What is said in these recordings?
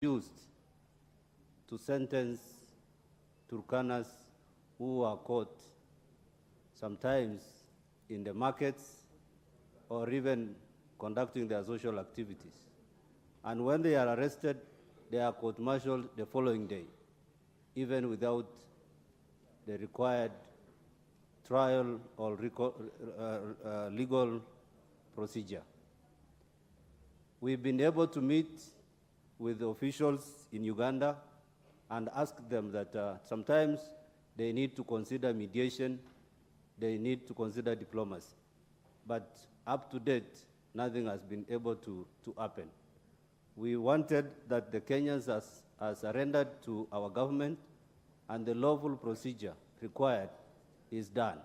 used to sentence Turkanas who are caught sometimes in the markets or even conducting their social activities. And when they are arrested, they are court-martialed the following day, even without the required trial or legal procedure. We've been able to meet with the officials in Uganda and ask them that sometimes they need to consider mediation, they need to consider diplomacy. But up to date, nothing has been able to happen. We wanted that the Kenyans are surrendered to our government and the lawful procedure required is done.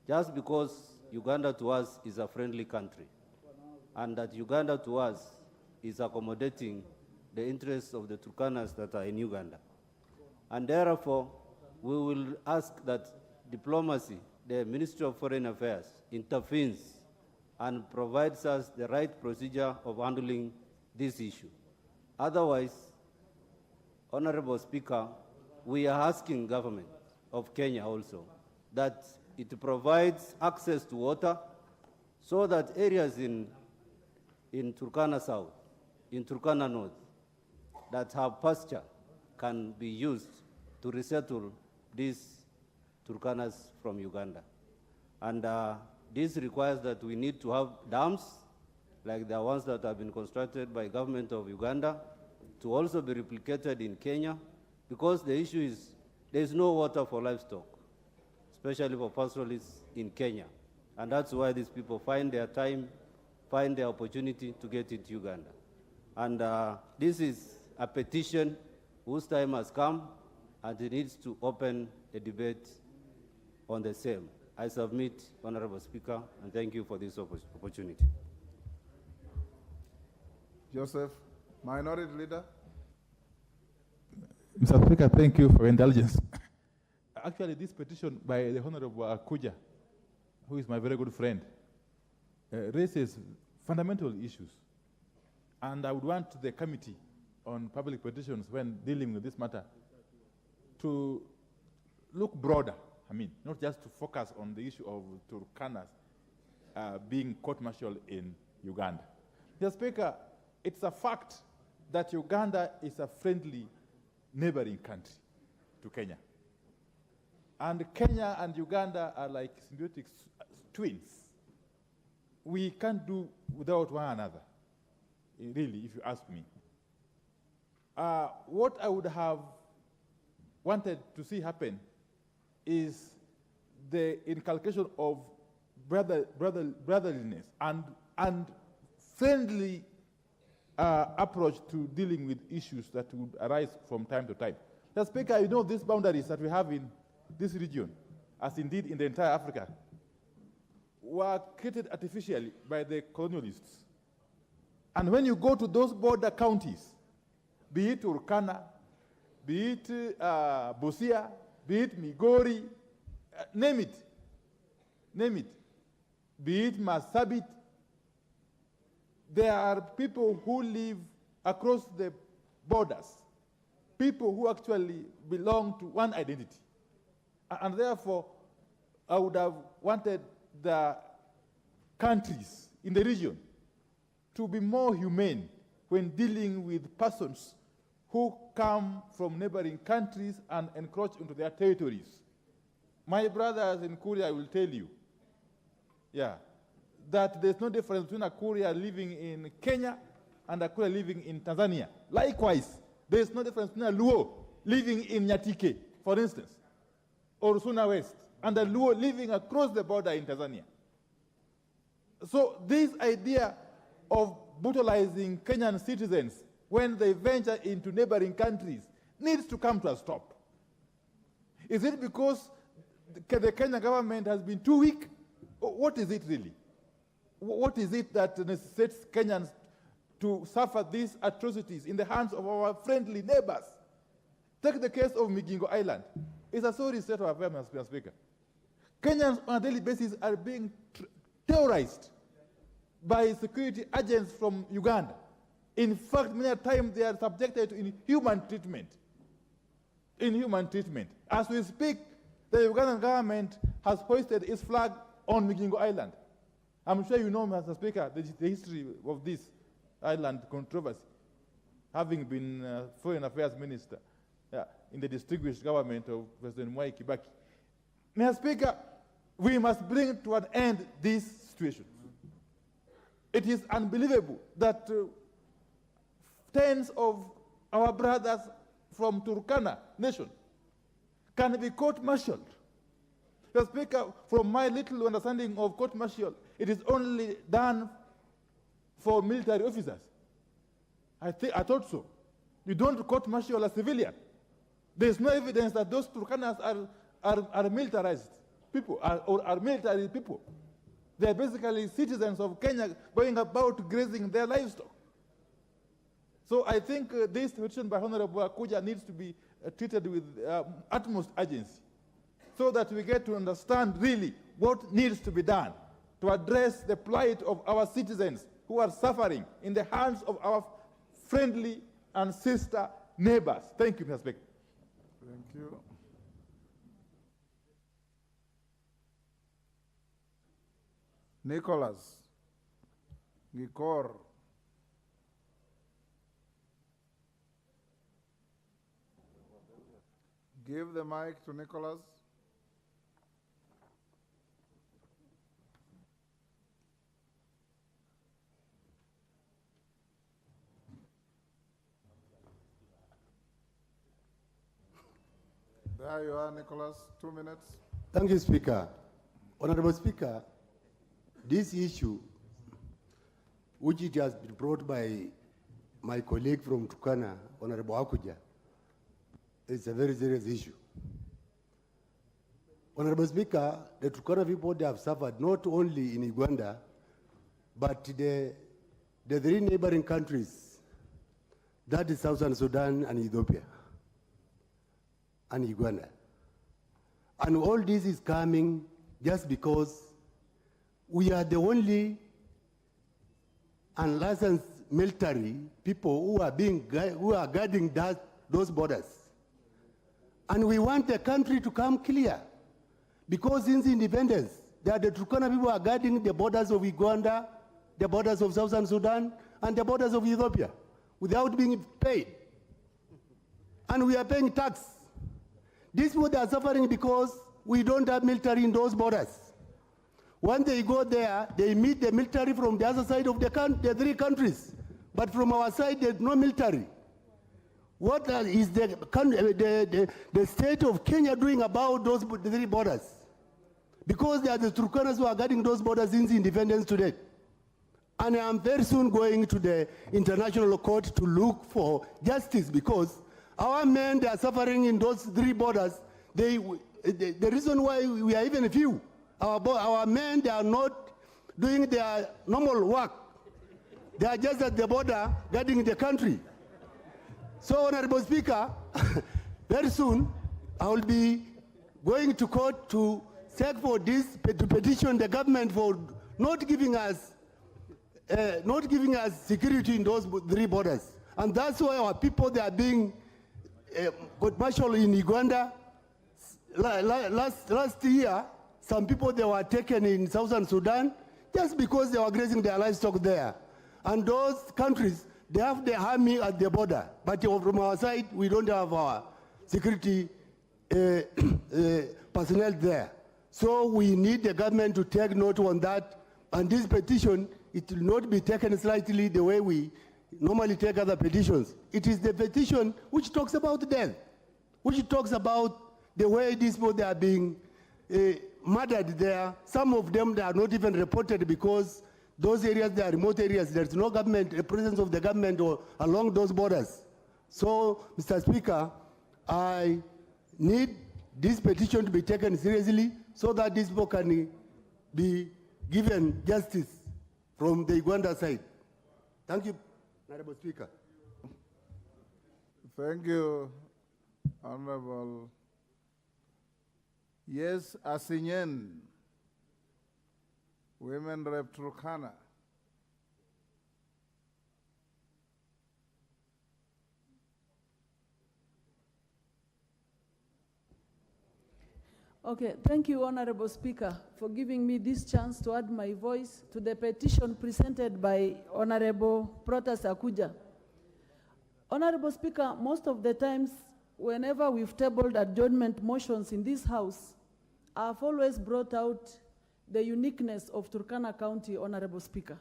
Just because Uganda to us is a friendly country and that Uganda to us is accommodating the interests of the Turkanas that are in Uganda. And therefore, we will ask that diplomacy, the Ministry of Foreign Affairs, intervenes and provides us the right procedure of handling this issue. Otherwise, Honorable Speaker, we are asking government of Kenya also that it provides access to water so that areas in Turkana South, in Turkana North, that have pasture can be used to resettle these Turkanas from Uganda. And this requires that we need to have dams, like the ones that have been constructed by government of Uganda, to also be replicated in Kenya, because the issue is there is no water for livestock, especially for pastoralists in Kenya. And that's why these people find their time, find their opportunity to get into Uganda. And this is a petition whose time has come, and it needs to open a debate on the same. I submit, Honorable Speaker, and thank you for this opportunity. Joseph, Minority Leader. Mr. Speaker, thank you for indulgence. Actually, this petition by the Honorable Kuja, who is my very good friend, raises fundamental issues. And I would want the Committee on Public Petitions, when dealing with this matter, to look broader. I mean, not just to focus on the issue of Turkanas being court-martialed in Uganda. Mr. Speaker, it's a fact that Uganda is a friendly neighboring country to Kenya. And Kenya and Uganda are like symbiotic twins. We can't do without one another, really, if you ask me. What I would have wanted to see happen is the inculcation of brotherliness and friendly approach to dealing with issues that would arise from time to time. Mr. Speaker, you know these boundaries that we have in this region, as indeed in the entire Africa, were created artificially by the colonialists. And when you go to those border counties, be it Turkana, be it Busia, be it Migori, name it, be it Marsabit, there are people who live across the borders, people who actually belong to one identity. And therefore, I would have wanted the countries in the region to be more humane when dealing with persons who come from neighboring countries and encroach into their territories. My brothers in Korea will tell you, that there's no difference between a Korea living in Kenya and a Korea living in Tanzania. Likewise, there's no difference between a Luo living in Nyatike, for instance, or Suna West, and a Luo living across the border in Tanzania. So this idea of brutalizing Kenyan citizens when they venture into neighboring countries needs to come to a stop. Is it because the Kenyan government has been too weak? What is it really? What is it that necessitates Kenyans to suffer these atrocities in the hands of our friendly neighbors? Take the case of Migingo Island. It's a sorry state of affairs, Mr. Speaker. Kenyans on a daily basis are being terrorized by security agents from Uganda. In fact, many times they are subjected to inhuman treatment. Inhuman treatment. As we speak, the Ugandan government has hoisted its flag on Migingo Island. I'm sure you know, Mr. Speaker, the history of this island controversy, having been Foreign Affairs Minister in the distinguished government of President Mwai Kibaki. Mr. Speaker, we must bring to an end this situation. It is unbelievable that tens of our brothers from Turkana nation can be court-martialed. Mr. Speaker, from my little understanding of court-martial, it is only done for military officers. I thought so. You don't court-martial a civilian. There is no evidence that those Turkanas are militarized people or are military people. They are basically citizens of Kenya going about grazing their livestock. So I think this petition by Honorable Akuja needs to be treated with utmost urgency so that we get to understand really what needs to be done to address the plight of our citizens who are suffering in the hands of our friendly and sister neighbors. Thank you, Mr. Speaker. Thank you. Nicholas Gikor. Give the mic to Nicholas. There you are, Nicholas. 2 minutes. Thank you, Speaker. Honorable Speaker, this issue, which it has been brought by my colleague from Turkana, Honorable Akuja, is a very serious issue. Honorable Speaker, the Turkana people, they have suffered not only in Uganda, but the three neighboring countries, that is Southern Sudan and Ethiopia and Uganda. And all this is coming just because we are the only unlicensed military people who are guarding those borders. And we want the country to come clear, because since independence, the Turkana people are guarding the borders of Uganda, the borders of Southern Sudan, and the borders of Ethiopia without being paid. And we are paying tax. These people are suffering because we don't have military in those borders. When they go there, they meet the military from the other side of the three countries. But from our side, there's no military. What is the state of Kenya doing about those three borders? Because they are the Turkanas who are guarding those borders since independence today. And I am very soon going to the International Court to look for justice, because our men, they are suffering in those three borders. The reason why we are even few, our men, they are not doing their normal work. They are just at the border guarding the country. So, Honorable Speaker, very soon I will be going to court to seek for this, to petition the government for not giving us security in those three borders. And that's why our people, they are being court-martialed in Uganda. Last year, some people, they were taken in Southern Sudan just because they were grazing their livestock there. And those countries, they have the army at the border. But from our side, we don't have our security personnel there. So we need the government to take note on that. And this petition, it will not be taken slightly the way we normally take other petitions. It is the petition which talks about death, which talks about the way these people, they are being murdered there. Some of them, they are not even reported because those areas, they are remote areas. There's no government, a presence of the government along those borders. So, Mr. Speaker, I need this petition to be taken seriously so that these people can be given justice from the Uganda side. Thank you, Honorable Speaker. Thank you, Honorable. Yes, Asinyen, Women Rep Turkana. Okay, thank you, Honorable Speaker, for giving me this chance to add my voice to the petition presented by Honorable Protas Akuja. Honorable Speaker, most of the times, whenever we've tabled adjournment motions in this House, I've always brought out the uniqueness of Turkana County, Honorable Speaker.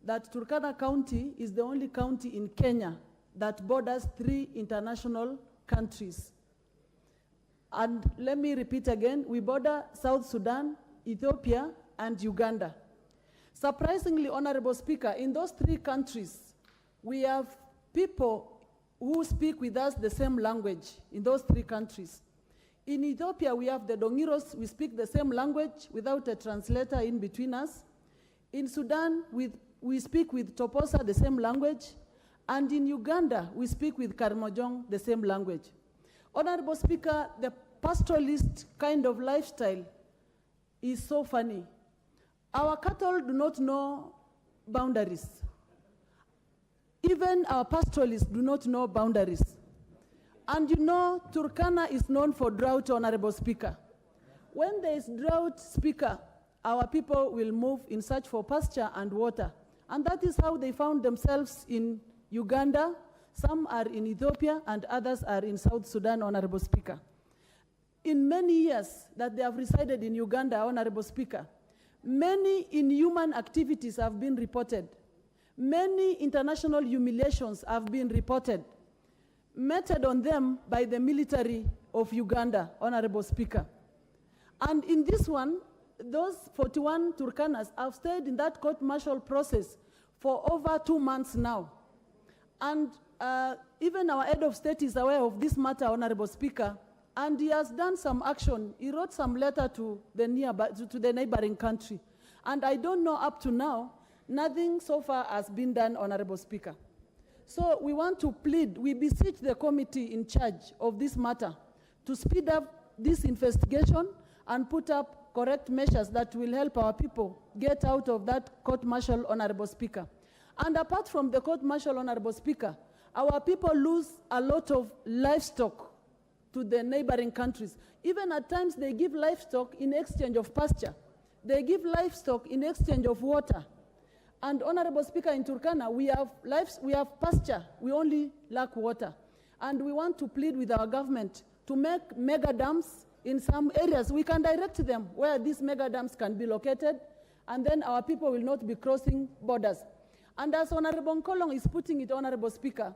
That Turkana County is the only county in Kenya that borders 3 international countries. And let me repeat again, we border South Sudan, Ethiopia, and Uganda. Surprisingly, Honorable Speaker, in those 3 countries, we have people who speak with us the same language in those 3 countries. In Ethiopia, we have the Dongiros, we speak the same language without a translator in between us. In Sudan, we speak with Toposa the same language. And in Uganda, we speak with Karmojong the same language. Honorable Speaker, the pastoralist kind of lifestyle is so funny. Our cattle do not know boundaries. Even our pastoralists do not know boundaries. And you know, Turkana is known for drought, Honorable Speaker. When there is drought, Speaker, our people will move in search for pasture and water. And that is how they found themselves in Uganda. Some are in Ethiopia and others are in South Sudan, Honorable Speaker. In many years that they have resided in Uganda, Honorable Speaker, many inhuman activities have been reported. Many international humiliations have been reported, meted on them by the military of Uganda, Honorable Speaker. And in this one, those 41 Turkanas have stayed in that court-martial process for over 2 months now. And even our head of state is aware of this matter, Honorable Speaker, and he has done some action. He wrote some letter to the neighboring country. And I don't know up to now, nothing so far has been done, Honorable Speaker. So we want to plead, we beseech the committee in charge of this matter to speed up this investigation and put up correct measures that will help our people get out of that court-martial, Honorable Speaker. And apart from the court-martial, Honorable Speaker, our people lose a lot of livestock to the neighboring countries. Even at times they give livestock in exchange of pasture. They give livestock in exchange of water. And Honorable Speaker, in Turkana, we have pasture, we only lack water. And we want to plead with our government to make mega dams in some areas. We can direct them where these mega dams can be located, and then our people will not be crossing borders. And as Honorable Nkolong is putting it, Honorable Speaker,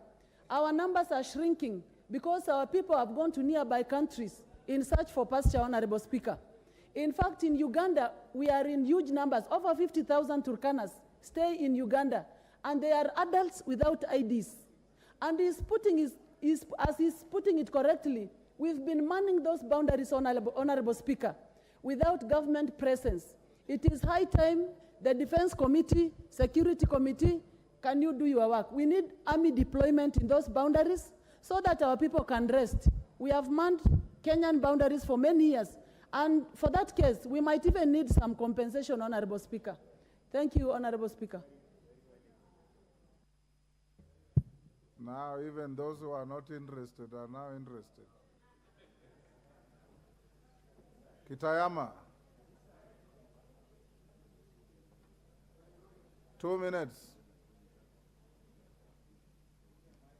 our numbers are shrinking because our people have gone to nearby countries in search for pasture, Honorable Speaker. In fact, in Uganda, we are in huge numbers. Over 50,000 Turkanas stay in Uganda, and they are adults without IDs. And as he's putting it correctly, we've been manning those boundaries, Honorable Speaker, without government presence. It is high time the Defense Committee, Security Committee, can you do your work? We need army deployment in those boundaries so that our people can rest. We have manned Kenyan boundaries for many years. And for that case, we might even need some compensation, Honorable Speaker. Thank you, Honorable Speaker. Now even those who are not interested are now interested. Kitayama. 2 minutes.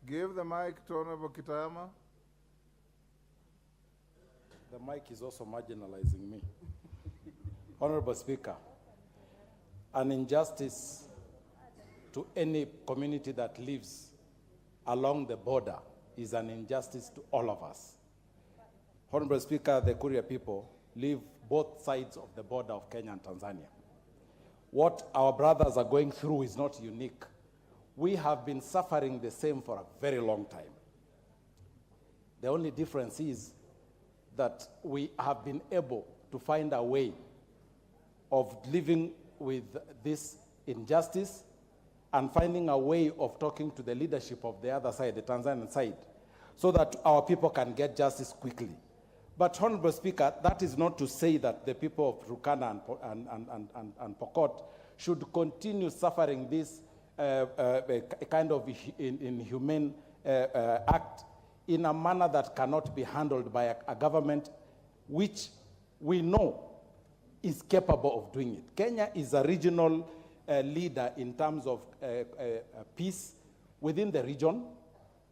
Give the mic to Honorable Kitayama. The mic is also marginalizing me. Honorable Speaker, an injustice to any community that lives along the border is an injustice to all of us. Honorable Speaker, the Kuria people live both sides of the border of Kenya and Tanzania. What our brothers are going through is not unique. We have been suffering the same for a very long time. The only difference is that we have been able to find a way of living with this injustice and finding a way of talking to the leadership of the other side, the Tanzanian side, so that our people can get justice quickly. But, Honorable Speaker, that is not to say that the people of Turkana and Pokot should continue suffering this kind of inhumane act in a manner that cannot be handled by a government which we know is capable of doing it. Kenya is a regional leader in terms of peace within the region.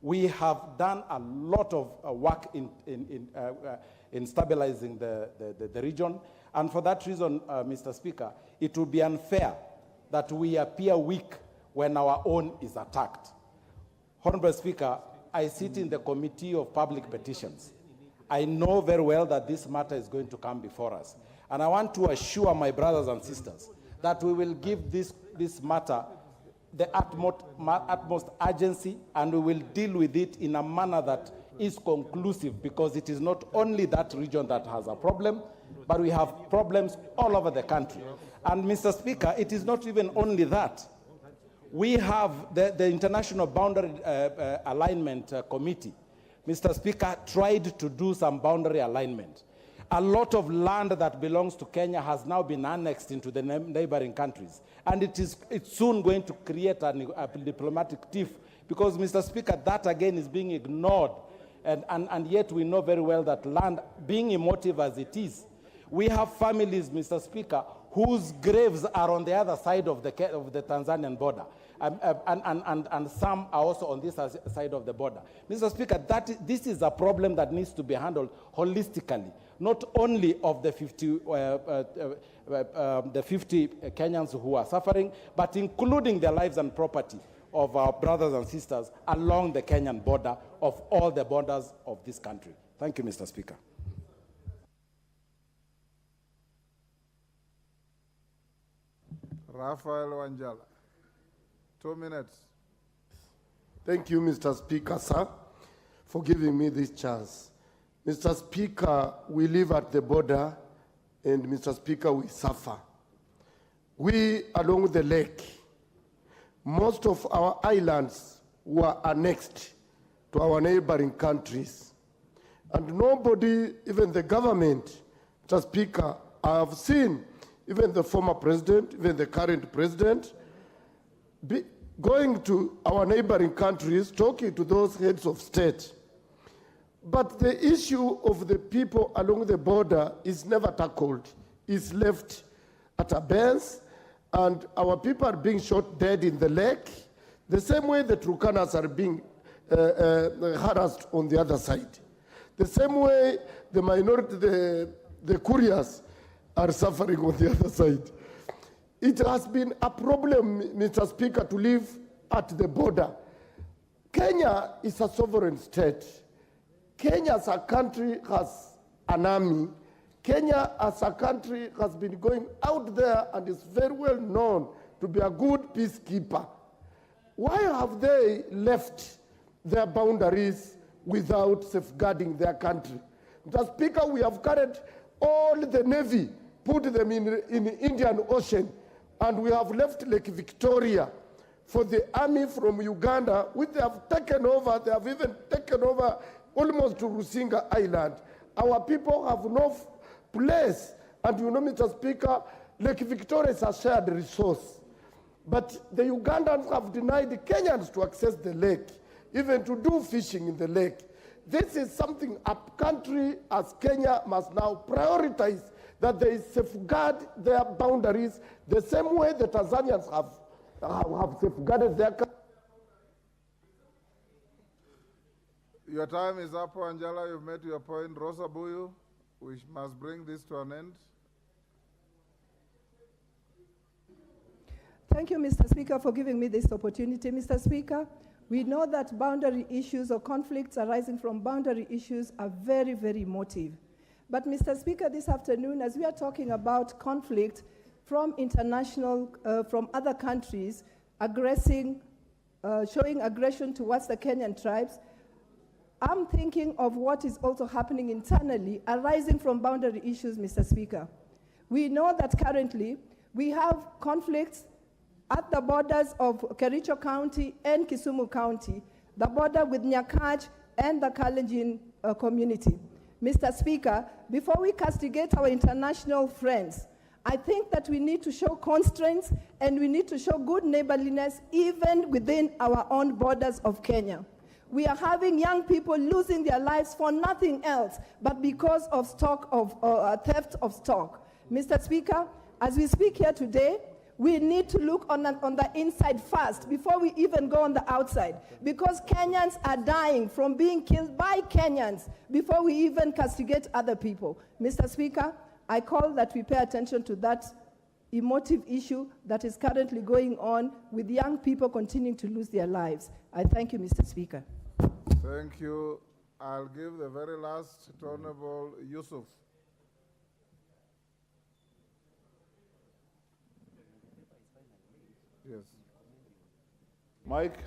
We have done a lot of work in stabilizing the region. And for that reason, Mr. Speaker, it would be unfair that we appear weak when our own is attacked. Honorable Speaker, I sit in the Committee of Public Petitions. I know very well that this matter is going to come before us. And I want to assure my brothers and sisters that we will give this matter the utmost urgency, and we will deal with it in a manner that is conclusive, because it is not only that region that has a problem, but we have problems all over the country. And Mr. Speaker, it is not even only that. We have the International Boundary Alignment Committee, Mr. Speaker, tried to do some boundary alignment. A lot of land that belongs to Kenya has now been annexed into the neighboring countries. And it's soon going to create a diplomatic tiff, because, Mr. Speaker, that again is being ignored. And yet we know very well that land, being emotive as it is, we have families, Mr. Speaker, whose graves are on the other side of the Tanzanian border. And some are also on this side of the border. Mr. Speaker, this is a problem that needs to be handled holistically, not only of the 50 Kenyans who are suffering, but including the lives and property of our brothers and sisters along the Kenyan border, of all the borders of this country. Thank you, Mr. Speaker. Raphael Wanjala. 2 minutes. Thank you, Mr. Speaker, sir, for giving me this chance. Mr. Speaker, we live at the border, and Mr. Speaker, we suffer. We, along the lake, most of our islands were annexed to our neighboring countries. And nobody, even the government, Mr. Speaker, I have seen even the former president, even the current president, going to our neighboring countries, talking to those heads of state. But the issue of the people along the border is never tackled. It's left at abeyance, and our people are being shot dead in the lake, the same way the Turkanas are being harassed on the other side. The same way the minority, the Koreans, are suffering on the other side. It has been a problem, Mr. Speaker, to live at the border. Kenya is a sovereign state. Kenya as a country has an army. Kenya as a country has been going out there and is very well known to be a good peacekeeper. Why have they left their boundaries without safeguarding their country? Mr. Speaker, we have carried all the Navy, put them in the Indian Ocean, and we have left Lake Victoria for the army from Uganda, which they have taken over. They have even taken over almost to Rusinga Island. Our people have no place. And you know, Mr. Speaker, Lake Victoria is a shared resource. But the Ugandans have denied the Kenyans to access the lake, even to do fishing in the lake. This is something a country as Kenya must now prioritize, that they safeguard their boundaries the same way the Tanzanians have safeguarded their country. Your time is up, Angela. You've made your point. Rosa Buyu, we must bring this to an end. Thank you, Mr. Speaker, for giving me this opportunity. Mr. Speaker, we know that boundary issues or conflicts arising from boundary issues are very, very emotive. But, Mr. Speaker, this afternoon, as we are talking about conflict from from other countries, showing aggression towards the Kenyan tribes, I'm thinking of what is also happening internally arising from boundary issues, Mr. Speaker. We know that currently we have conflicts at the borders of Kericho County and Kisumu County, the border with Nyakach and the Kalenjin community. Mr. Speaker, before we castigate our international friends, I think that we need to show constraints and we need to show good neighborliness even within our own borders of Kenya. we are having young people losing their lives for nothing else but because of theft of stock. Mr. Speaker, as we speak here today, we need to look on the inside first before we even go on the outside, because Kenyans are dying from being killed by Kenyans before we even castigate other people. Mr. Speaker, I call that we pay attention to that emotive issue that is currently going on with young people continuing to lose their lives. I thank you, Mr. Speaker. Thank you. I'll give the very last to Honorable Yusuf. Yes. Mike.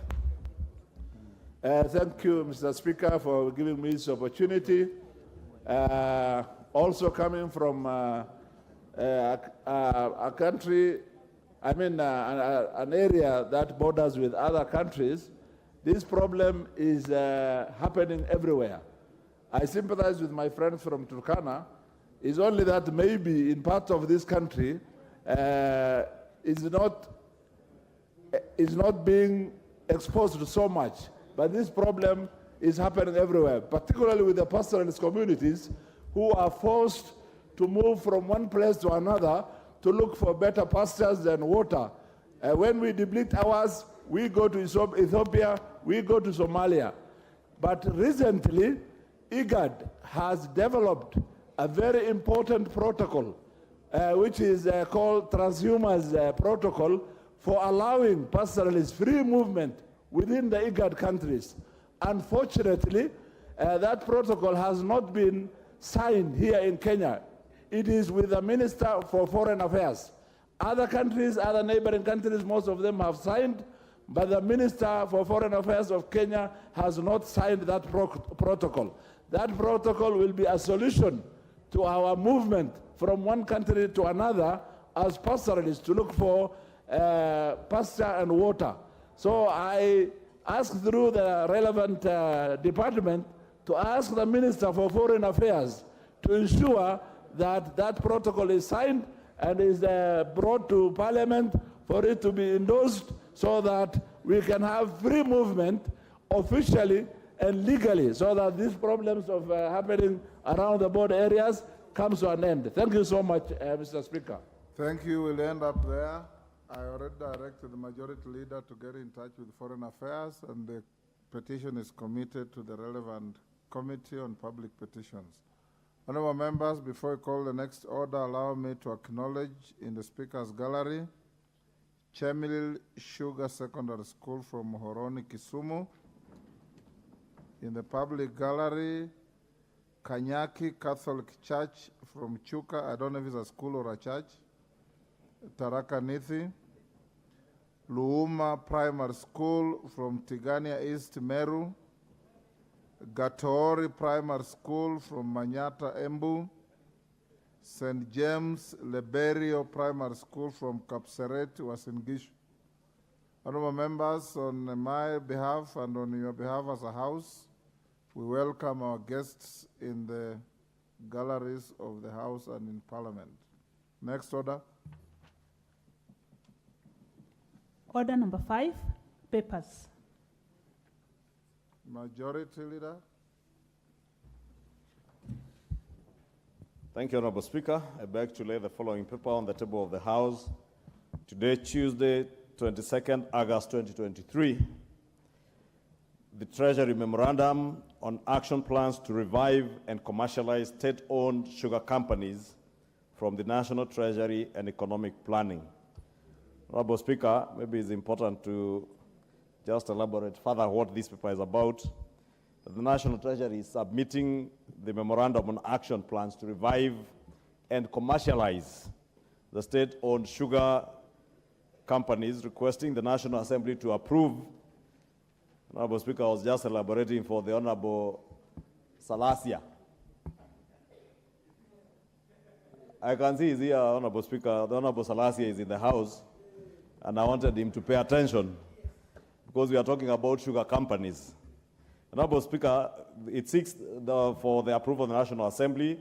Thank you, Mr. Speaker, for giving me this opportunity. Also coming from a country, an area that borders with other countries, this problem is happening everywhere. I sympathize with my friends from Turkana. It's only that maybe in parts of this country is not being exposed to so much. But this problem is happening everywhere, particularly with the pastoralist communities who are forced to move from one place to another to look for better pastures and water. When we deplete ours, we go to Ethiopia, we go to Somalia. But recently, IGAD has developed a very important protocol, which is called Transhumance Protocol, for allowing pastoralists free movement within the IGAD countries. Unfortunately, that protocol has not been signed here in Kenya. It is with the Minister for Foreign Affairs. Other countries, other neighboring countries, most of them have signed, but the Minister for Foreign Affairs of Kenya has not signed that protocol. That protocol will be a solution to our movement from one country to another as pastoralists to look for pasture and water. So I asked through the relevant department to ask the Minister for Foreign Affairs to ensure that that protocol is signed and is brought to Parliament for it to be endorsed so that we can have free movement officially and legally so that these problems of happening around the border areas comes to an end. Thank you so much, Mr. Speaker. Thank you. We'll end up there. I already directed the majority leader to get in touch with Foreign Affairs, and the petition is committed to the relevant Committee on Public Petitions. Honorable members, before I call the next order, allow me to acknowledge in the Speaker's gallery Chemil Sugar Secondary School from Horoni, Kisumu. In the public gallery, Kanyaki Catholic Church from Chuka, I don't know if it's a school or a church, Taraka Nithi. Luuma Primary School from Tigania East, Meru. Gatori Primary School from Manyata, Embu. St. James Liberio Primary School from Kapseret, Uasin Gishu. Honorable members, on my behalf and on your behalf as a House, we welcome our guests in the galleries of the House and in Parliament. Next order. Order number 5, papers. Majority Leader. Thank you, Honorable Speaker. I beg to lay the following paper on the table of the House. Today, Tuesday, 22nd August 2023, the Treasury Memorandum on action plans to revive and commercialize state-owned sugar companies from the National Treasury and Economic Planning. Honorable Speaker, maybe it's important to just elaborate further what this paper is about. The National Treasury is submitting the Memorandum on Action Plans to revive and commercialize the state-owned sugar companies, requesting the National Assembly to approve. Honorable Speaker, I was just elaborating for the Honorable Salasia. I can see he's here, Honorable Speaker. The Honorable Salasia is in the House, and I wanted him to pay attention because we are talking about sugar companies. Honorable Speaker, it seeks for the approval of the National Assembly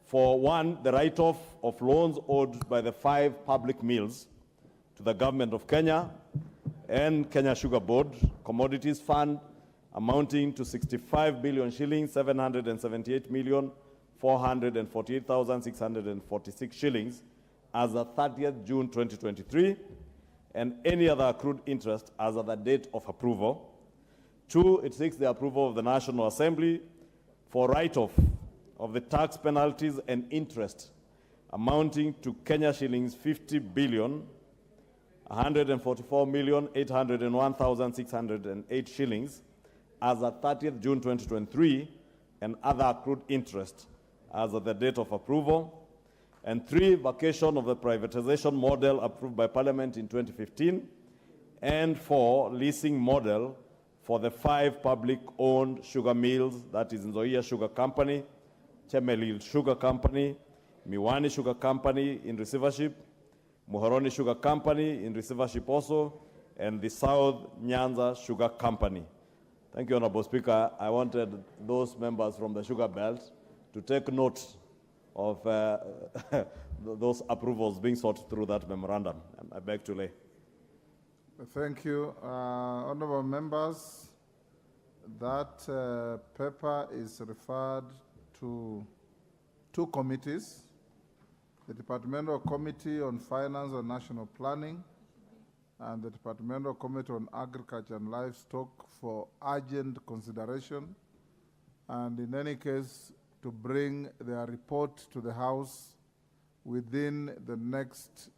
for, one, the write-off of loans owed by the 5 public mills to the government of Kenya and Kenya Sugar Board, Commodities Fund, amounting to 65 billion shillings, 778,448,646 shillings as of 30th June 2023, and any other accrued interest as of the date of approval. 2, it seeks the approval of the National Assembly for write-off of the tax penalties and interest amounting to Kenya shillings 50 billion, 144,801,608 shillings as of 30th June 2023, and other accrued interest as of the date of approval. And 3, vacation of the privatization model approved by Parliament in 2015. And 4, leasing model for the 5 public-owned sugar mills, that is Nzoia Sugar Company, Chemelil Sugar Company, Miwani Sugar Company in receivership, Muhoroni Sugar Company in receivership also, and the South Nyanza Sugar Company. Thank you, Honorable Speaker. I wanted those members from the sugar belt to take note of those approvals being sought through that memorandum. I beg to lay. Thank you. Honorable members, that paper is referred to 2 committees, the Departmental Committee on Finance and National Planning and the Departmental Committee on Agriculture and Livestock for urgent consideration, and in any case, to bring their report to the House within the next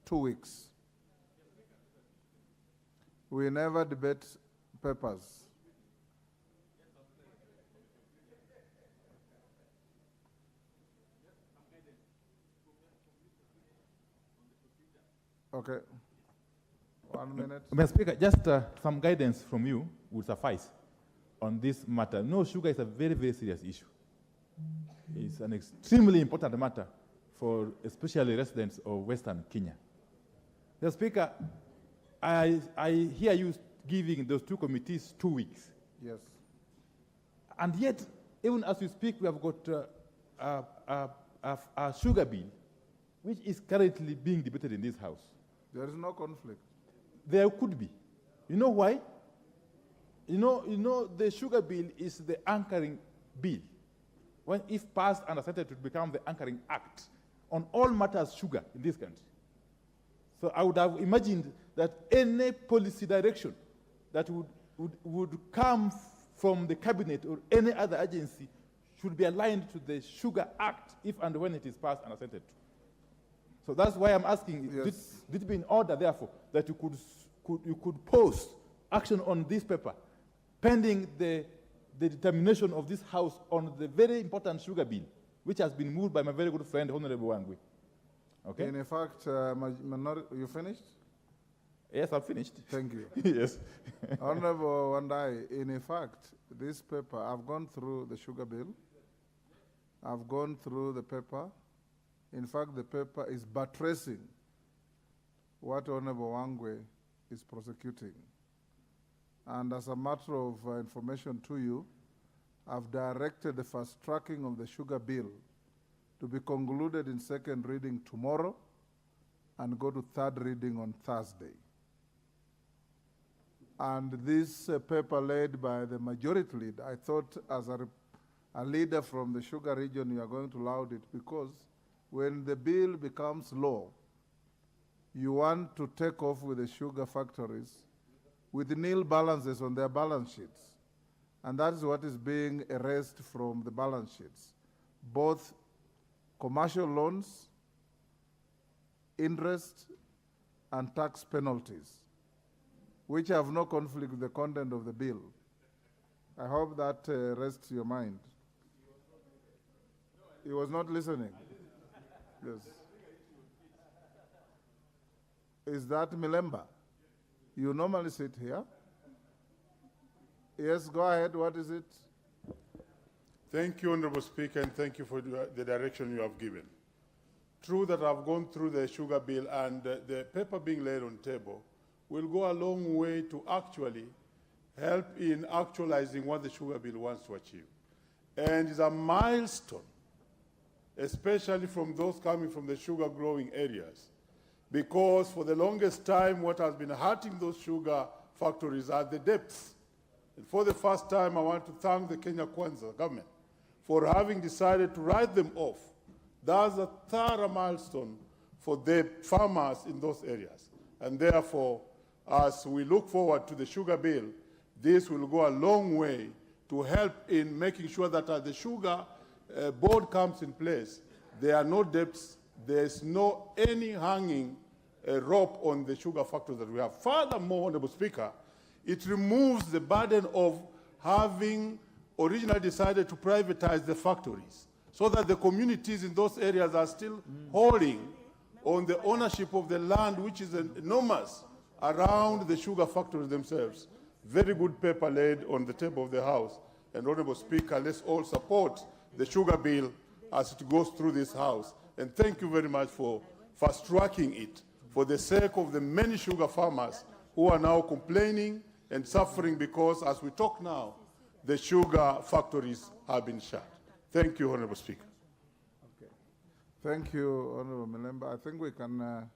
2 weeks. We never debate papers. Okay. 1 minute. Mr. Speaker, just some guidance from you would suffice on this matter. No, sugar is a very, very serious issue. It's an extremely important matter for especially residents of Western Kenya. Mr. Speaker, I hear you giving those 2 committees 2 weeks. Yes. And yet, even as we speak, we have got a sugar bill, which is currently being debated in this House. There is no conflict. There could be. You know why? You know, the sugar bill is the anchoring bill. When, if passed and accepted, it would become the anchoring act on all matters sugar in this country. So I would have imagined that any policy direction that would come from the cabinet or any other agency should be aligned to the Sugar Act if and when it is passed and assented to. So that's why I'm asking, yes. did it be in order, therefore, that you could post action on this paper pending the determination of this House on the very important sugar bill, which has been moved by my very good friend, Honorable Wangwe. Okay? In fact, you finished? Yes, I'm finished. Thank you. Yes. Honorable Wandai, in fact, this paper, I've gone through the sugar bill. I've gone through the paper. In fact, the paper is buttressing what Honorable Wangwe is prosecuting. And as a matter of information to you, I've directed the fast tracking of the sugar bill to be concluded in 2nd reading tomorrow and go to 3rd reading on Thursday. And this paper led by the majority leader, I thought as a leader from the sugar region, you are going to laud it, because when the bill becomes law, you want to take off with the sugar factories with nil balances on their balance sheets. And that is what is being erased from the balance sheets. Both commercial loans, interest, and tax penalties, which have no conflict with the content of the bill. I hope that rests your mind. He was not listening. Yes. Is that Milemba? You normally sit here. Yes, go ahead. What is it? Thank you, Honorable Speaker, and thank you for the direction you have given. True that I've gone through the sugar bill, and the paper being laid on the table will go a long way to actually help in actualizing what the sugar bill wants to achieve. And it's a milestone, especially from those coming from the sugar growing areas, because for the longest time what has been hurting those sugar factories are the debts And for the first time, I want to thank the Kenya Kwanza government for having decided to write them off. That's a thorough milestone for the farmers in those areas. And therefore, as we look forward to the sugar bill, this will go a long way to help in making sure that as the sugar board comes in place, there are no debts, there's no any hanging rope on the sugar factories that we have. Furthermore, Honorable Speaker, it removes the burden of having originally decided to privatize the factories so that the communities in those areas are still holding on the ownership of the land, which is enormous, around the sugar factories themselves. Very good paper laid on the table of the House. And Honorable Speaker, let's all support the sugar bill as it goes through this House. And thank you very much for fast-tracking it for the sake of the many sugar farmers who are now complaining and suffering because, as we talk now, the sugar factories have been shut. Thank you, Honorable Speaker. Okay. Thank you, Honorable Melemba. I think we can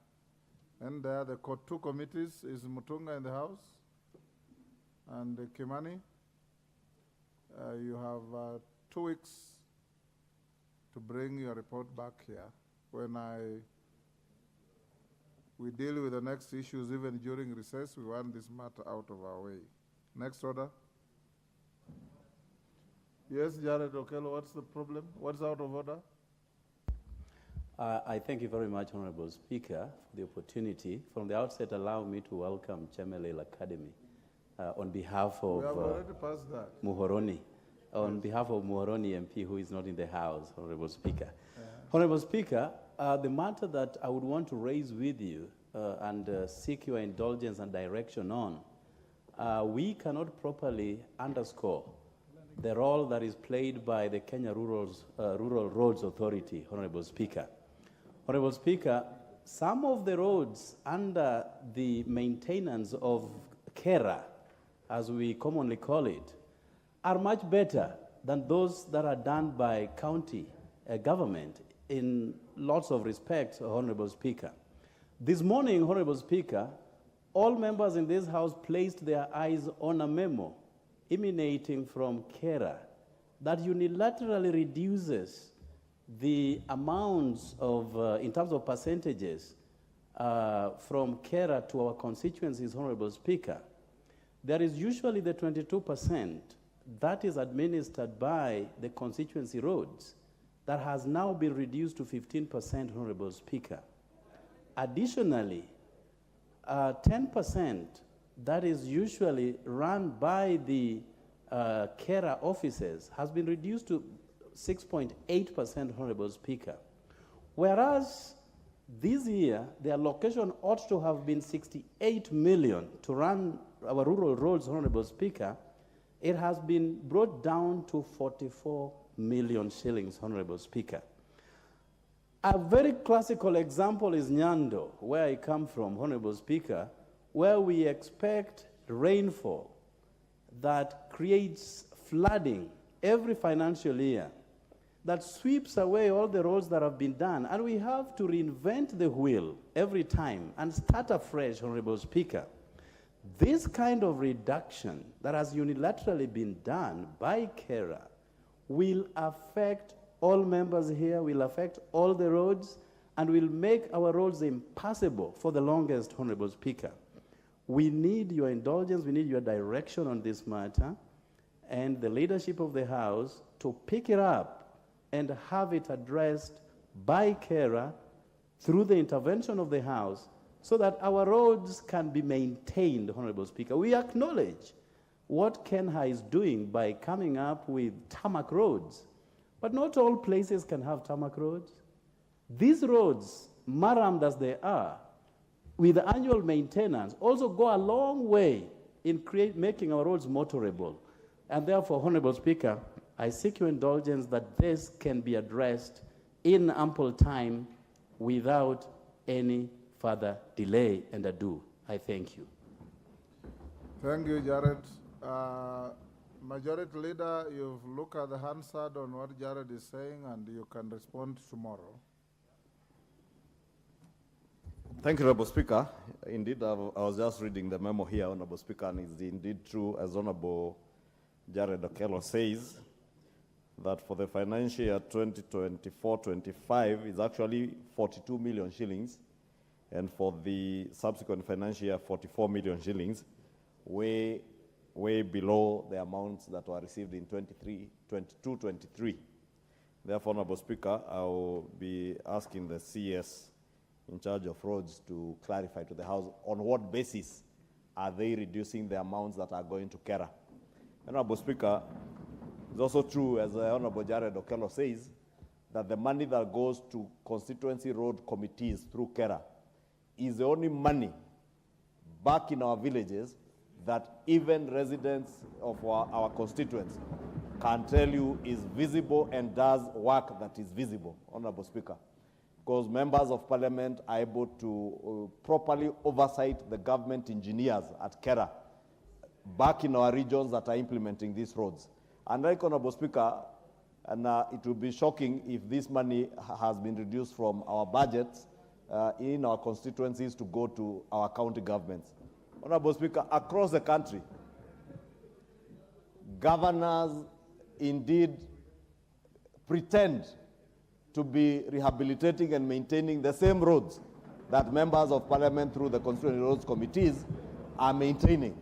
end there. The two committees is Mutunga in the House and Kimani. You have 2 weeks to bring your report back here. When we deal with the next issues, even during recess, we want this matter out of our way. Next order. Yes, Jared Okello, what's the problem? What's out of order? I thank you very much, Honorable Speaker, for the opportunity. From the outset, allow me to welcome Chemelil Academy on behalf of we have already passed that. Muhoroni. On behalf of Muhoroni MP, who is not in the House, Honorable Speaker. Honorable Speaker, the matter that I would want to raise with you and seek your indulgence and direction on, we cannot properly underscore the role that is played by the Kenya Rural Roads Authority, Honorable Speaker. Honorable Speaker, some of the roads under the maintenance of KERA, as we commonly call it, are much better than those that are done by county government in lots of respects, Honorable Speaker. This morning, Honorable Speaker, all members in this House placed their eyes on a memo emanating from KERA that unilaterally reduces the amounts of, in terms of percentages, from KERA to our constituencies, Honorable Speaker. There is usually the 22% that is administered by the constituency roads that has now been reduced to 15%, Honorable Speaker. Additionally, 10% that is usually run by the KERA offices has been reduced to 6.8%, Honorable Speaker. Whereas this year, the allocation ought to have been 68 million to run our rural roads, Honorable Speaker. It has been brought down to 44 million shillings, Honorable Speaker. A very classical example is Nyando, where I come from, Honorable Speaker, where we expect rainfall that creates flooding every financial year, that sweeps away all the roads that have been done, and we have to reinvent the wheel every time and start afresh, Honorable Speaker. This kind of reduction that has unilaterally been done by KERA will affect all members here, will affect all the roads, and will make our roads impassable for the longest, Honorable Speaker. We need your indulgence, we need your direction on this matter, and the leadership of the House to pick it up and have it addressed by KERA through the intervention of the House so that our roads can be maintained, Honorable Speaker. We acknowledge what KENHA is doing by coming up with tarmac roads, but not all places can have tarmac roads. These roads, marammed as they are, with annual maintenance, also go a long way in making our roads motorable. And therefore, Honorable Speaker, I seek your indulgence that this can be addressed in ample time without any further delay and ado. I thank you. Thank you, Jared. Majority Leader, you've looked at the Hansard on what Jared is saying, and you can respond tomorrow. Thank you, Honorable Speaker. Indeed, I was just reading the memo here, Honorable Speaker, and it's indeed true, as Honorable Jared Okello says that for the financial year 2024-25 is actually 42 million shillings, and for the subsequent financial year 44 million shillings, way below the amounts that were received in 22-23. Therefore, Honorable Speaker, I will be asking the CS in charge of roads to clarify to the House on what basis are they reducing the amounts that are going to Kera. Honorable Speaker, it's also true, as Honorable Jared Okello says, that the money that goes to constituency road committees through Kera is the only money back in our villages that even residents of our constituents can tell you is visible and does work that is visible, Honorable Speaker. Because members of parliament are able to properly oversight the government engineers at Kera back in our regions that are implementing these roads. And like Honorable Speaker, and it will be shocking if this money has been reduced from our budgets in our constituencies to go to our county governments. Honorable Speaker, across the country, governors indeed pretend to be rehabilitating and maintaining the same roads that members of parliament through the constituency roads committees are maintaining.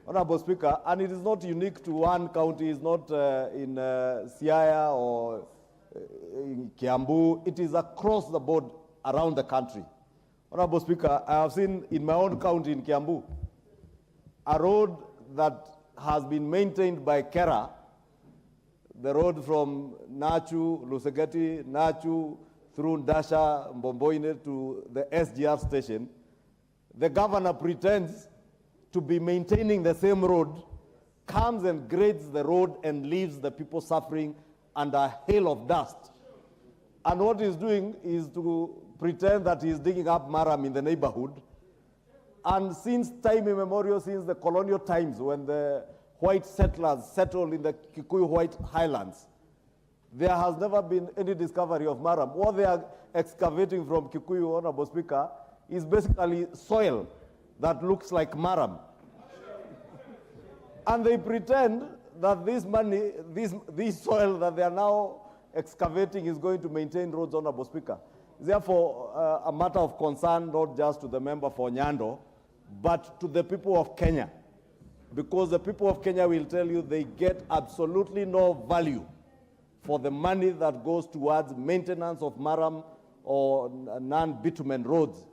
Honorable Speaker, and it is not unique to one county, it's not in Siaya or in Kiambu, it is across the board around the country. Honorable Speaker, I have seen in my own county in Kiambu, a road that has been maintained by Kera, the road from Nachu, Lusegeti, Nachu, through Ndasha, Mbomboine to the SGR station. The governor pretends to be maintaining the same road, comes and grades the road and leaves the people suffering under a hail of dust. And what he's doing is to pretend that he's digging up maram in the neighborhood. And since time immemorial, since the colonial times, when the white settlers settled in the Kikuyu White Highlands, there has never been any discovery of maram. What they are excavating from Kikuyu, Honorable Speaker, is basically soil that looks like maram. And they pretend that this money, this soil that they are now excavating is going to maintain roads, Honorable Speaker. Therefore, a matter of concern, not just to the member for Nyando, but to the people of Kenya. Because the people of Kenya will tell you they get absolutely no value for the money that goes towards maintenance of maram or non-bitumen roads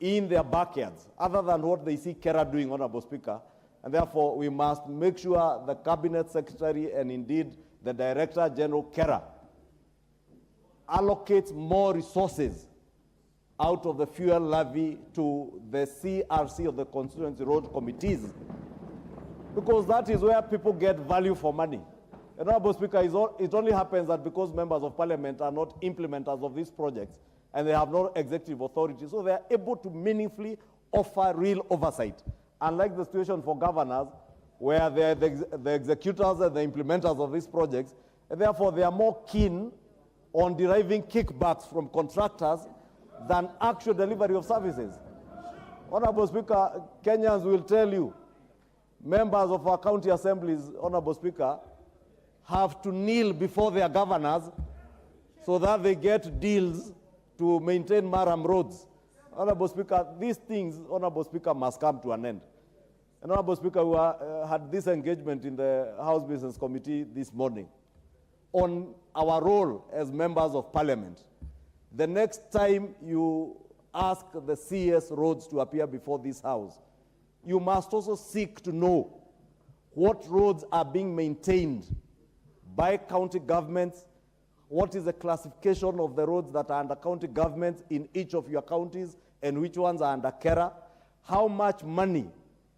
in their backyards, other than what they see Kera doing, Honorable Speaker. And therefore, we must make sure the Cabinet Secretary and indeed the Director General Kera allocates more resources out of the fuel levy to the CRC of the constituency road committees, because that is where people get value for money. And Honorable Speaker, it only happens that because members of parliament are not implementers of these projects and they have no executive authority, so they are able to meaningfully offer real oversight. Unlike the situation for governors, where they are the executors and the implementers of these projects, and therefore they are more keen on deriving kickbacks from contractors than actual delivery of services. Honorable Speaker, Kenyans will tell you, members of our county assemblies, Honorable Speaker, have to kneel before their governors so that they get deals to maintain maram roads. Honorable Speaker, these things, Honorable Speaker, must come to an end. And Honorable Speaker, we had this engagement in the House Business Committee this morning on our role as members of parliament. The next time you ask the CS roads to appear before this House, you must also seek to know what roads are being maintained by county governments, what is the classification of the roads that are under county governments in each of your counties, and which ones are under Kera, how much money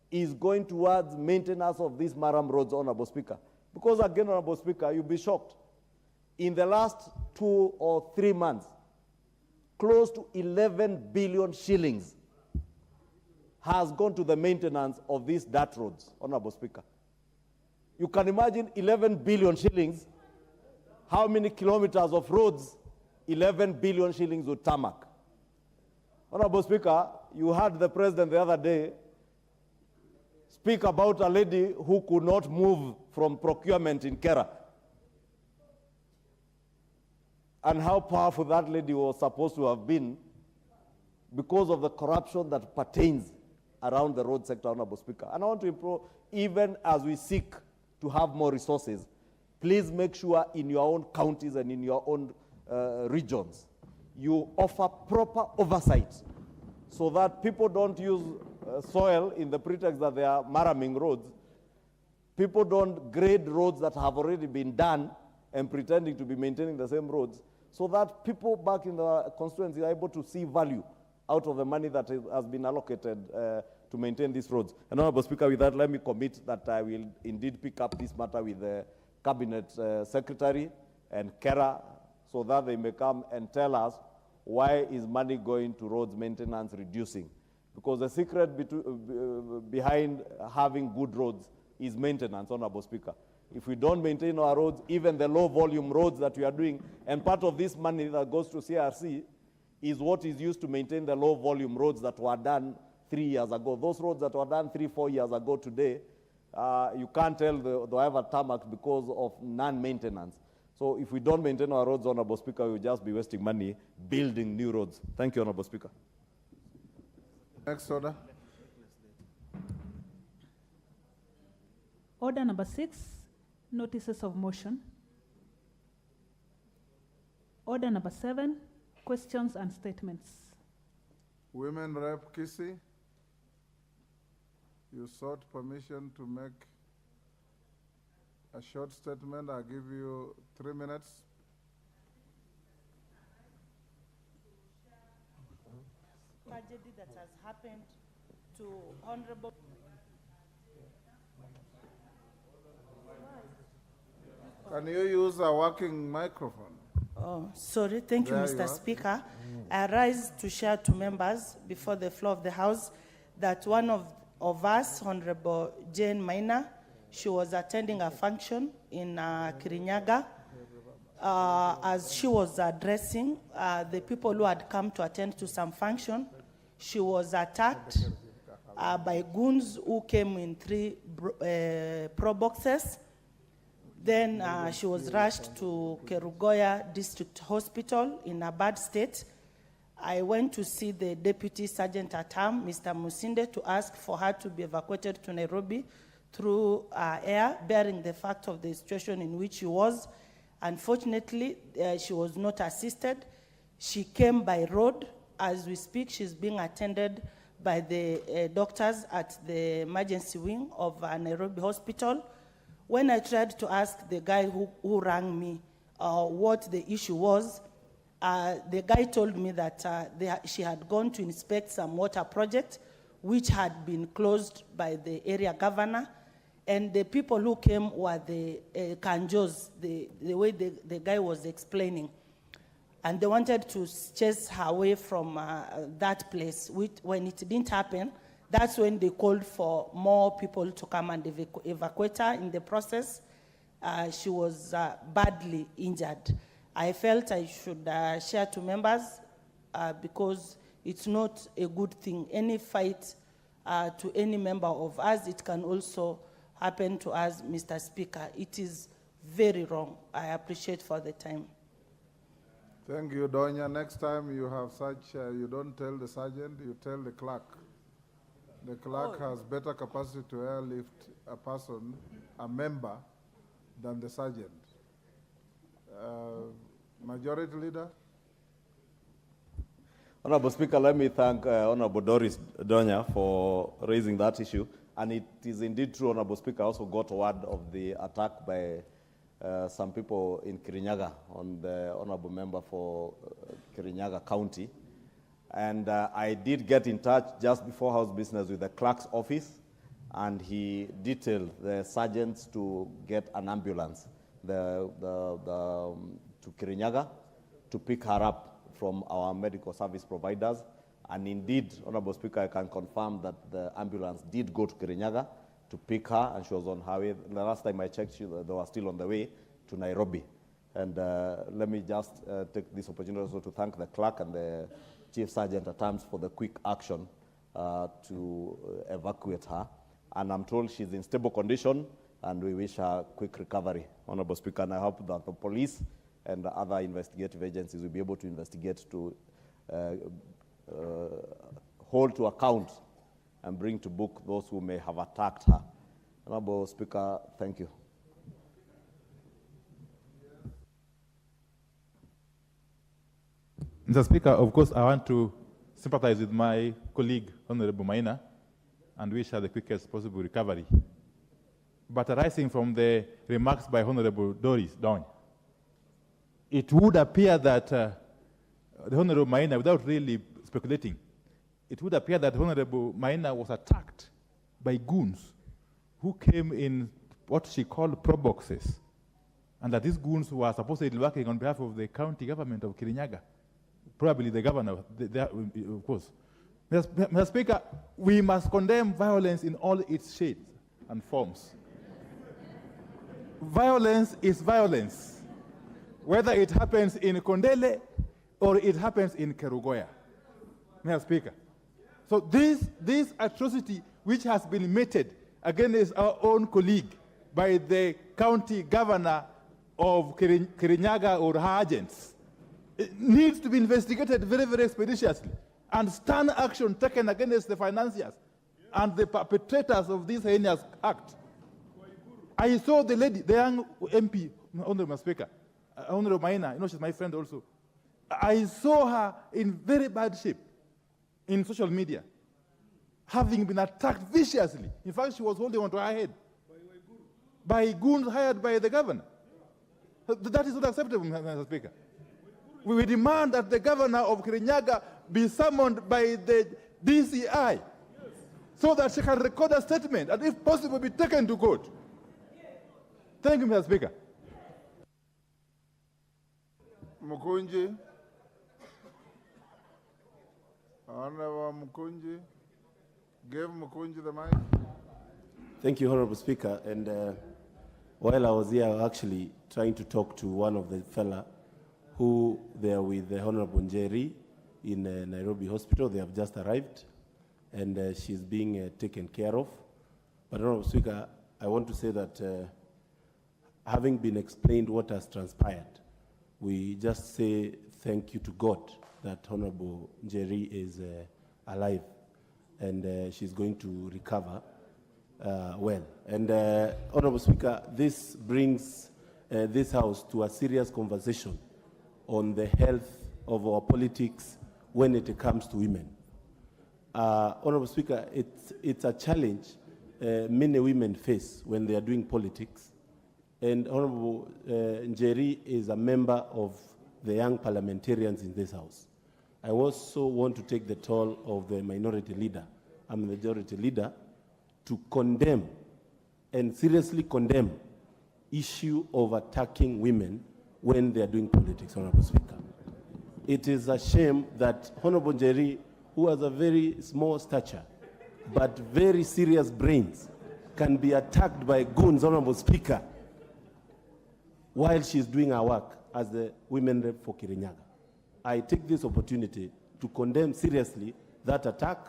is going towards maintenance of these maram roads, Honorable Speaker. Because again, Honorable Speaker, you'll be shocked. In the last 2 or 3 months, close to 11 billion shillings has gone to the maintenance of these dirt roads, Honorable Speaker. You can imagine 11 billion shillings, how many kilometers of roads 11 billion shillings would tarmac. Honorable Speaker, you heard the President the other day speak about a lady who could not move from procurement in Kera, and how powerful that lady was supposed to have been because of the corruption that pertains around the road sector, Honorable Speaker. And I want to improve, even as we seek to have more resources, please make sure in your own counties and in your own regions, you offer proper oversight so that people don't use soil in the pretext that they are maraming roads. People don't grade roads that have already been done and pretending to be maintaining the same roads, so that people back in the constituency are able to see value out of the money that has been allocated to maintain these roads. And Honorable Speaker, with that, let me commit that I will indeed pick up this matter with the Cabinet Secretary and Kera, so that they may come and tell us why is money going to roads maintenance reducing. Because the secret behind having good roads is maintenance, Honorable Speaker. If we don't maintain our roads, even the low volume roads that we are doing, and part of this money that goes to CRC is what is used to maintain the low volume roads that were done 3 years ago. Those roads that were done 3-4 years ago today, you can't tell they have a tarmac because of non-maintenance. So if we don't maintain our roads, Honorable Speaker, we'll just be wasting money building new roads. Thank you, Honorable Speaker. Next order. Order number 6, notices of motion. Order number 7, questions and statements. Women Rep Kisi, you sought permission to make a short statement. I'll give you 3 minutes. Tragedy that has happened to Honorable. Can you use a working microphone? Oh, sorry. Thank you, There Mr. you are. Speaker. I rise to share to members before the floor of the House that one of us, Honorable Jane Maina, she was attending a function in Kirinyaga. As she was addressing the people who had come to attend to some function, she was attacked by goons who came in 3 pro boxes. Then she was rushed to Kerugoya District Hospital in a bad state. I went to see the Deputy Sergeant at Arm, Mr. Musinde, to ask for her to be evacuated to Nairobi through air, bearing the fact of the situation in which she was. Unfortunately, she was not assisted. She came by road. As we speak, she's being attended by the doctors at the emergency wing of Nairobi Hospital. When I tried to ask the guy who rang me what the issue was, the guy told me that she had gone to inspect some water project which had been closed by the area governor, and the people who came were the Kanjos, the way the guy was explaining. And they wanted to chase her away from that place. When it didn't happen, that's when they called for more people to come and evacuate her. In the process, she was badly injured. I felt I should share to members because it's not a good thing. Any fight to any member of us, it can also happen to us, Mr. Speaker. It is very wrong. I appreciate for the time. Thank you, Donya. Next time you have such, you don't tell the sergeant, you tell the clerk. The clerk has better capacity to airlift a person, a member, than the sergeant. Majority Leader? Honorable Speaker, let me thank Honorable Doris Donya for raising that issue. And it is indeed true, Honorable Speaker, I also got word of the attack by some people in Kirinyaga, on the Honorable Member for Kirinyaga County. And I did get in touch just before House business with the clerk's office, and he detailed the sergeants to get an ambulance to Kirinyaga to pick her up from our medical service providers. And indeed, Honorable Speaker, I can confirm that the ambulance did go to Kirinyaga to pick her, and she was on her way. The last time I checked, they were still on the way to Nairobi. And let me just take this opportunity also to thank the clerk and the Chief Sergeant at Arms for the quick action to evacuate her. and I'm told she's in stable condition, and we wish her quick recovery, Honorable Speaker, and I hope that the police and the other investigative agencies will be able to investigate to hold to account and bring to book those who may have attacked her. Honorable Speaker, thank you. Mr. Speaker, of course, I want to sympathize with my colleague, Honorable Maina, and wish her the quickest possible recovery. But arising from the remarks by Honorable Doris Down, it would appear that the Honorable Maina, without really speculating, it would appear that Honorable Maina was attacked by goons who came in what she called pro boxes, and that these goons were supposedly working on behalf of the county government of Kirinyaga, probably the governor, of course. Mr. Speaker, we must condemn violence in all its shades and forms. Violence is violence, whether it happens in Kondele or it happens in Kerugoya. Mr. Speaker. So this atrocity which has been meted against our own colleague by the county governor of Kirinyaga or her agents, it needs to be investigated very, very expeditiously and stern action taken against the financiers and the perpetrators of this heinous act. I saw the lady, the young MP, Honorable Speaker, Honorable Maina, she's my friend also. I saw her in very bad shape in social media, having been attacked viciously. In fact, she was holding onto her head by goons hired by the governor. That is not acceptable, Mr. Speaker. We demand that the governor of Kirinyaga be summoned by the DCI so that she can record a statement and, if possible, be taken to court. Thank you, Mr. Speaker. Mukunji. Honorable Mukunji. Give Mukunji the mic. Thank you, Honorable Speaker. And while I was here, I was actually trying to talk to one of the fella who they are with the Honorable Njeri in Nairobi Hospital. They have just arrived, and she's being taken care of. But Honorable Speaker, I want to say that having been explained what has transpired, we just say thank you to God that Honorable Njeri is alive, and she's going to recover well. And Honorable Speaker, this brings this House to a serious conversation on the health of our politics when it comes to women. Honorable Speaker, it's a challenge many women face when they are doing politics. And Honorable Njeri is a member of the young parliamentarians in this House. I also want to take the toll of the minority leader, I'm the majority leader, to condemn and seriously condemn issue of attacking women when they are doing politics, Honorable Speaker. It is a shame that Honorable Njeri, who has a very small stature but very serious brains, can be attacked by goons, Honorable Speaker, while she's doing her work as the women rep for Kirinyaga. I take this opportunity to condemn seriously that attack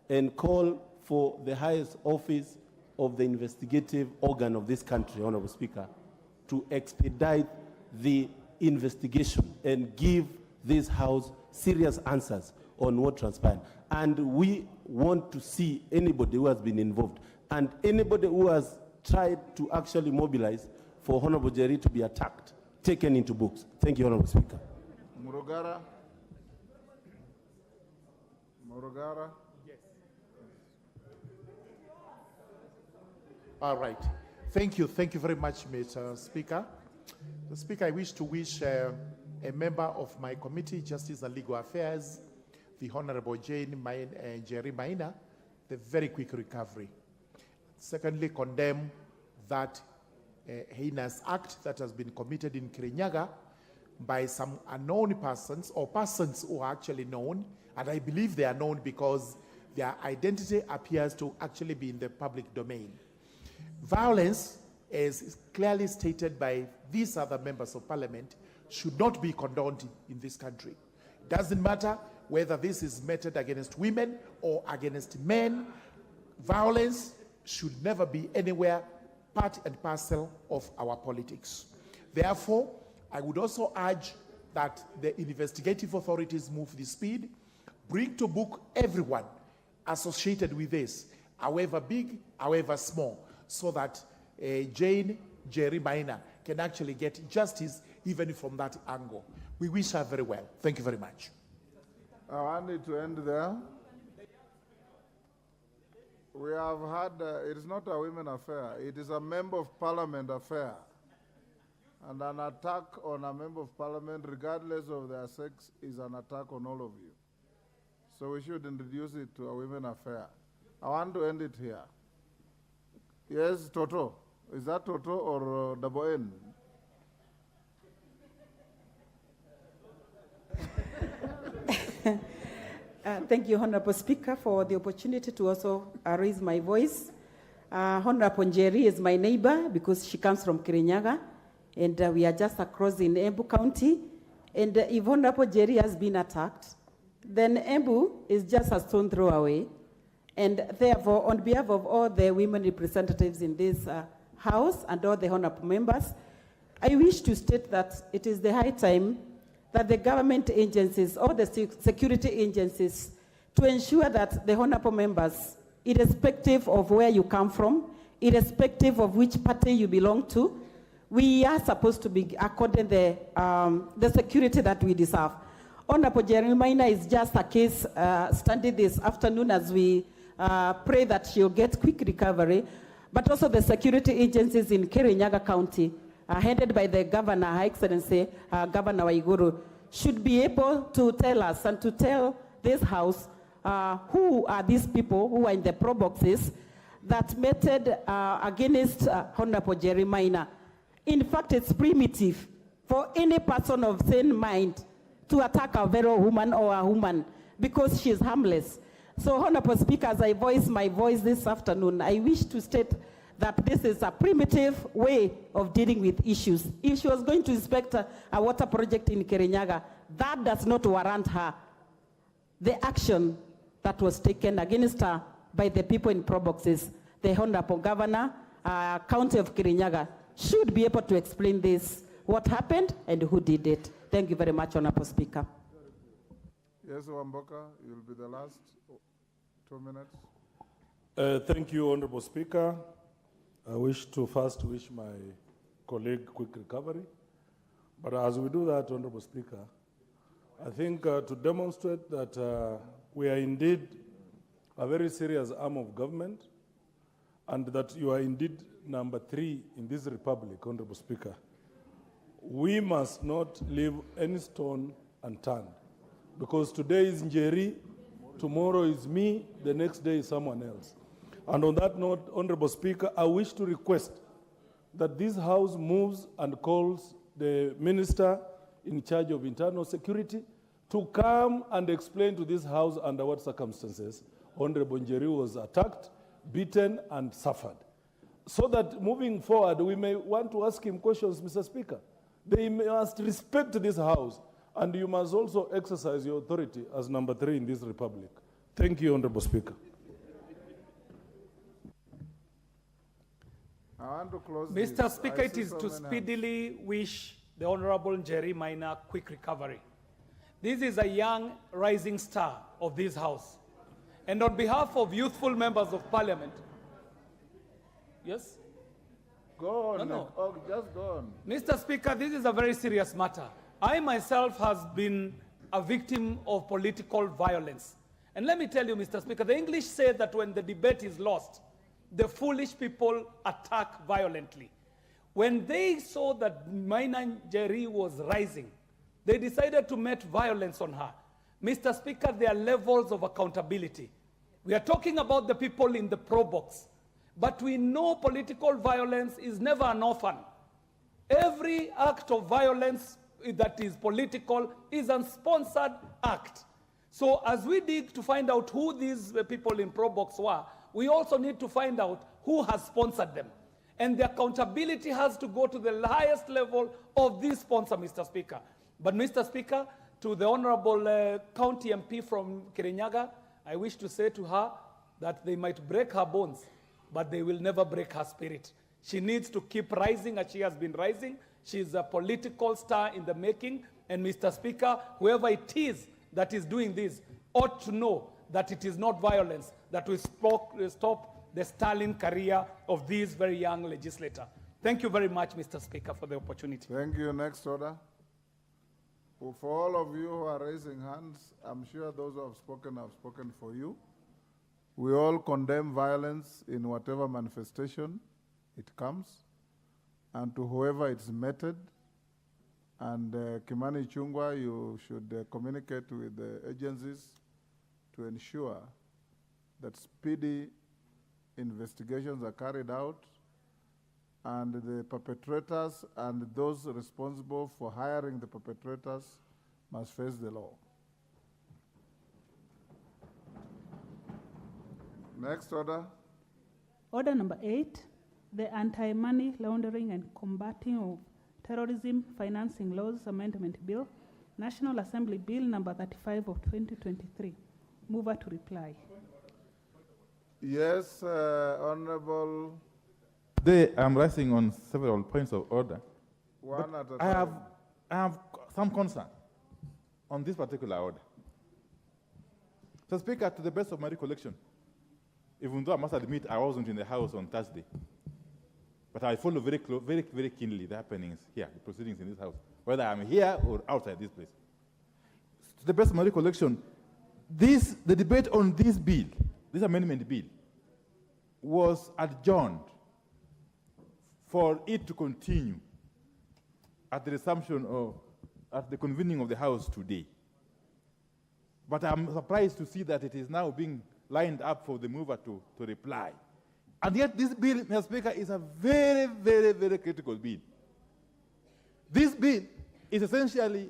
and call for the highest office of the investigative organ of this country, Honorable Speaker, to expedite the investigation and give this House serious answers on what transpired. And we want to see anybody who has been involved and anybody who has tried to actually mobilize for Honorable Njeri to be attacked, taken into books. Thank you, Honorable Speaker. Murugara. Murugara. Yes. All right. Thank you very much, Mr. Speaker. The Speaker, I wish to wish a member of my committee, Justice and Legal Affairs, the Honorable Njeri Maina, the very quick recovery. Secondly, condemn that heinous act that has been committed in Kirinyaga by some unknown persons or persons who are actually known, and I believe they are known because their identity appears to actually be in the public domain. Violence, as clearly stated by these other members of parliament, should not be condoned in this country. It doesn't matter whether this is meted against women or against men. Violence should never be anywhere part and parcel of our politics. Therefore, I would also urge that the investigative authorities move the speed, bring to book everyone associated with this, however big, however small, so that Jane Jerry Maina can actually get justice even from that angle. We wish her very well. Thank you very much. I want it to end there. We have had, it is not a women affair, it is a member of parliament affair. And an attack on a member of parliament, regardless of their sex, is an attack on all of you. So we should introduce it to a women affair. I want to end it here. Yes, Toto. Is that Toto or double N? Thank you, Honorable Speaker, for the opportunity to also raise my voice. Honorable Njeri is my neighbor because she comes from Kirinyaga, and we are just across in Embu County. And if Honorable Njeri has been attacked, then Embu is just a stone throw away. And therefore, on behalf of all the women representatives in this House and all the honorable members, I wish to state that it is the high time that the government agencies or the security agencies to ensure that the honorable members, irrespective of where you come from, irrespective of which party you belong to, we are supposed to be according the security that we deserve. Honorable Jerry Maina is just a case study this afternoon as we pray that she'll get quick recovery, but also the security agencies in Kirinyaga County, headed by the Governor, Her Excellency Governor Waiguru, should be able to tell us and to tell this House who are these people who are in the pro boxes that meted against Honorable Jerry Maina. In fact, it's primitive for any person of sane mind to attack a fellow woman or a woman because she is harmless. So, Honorable Speaker, as I voice my voice this afternoon, I wish to state that this is a primitive way of dealing with issues. If she was going to inspect a water project in Kirinyaga, that does not warrant her the action that was taken against her by the people in pro boxes. The Honorable Governor, County of Kirinyaga, should be able to explain this, what happened and who did it. Thank you very much, Honorable Speaker. Yes, Wamboka, you'll be the last 2 minutes. Thank you, Honorable Speaker. I wish to first wish my colleague quick recovery. But as we do that, Honorable Speaker, I think to demonstrate that we are indeed a very serious arm of government and that you are indeed number 3 in this republic, Honorable Speaker, we must not leave any stone unturned. Because today is Njeri, tomorrow is me, the next day is someone else. And on that note, Honorable Speaker, I wish to request that this House moves and calls the Minister in charge of internal security to come and explain to this House under what circumstances Honorable Njeri was attacked, beaten, and suffered. So that moving forward, we may want to ask him questions, Mr. Speaker. They must respect this House, and you must also exercise your authority as number 3 in this republic. Thank you, Honorable Speaker. I want to close Mr. this. Speaker, it is to speedily wish the Honorable Njeri Maina quick recovery. This is a young rising star of this House. And on behalf of youthful members of Parliament, yes? Go on. No. Oh, just go on. Mr. Speaker, this is a very serious matter. I myself has been a victim of political violence. And let me tell you, Mr. Speaker, the English say that when the debate is lost, the foolish people attack violently. When they saw that Maina Njeri was rising, they decided to met violence on her. Mr. Speaker, there are levels of accountability. We are talking about the people in the pro box, but we know political violence is never an orphan. Every act of violence that is political is a sponsored act. So as we dig to find out who these people in pro box were, we also need to find out who has sponsored them. And the accountability has to go to the highest level of this sponsor, Mr. Speaker. But Mr. Speaker, to the Honorable County MP from Kirinyaga, I wish to say to her that they might break her bones, but they will never break her spirit. She needs to keep rising as she has been rising. She's a political star in the making. And Mr. Speaker, whoever it is that is doing this ought to know that it is not violence that will stop the sterling career of this very young legislator. Thank you very much, Mr. Speaker, for the opportunity. Thank you. Next order. For all of you who are raising hands, I'm sure those who have spoken for you. We all condemn violence in whatever manifestation it comes, and to whoever it's meted. And Kimani Chungwa, you should communicate with the agencies to ensure that speedy investigations are carried out, and the perpetrators and those responsible for hiring the perpetrators must face the law. Next order. Order number 8, the Anti-Money Laundering and Combating of Terrorism Financing Laws Amendment Bill, National Assembly Bill number 35 of 2023. Mover to reply. Yes, Honorable. Today I'm rising on several points of order. One at a I time. have some concern on this particular order. So, Speaker, to the best of my recollection, even though I must admit I wasn't in the House on Thursday, but I follow very keenly the happenings here, the proceedings in this House, whether I'm here or outside this place. To the best of my recollection, the debate on this bill, this amendment bill, was adjourned for it to continue at the resumption or at the convening of the House today. But I'm surprised to see that it is now being lined up for the mover to reply. And yet this bill, Mr. Speaker, is a very critical bill. This bill is essentially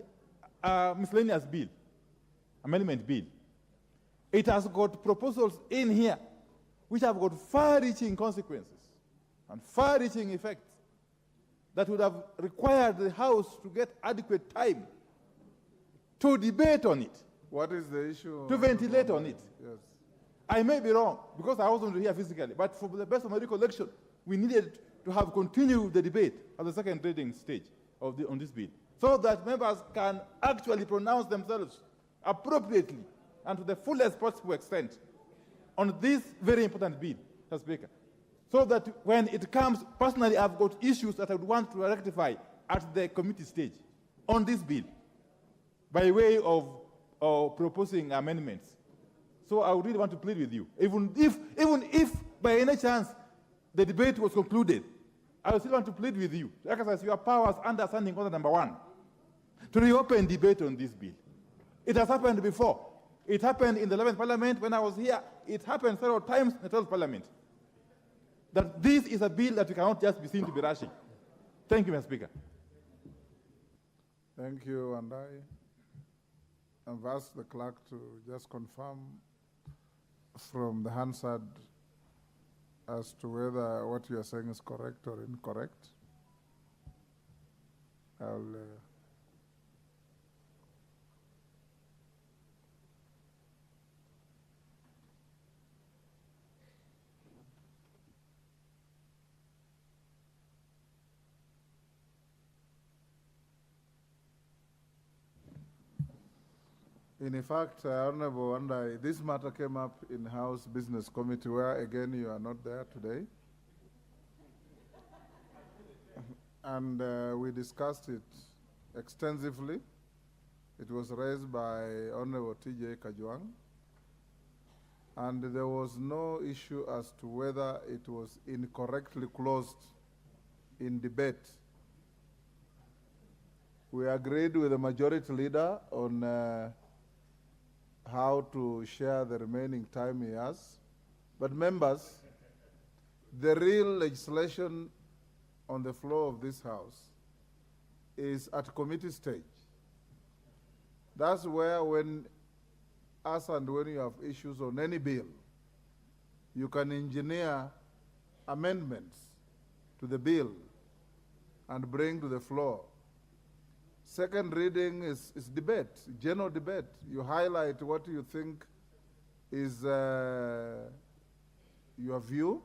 a miscellaneous bill, amendment bill. It has got proposals in here which have got far-reaching consequences and far-reaching effects that would have required the House to get adequate time to debate on it. What is the issue? To ventilate on it. Yes. I may be wrong, because I wasn't here physically, but for the best of my recollection, we needed to have continued the debate at the second reading stage on this bill, so that members can actually pronounce themselves appropriately and to the fullest possible extent on this very important bill, Mr. Speaker. So that when it comes, personally, I've got issues that I would want to rectify at the committee stage on this bill by way of proposing amendments. So I would really want to plead with you, even if by any chance the debate was concluded, I would still want to plead with you to exercise your powers under standing order number 1 to reopen debate on this bill. It has happened before. It happened in the 11th Parliament when I was here. It happened several times in the 12th Parliament. That this is a bill that we cannot just be seen to be rushing. Thank you, Mr. Speaker. Thank you, and I've asked the clerk to just confirm from the Hansard as to whether what you are saying is correct or incorrect. I'll in fact, Honorable Wandai, this matter came up in House Business Committee, where again you are not there today. And we discussed it extensively. It was raised by Honorable T.J. Kajwang. And there was no issue as to whether it was incorrectly closed in debate. We agreed with the majority leader on how to share the remaining time he has. But members, the real legislation on the floor of this House is at committee stage. That's where when you have issues on any bill, you can engineer amendments to the bill and bring to the floor. Second reading is debate, general debate. You highlight what you think is your view,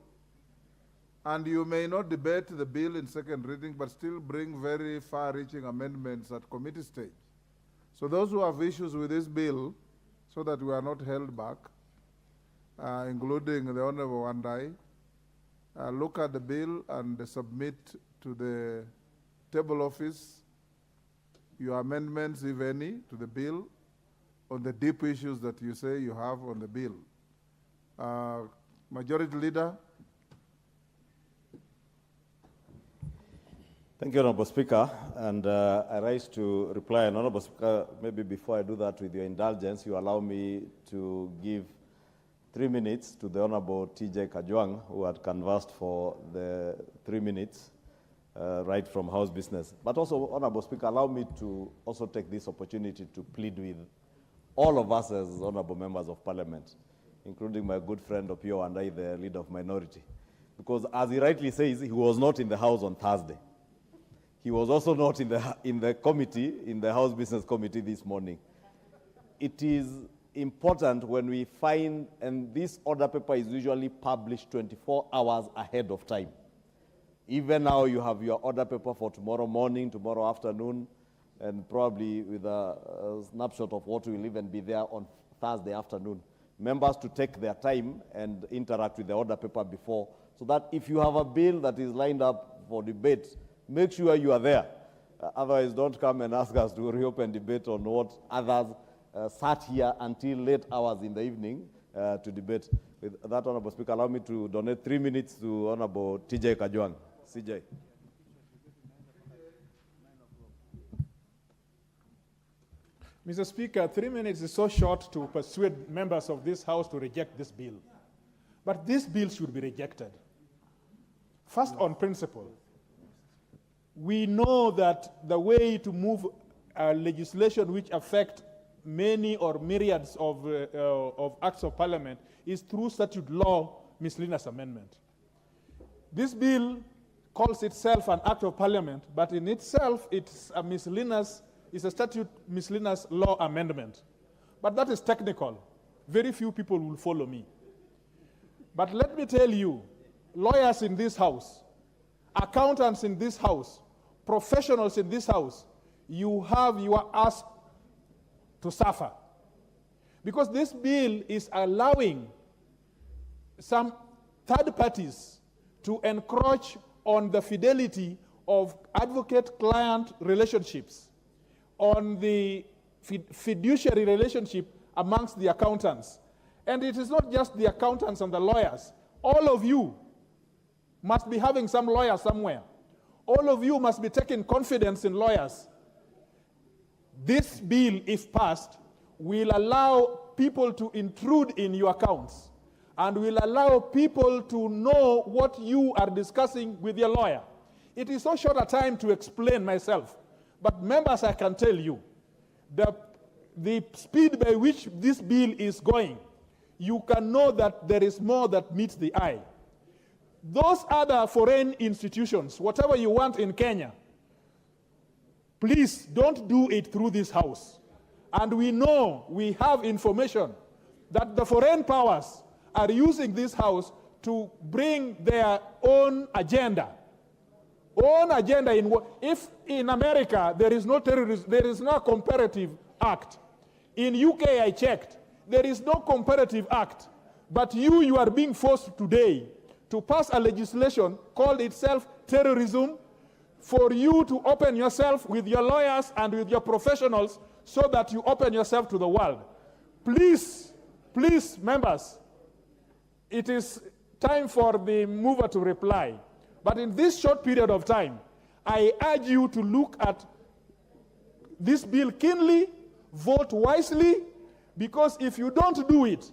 And you may not debate the bill in second reading, but still bring very far-reaching amendments at committee stage. So those who have issues with this bill, so that we are not held back, including the Honorable Wandai, look at the bill and submit to the table office your amendments, if any, to the bill on the deep issues that you say you have on the bill. Majority Leader. Thank you, Honorable Speaker. And I rise to reply. And Honorable Speaker, maybe before I do that, with your indulgence, you allow me to give 3 minutes to the Honorable TJ Kajwang, who had canvassed for the 3 minutes, right from House business. But also, Honorable Speaker, allow me to also take this opportunity to plead with all of us as Honorable Members of Parliament, including my good friend Opio and I, the Leader of Minority. Because as he rightly says, he was not in the House on Thursday. He was also not in the committee, in the House Business Committee this morning. It is important when we find, and this order paper is usually published 24 hours ahead of time. Even now you have your order paper for tomorrow morning, tomorrow afternoon, and probably with a snapshot of what will even be there on Thursday afternoon. Members to take their time and interact with the order paper before, so that if you have a bill that is lined up for debate, make sure you are there. Otherwise, don't come and ask us to reopen debate on what others sat here until late hours in the evening to debate. With that, Honorable Speaker, allow me to donate 3 minutes to Honorable TJ Kajwang. CJ. Mr. Speaker, 3 minutes is so short to persuade members of this House to reject this bill. But this bill should be rejected. First, on principle. We know that the way to move legislation which affect many or myriads of acts of parliament is through statute law miscellaneous amendment. This bill calls itself an act of parliament, but in itself it's a miscellaneous, it's a statute miscellaneous law amendment. But that is technical. Very few people will follow me. But let me tell you, lawyers in this House, accountants in this House, professionals in this House, you have your ass to suffer. Because this bill is allowing some third parties to encroach on the fidelity of advocate-client relationships, on the fiduciary relationship amongst the accountants. And it is not just the accountants and the lawyers. All of you must be having some lawyer somewhere. All of you must be taking confidence in lawyers. This bill, if passed, will allow people to intrude in your accounts and will allow people to know what you are discussing with your lawyer. It is so short a time to explain myself, but members, I can tell you, the speed by which this bill is going, you can know that there is more that meets the eye. Those other foreign institutions, whatever you want in Kenya, please don't do it through this House. And we know, we have information that the foreign powers are using this House to bring their own agenda. If in America there is no terrorism, there is no comparative act. In UK I checked, there is no comparative act. But you are being forced today to pass a legislation called itself terrorism, for you to open yourself with your lawyers and with your professionals so that you open yourself to the world. Please, please, members, it is time for the mover to reply. But in this short period of time, I urge you to look at this bill keenly, vote wisely, because if you don't do it,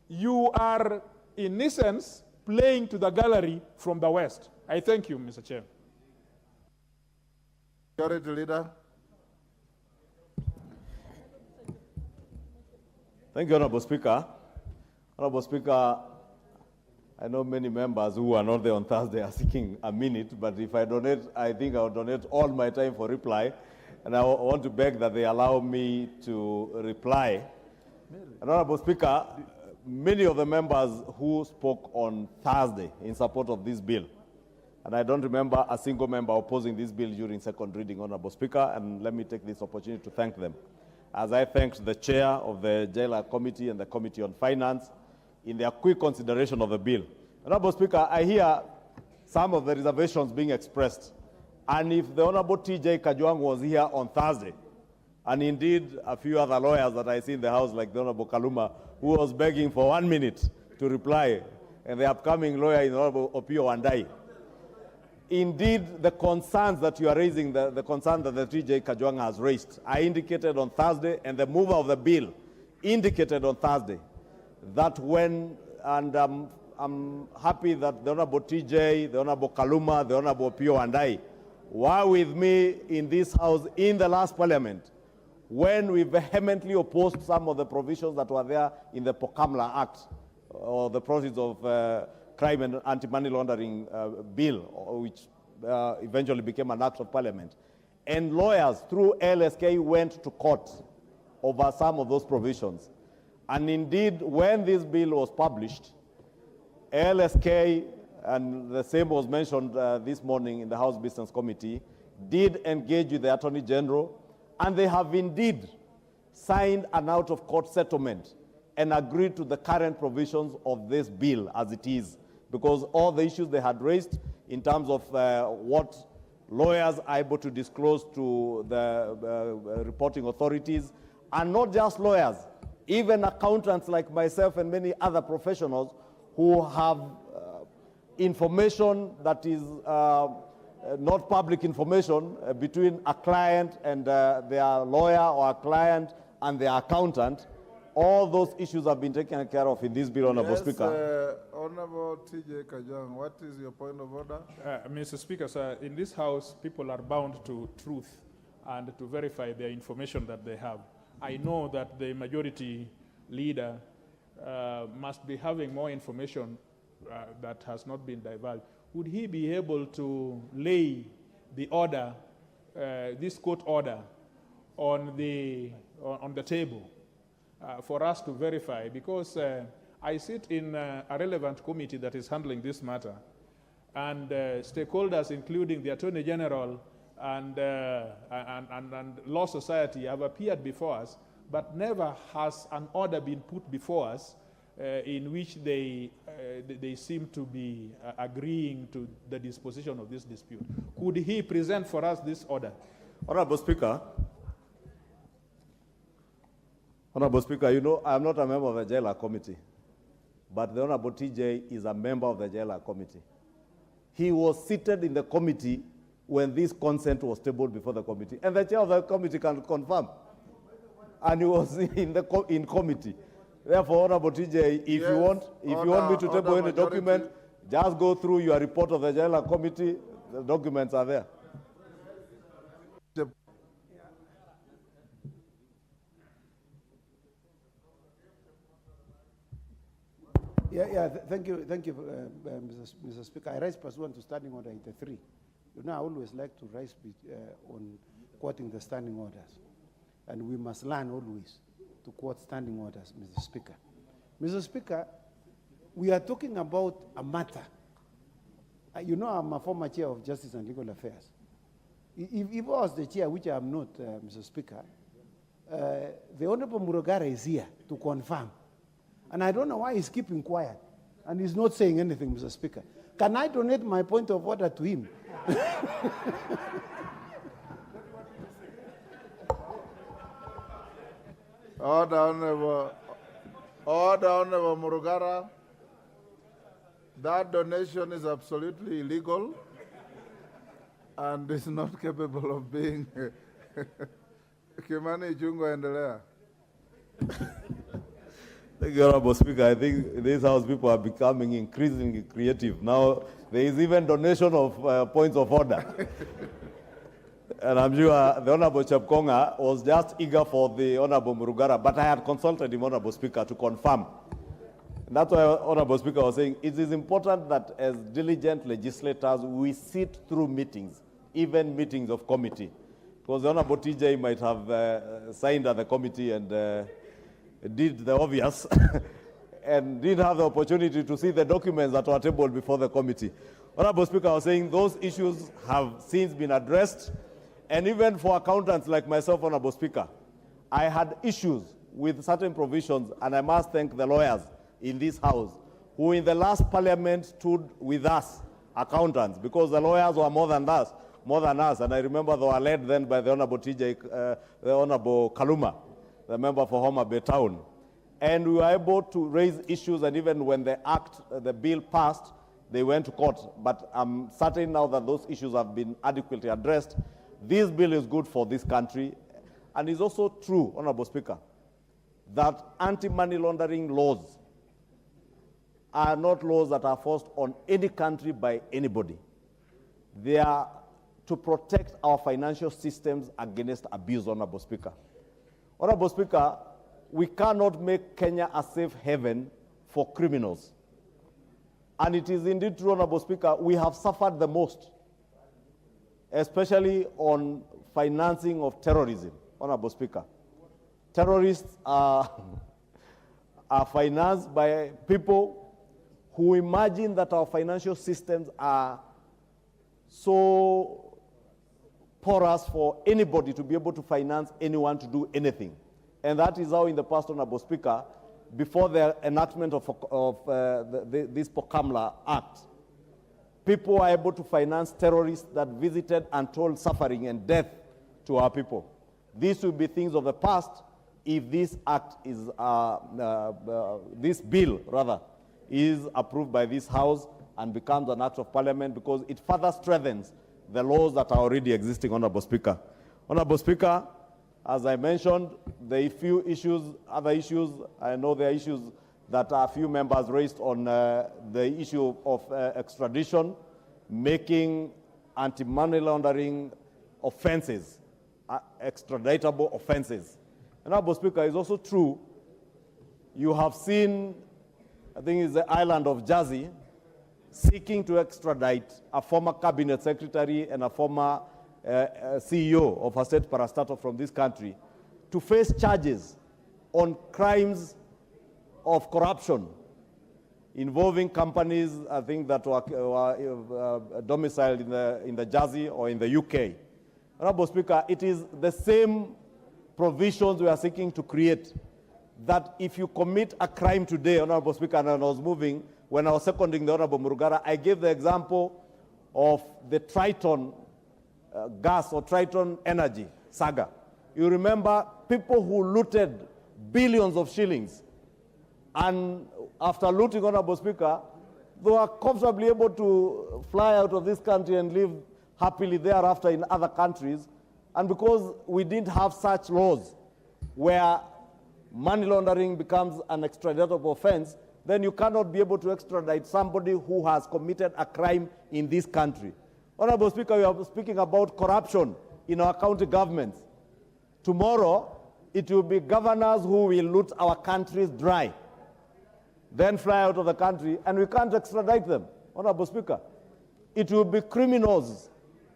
you are, in essence, playing to the gallery from the West. I thank you, Mr. Chair. Majority Leader. Thank you, Honorable Speaker. Honorable Speaker, I know many members who are not there on Thursday are seeking a minute, but if I donate, I think I'll donate all my time for reply. And I want to beg that they allow me to reply. And Honorable Speaker, many of the members who spoke on Thursday in support of this bill And I don't remember a single member opposing this bill during second reading, Honorable Speaker, and let me take this opportunity to thank them. As I thanked the chair of the Jailer Committee and the Committee on Finance in their quick consideration of the bill. Honorable Speaker, I hear some of the reservations being expressed. And if the Honorable T.J. Kajwang was here on Thursday, and indeed a few other lawyers that I see in the House, like the Honorable Kaluma, who was begging for 1 minute to reply, and the upcoming lawyer in Honorable Opio Wandai, indeed, the concerns that you are raising, the concern that the T.J. Kajwang has raised, I indicated on Thursday, and the mover of the bill indicated on Thursday, that when, and I'm happy that the Honorable T.J., the Honorable Kaluma, the Honorable Pio and I were with me in this House in the last Parliament when we vehemently opposed some of the provisions that were there in the Pokamla Act, or the Proceedings of Crime and Anti-Money Laundering Bill, which eventually became an Act of Parliament. And lawyers through LSK went to court over some of those provisions. And indeed, when this bill was published, LSK, and the same was mentioned this morning in the House Business Committee, did engage with the Attorney General, and they have indeed signed an out-of-court settlement and agreed to the current provisions of this bill as it is, because all the issues they had raised in terms of what lawyers are able to disclose to the reporting authorities, and not just lawyers, even accountants like myself and many other professionals who have information that is not public information between a client and their lawyer, or a client and their accountant. All those issues have been taken care of in this bill, Honorable Speaker. Honorable T.J. Kajwang, what is your point of order? Mr. Speaker, sir, in this House, people are bound to truth and to verify their information that they have. I know that the majority leader must be having more information that has not been divulged. Would he be able to lay the order, this court order, on the table for us to verify? Because I sit in a relevant committee that is handling this matter, and stakeholders, including the Attorney General and Law Society, have appeared before us, but never has an order been put before us in which they seem to be agreeing to the disposition of this dispute. Could he present for us this order? Honorable Speaker, you know, I'm not a member of the Jailer Committee, but the Honorable TJ is a member of the Jailer Committee. He was seated in the committee when this consent was tabled before the committee, and the chair of the committee can confirm. And he was in committee. Therefore, Honorable TJ, if you want me to table any document, just go through your report of the Jailer Committee. The documents are there. Thank you, Mr. Speaker. I rise pursuant to Standing Order 83. You know, I always like to rise on quoting the standing orders, and we must learn always to quote standing orders, Mr. Speaker. Mr. Speaker, we are talking about a matter. You know, I'm a former chair of Justice and Legal Affairs. If I was the chair, which I am not, Mr. Speaker, the Honorable Murugara is here to confirm. And I don't know why he's keeping quiet and he's not saying anything, Mr. Speaker. Can I donate my point of order to him? Order, Honorable Murugara. That donation is absolutely illegal and is not capable of being. Kimani Jungo endelea. Thank you, Honorable Speaker. I think in this House people are becoming increasingly creative. Now there is even donation of points of order. And I'm sure the Honorable Chepkonga was just eager for the Honorable Murugara, but I had consulted him, Honorable Speaker, to confirm. And that's why Honorable Speaker was saying it is important that as diligent legislators, we sit through meetings, even meetings of committee. Because the Honorable TJ might have signed at the committee and did the obvious and didn't have the opportunity to see the documents that were tabled before the committee. Honorable Speaker, I was saying those issues have since been addressed. And even for accountants like myself, Honorable Speaker, I had issues with certain provisions, and I must thank the lawyers in this House who in the last parliament stood with us, accountants, because the lawyers were more than us. And I remember they were led then by the Honorable the Honorable Kaluma, the member for Homa Bay Town. And we were able to raise issues, and even when the bill passed, they went to court. But I'm certain now that those issues have been adequately addressed. This bill is good for this country. And it's also true, Honorable Speaker, that anti-money laundering laws are not laws that are forced on any country by anybody. They are to protect our financial systems against abuse, Honorable Speaker. Honorable Speaker, we cannot make Kenya a safe haven for criminals. And it is indeed true, Honorable Speaker, we have suffered the most, especially on financing of terrorism, Honorable Speaker. Terrorists are financed by people who imagine that our financial systems are so porous for anybody to be able to finance anyone to do anything. And that is how in the past, Honorable Speaker, before the enactment of this Pokamla Act, people were able to finance terrorists that visited and told suffering and death to our people. These will be things of the past if this act is, this bill rather, is approved by this House and becomes an act of parliament, because it further strengthens the laws that are already existing, Honorable Speaker. Honorable Speaker, as I mentioned, there are few issues, other issues. I know there are issues that a few members raised on the issue of extradition, making anti-money laundering offenses, extraditable offenses. Honorable Speaker, it's also true, you have seen, I think it's the island of Jersey, seeking to extradite a former cabinet secretary and a former CEO of a state parastatal from this country to face charges on crimes of corruption involving companies, I think, that were domiciled in the Jersey or in the UK. Honorable Speaker, it is the same provisions we are seeking to create, that if you commit a crime today, Honorable Speaker, and I was moving, when I was seconding the Honorable Murugara, I gave the example of the Triton gas or Triton energy saga. You remember people who looted billions of shillings, and after looting, Honorable Speaker, they were comfortably able to fly out of this country and live happily thereafter in other countries. And because we didn't have such laws where money laundering becomes an extraditable offense, then you cannot be able to extradite somebody who has committed a crime in this country. Honorable Speaker, we are speaking about corruption in our county governments. Tomorrow, it will be governors who will loot our countries dry, then fly out of the country, and we can't extradite them, Honorable Speaker. It will be criminals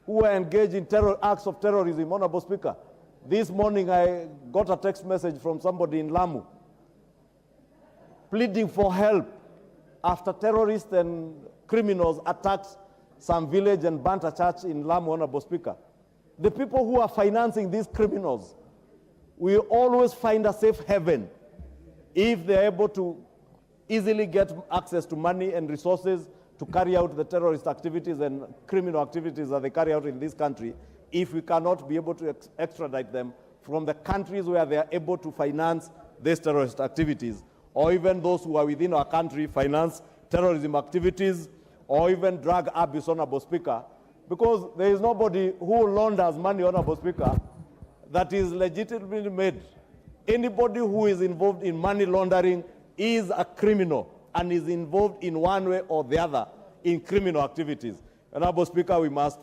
who are engaged in acts of terrorism, Honorable Speaker. This morning, I got a text message from somebody in Lamu pleading for help after terrorists and criminals attacked some village and burnt a church in Lamu, Honorable Speaker. The people who are financing these criminals will always find a safe haven if they're able to easily get access to money and resources to carry out the terrorist activities and criminal activities that they carry out in this country, if we cannot be able to extradite them from the countries where they are able to finance these terrorist activities, or even those who are within our country finance terrorism activities, or even drug abuse, Honorable Speaker, because there is nobody who launders money, Honorable Speaker, that is legitimately made. Anybody who is involved in money laundering is a criminal and is involved in one way or the other in criminal activities. Honorable Speaker, we must,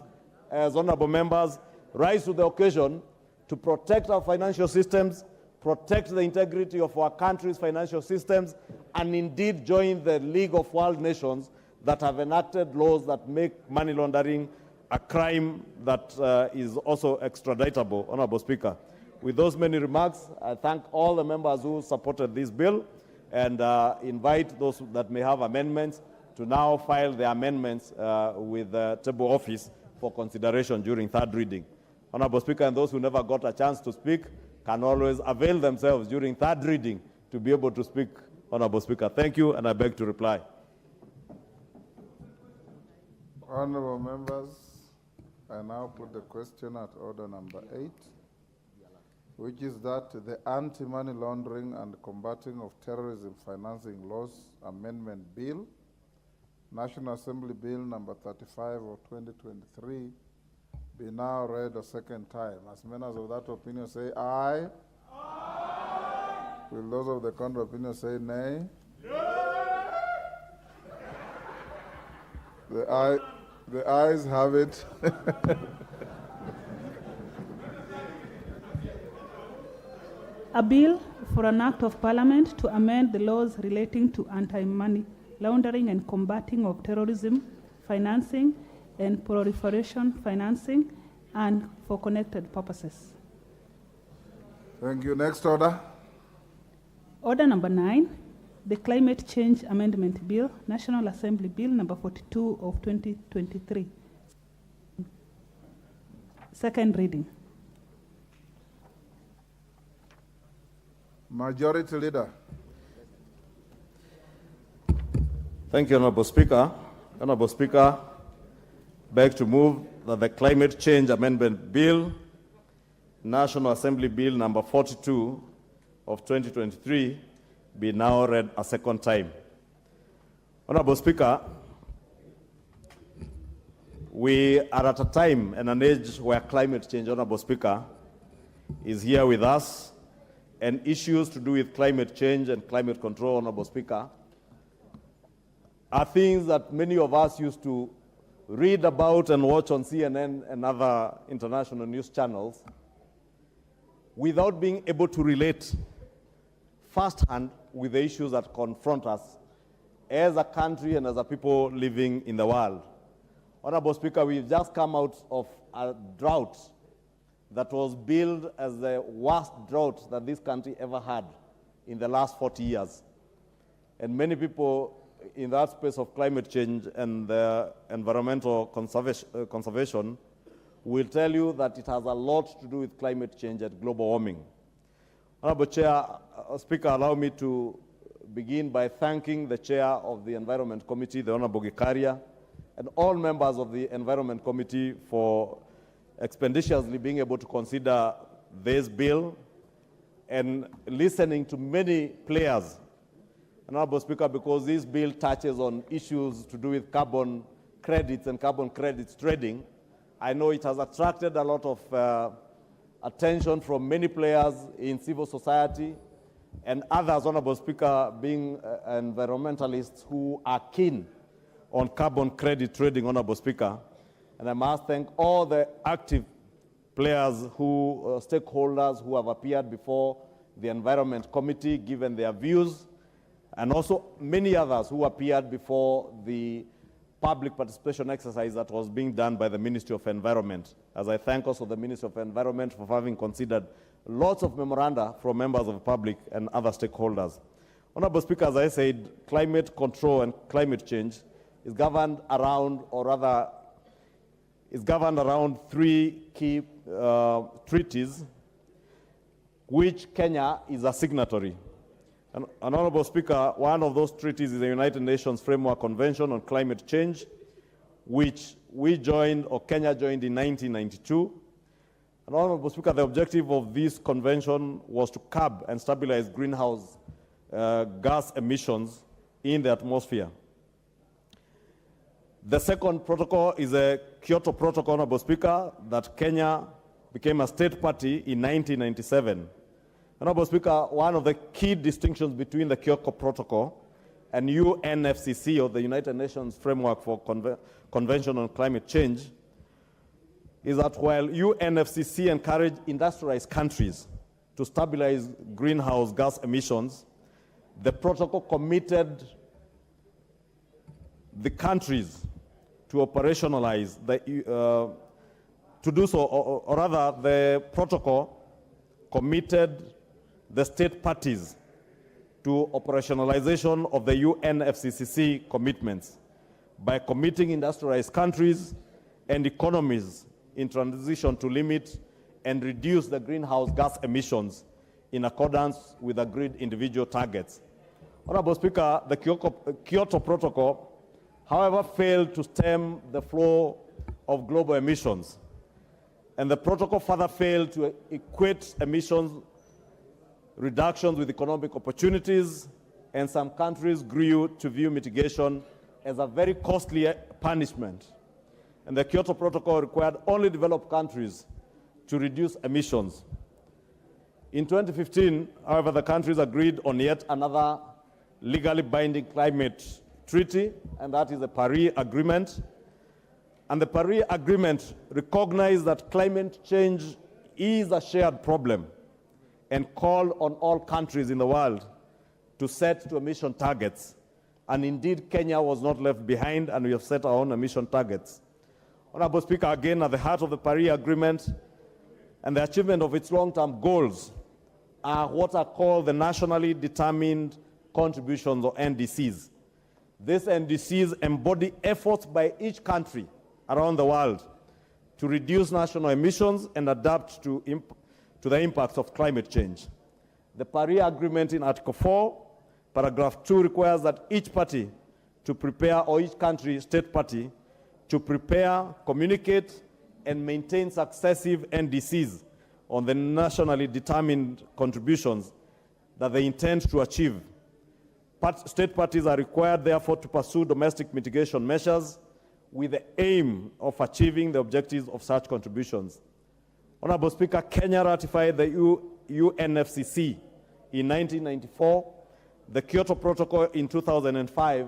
as honorable members, rise to the occasion to protect our financial systems, protect the integrity of our country's financial systems, and indeed join the League of World Nations that have enacted laws that make money laundering a crime that is also extraditable, Honorable Speaker. With those many remarks, I thank all the members who supported this bill and invite those that may have amendments to now file the amendments with the table office for consideration during third reading. Honorable Speaker, and those who never got a chance to speak can always avail themselves during third reading to be able to speak, Honorable Speaker. Thank you, and I beg to reply. Honorable members, I now put the question at order number 8, which is that the Anti-Money Laundering and Combating of Terrorism Financing Laws Amendment Bill, National Assembly Bill number 35 of 2023, be now read a second time. As members of that opinion say aye. Aye. Will those of the contrary opinion say nay? The ayes have it. A bill for an act of parliament to amend the laws relating to anti-money laundering and combating of terrorism, financing and proliferation financing, and for connected purposes. Thank you. Next order. Order number 9, the Climate Change Amendment Bill, National Assembly Bill number 42 of 2023. Second reading. Majority Leader. Thank you, Honorable Speaker. Honorable Speaker, beg to move that the Climate Change Amendment Bill, National Assembly Bill number 42 of 2023, be now read a second time. Honorable Speaker, we are at a time and an age where climate change, Honorable Speaker, is here with us, and issues to do with climate change and climate control, Honorable Speaker, are things that many of us used to read about and watch on CNN and other international news channels without being able to relate firsthand with the issues that confront us as a country and as a people living in the world. Honorable Speaker, we've just come out of a drought that was billed as the worst drought that this country ever had in the last 40 years. And many people in that space of climate change and environmental conservation will tell you that it has a lot to do with climate change and global warming. Honorable Speaker, allow me to begin by thanking the Chair of the Environment Committee, the Honorable Gikaria, and all members of the Environment Committee for expeditiously being able to consider this bill and listening to many players. Honorable Speaker, because this bill touches on issues to do with carbon credits and carbon credits trading, I know it has attracted a lot of attention from many players in civil society and others, Honorable Speaker, being environmentalists who are keen on carbon credit trading, Honorable Speaker. And I must thank all the active players stakeholders who have appeared before the Environment Committee, given their views, and also many others who appeared before the public participation exercise that was being done by the Ministry of Environment. As I thank also the Ministry of Environment for having considered lots of memoranda from members of the public and other stakeholders. Honorable Speaker, as I said, climate control and climate change is governed around, or rather, is governed around three key treaties, which Kenya is a signatory. And, Honorable Speaker, one of those treaties is the United Nations Framework Convention on Climate Change, which we joined, or Kenya joined, in 1992. And, Honorable Speaker, the objective of this convention was to curb and stabilize greenhouse gas emissions in the atmosphere. The second protocol is a Kyoto Protocol, Honorable Speaker, that Kenya became a state party in 1997. Honorable Speaker, one of the key distinctions between the Kyoto Protocol and UNFCCC, or the United Nations Framework for Convention on Climate Change, is that while UNFCCC encouraged industrialized countries to stabilize greenhouse gas emissions, the protocol committed the countries to operationalize to do so, or rather, the protocol committed the state parties to operationalization of the UNFCCC commitments. by committing industrialized countries and economies in transition to limit and reduce the greenhouse gas emissions in accordance with agreed individual targets. Honorable Speaker, the Kyoto Protocol, however, failed to stem the flow of global emissions, and the protocol further failed to equate emissions reductions with economic opportunities, and some countries grew to view mitigation as a very costly punishment. And the Kyoto Protocol required only developed countries to reduce emissions. In 2015, however, the countries agreed on yet another legally binding climate treaty, and that is the Paris Agreement. And the Paris Agreement recognized that climate change is a shared problem and called on all countries in the world to set to emission targets. And indeed, Kenya was not left behind, and we have set our own emission targets. Honorable Speaker, again, at the heart of the Paris Agreement and the achievement of its long-term goals are what are called the nationally determined contributions, or NDCs. These NDCs embody efforts by each country around the world to reduce national emissions and adapt to the impacts of climate change. The Paris Agreement in Article 4, Paragraph 2 requires that each party to prepare, or each country, state party, to prepare, communicate, and maintain successive NDCs on the nationally determined contributions that they intend to achieve. State parties are required, therefore, to pursue domestic mitigation measures with the aim of achieving the objectives of such contributions. Honorable Speaker, Kenya ratified the UNFCCC in 1994, the Kyoto Protocol in 2005,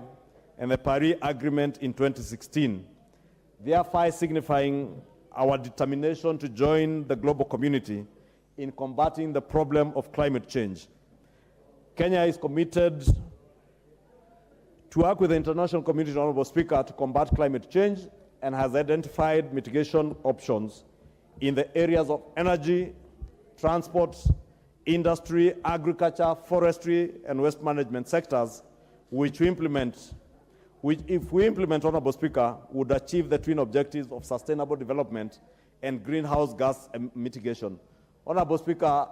and the Paris Agreement in 2016, thereby signifying our determination to join the global community in combating the problem of climate change. Kenya is committed to work with the international community, Honorable Speaker, to combat climate change, and has identified mitigation options in the areas of energy, transport, industry, agriculture, forestry, and waste management sectors, which if we implement, Honorable Speaker, would achieve the twin objectives of sustainable development and greenhouse gas mitigation. Honorable Speaker,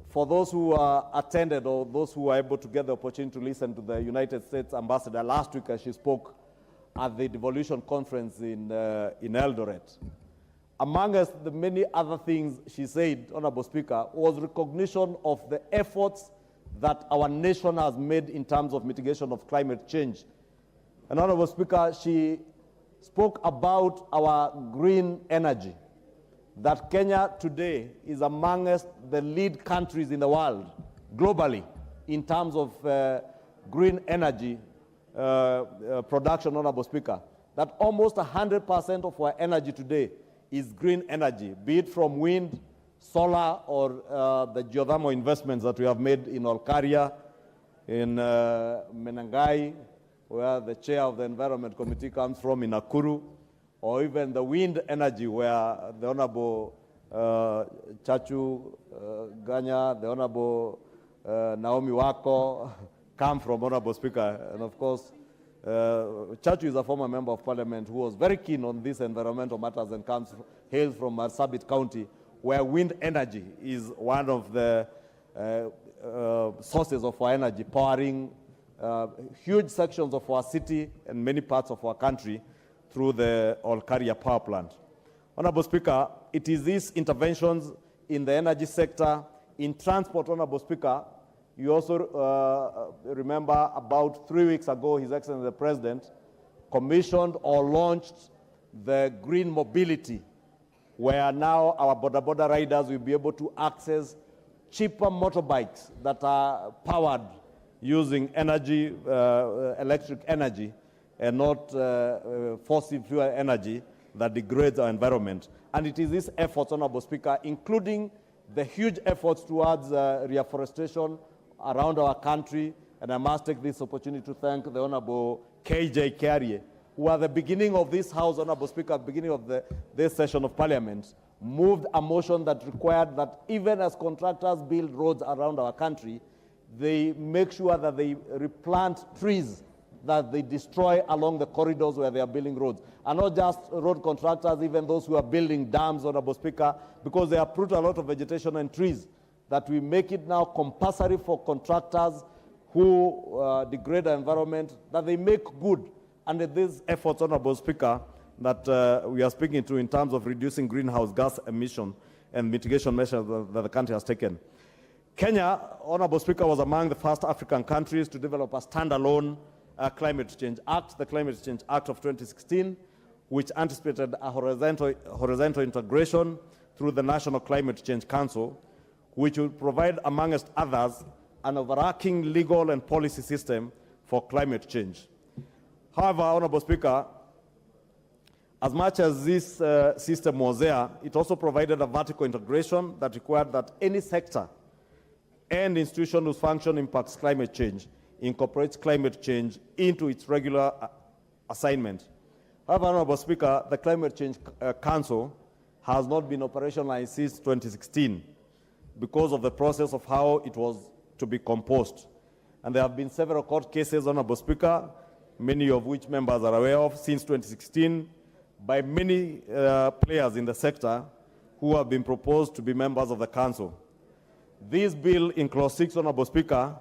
for those who attended, or those who were able to get the opportunity to listen to the United States Ambassador last week as she spoke at the Devolution Conference in Eldoret, among us, the many other things she said, Honorable Speaker, was recognition of the efforts that our nation has made in terms of mitigation of climate change. And Honorable Speaker, she spoke about our green energy, that Kenya today is amongst the lead countries in the world, globally, in terms of green energy production, Honorable Speaker, that almost 100% of our energy today is green energy, be it from wind, solar, or the geothermal investments that we have made in Olkaria, in Menengai, where the chair of the Environment Committee comes from, in Nakuru, or even the wind energy, where the Honorable Chachu Ganya, the Honorable Naomi Wako come from, Honorable Speaker. And of course, Chachu is a former member of parliament who was very keen on these environmental matters and hails from Marsabit County, where wind energy is one of the sources of our energy, powering huge sections of our city and many parts of our country through the Olkaria power plant. Honorable Speaker, it is these interventions in the energy sector, in transport, Honorable Speaker. You also remember about 3 weeks ago, His Excellency the President commissioned or launched the green mobility, where now our border riders will be able to access cheaper motorbikes that are powered using energy, electric energy, and not fossil fuel energy that degrades our environment. And it is this effort, Honorable Speaker, including the huge efforts towards reforestation around our country, and I must take this opportunity to thank the Honorable KJ Carrier, who at the beginning of this House, Honorable Speaker, at the beginning of this session of Parliament, moved a motion that required that even as contractors build roads around our country, they make sure that they replant trees that they destroy along the corridors where they are building roads. And not just road contractors, even those who are building dams, Honorable Speaker, because they uproot a lot of vegetation and trees, that we make it now compulsory for contractors who degrade the environment, that they make good under these efforts, Honorable Speaker, that we are speaking to in terms of reducing greenhouse gas emission and mitigation measures that the country has taken. Kenya, Honorable Speaker, was among the first African countries to develop a standalone Climate Change Act, the Climate Change Act of 2016, which anticipated a horizontal integration through the National Climate Change Council, which will provide, amongst others, an overarching legal and policy system for climate change. However, Honorable Speaker, as much as this system was there, it also provided a vertical integration that required that any sector and institution whose function impacts climate change incorporates climate change into its regular assignment. However, Honorable Speaker, the Climate Change Council has not been operationalized since 2016 because of the process of how it was to be composed. And there have been several court cases, Honorable Speaker, many of which members are aware of, since 2016, by many players in the sector who have been proposed to be members of the council. This bill in clause 6, Honorable Speaker,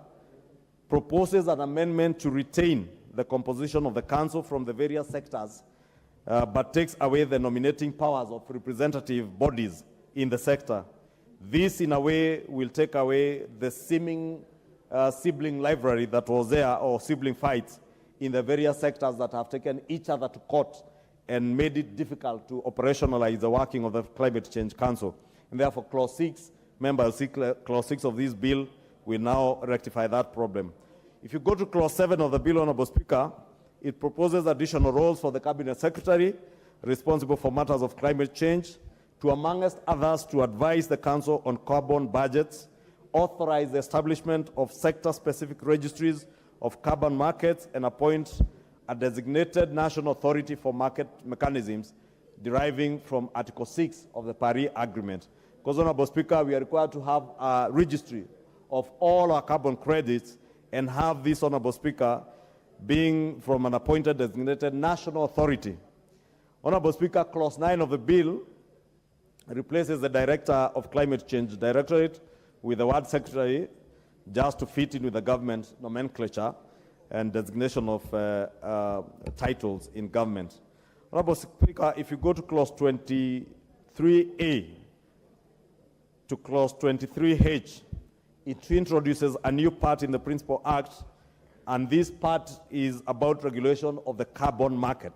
proposes an amendment to retain the composition of the council from the various sectors, but takes away the nominating powers of representative bodies in the sector. This, in a way, will take away the seeming sibling library that was there, or sibling fights, in the various sectors that have taken each other to court and made it difficult to operationalize the working of the Climate Change Council. And therefore, clause 6, members see clause 6 of this bill will now rectify that problem. If you go to clause 7 of the bill, Honorable Speaker, it proposes additional roles for the Cabinet Secretary responsible for matters of climate change to, amongst others, to advise the Council on carbon budgets, authorize the establishment of sector-specific registries of carbon markets, and appoint a designated national authority for market mechanisms deriving from Article 6 of the Paris Agreement. Because, Honorable Speaker, we are required to have a registry of all our carbon credits and have this, Honorable Speaker, being from an appointed designated national authority. Honorable Speaker, clause 9 of the bill replaces the Director of Climate Change Directorate with the word Secretary, just to fit in with the government nomenclature and designation of titles in government. Honorable Speaker, if you go to clause 23A to clause 23H, it introduces a new part in the Principal Act, and this part is about regulation of the carbon market.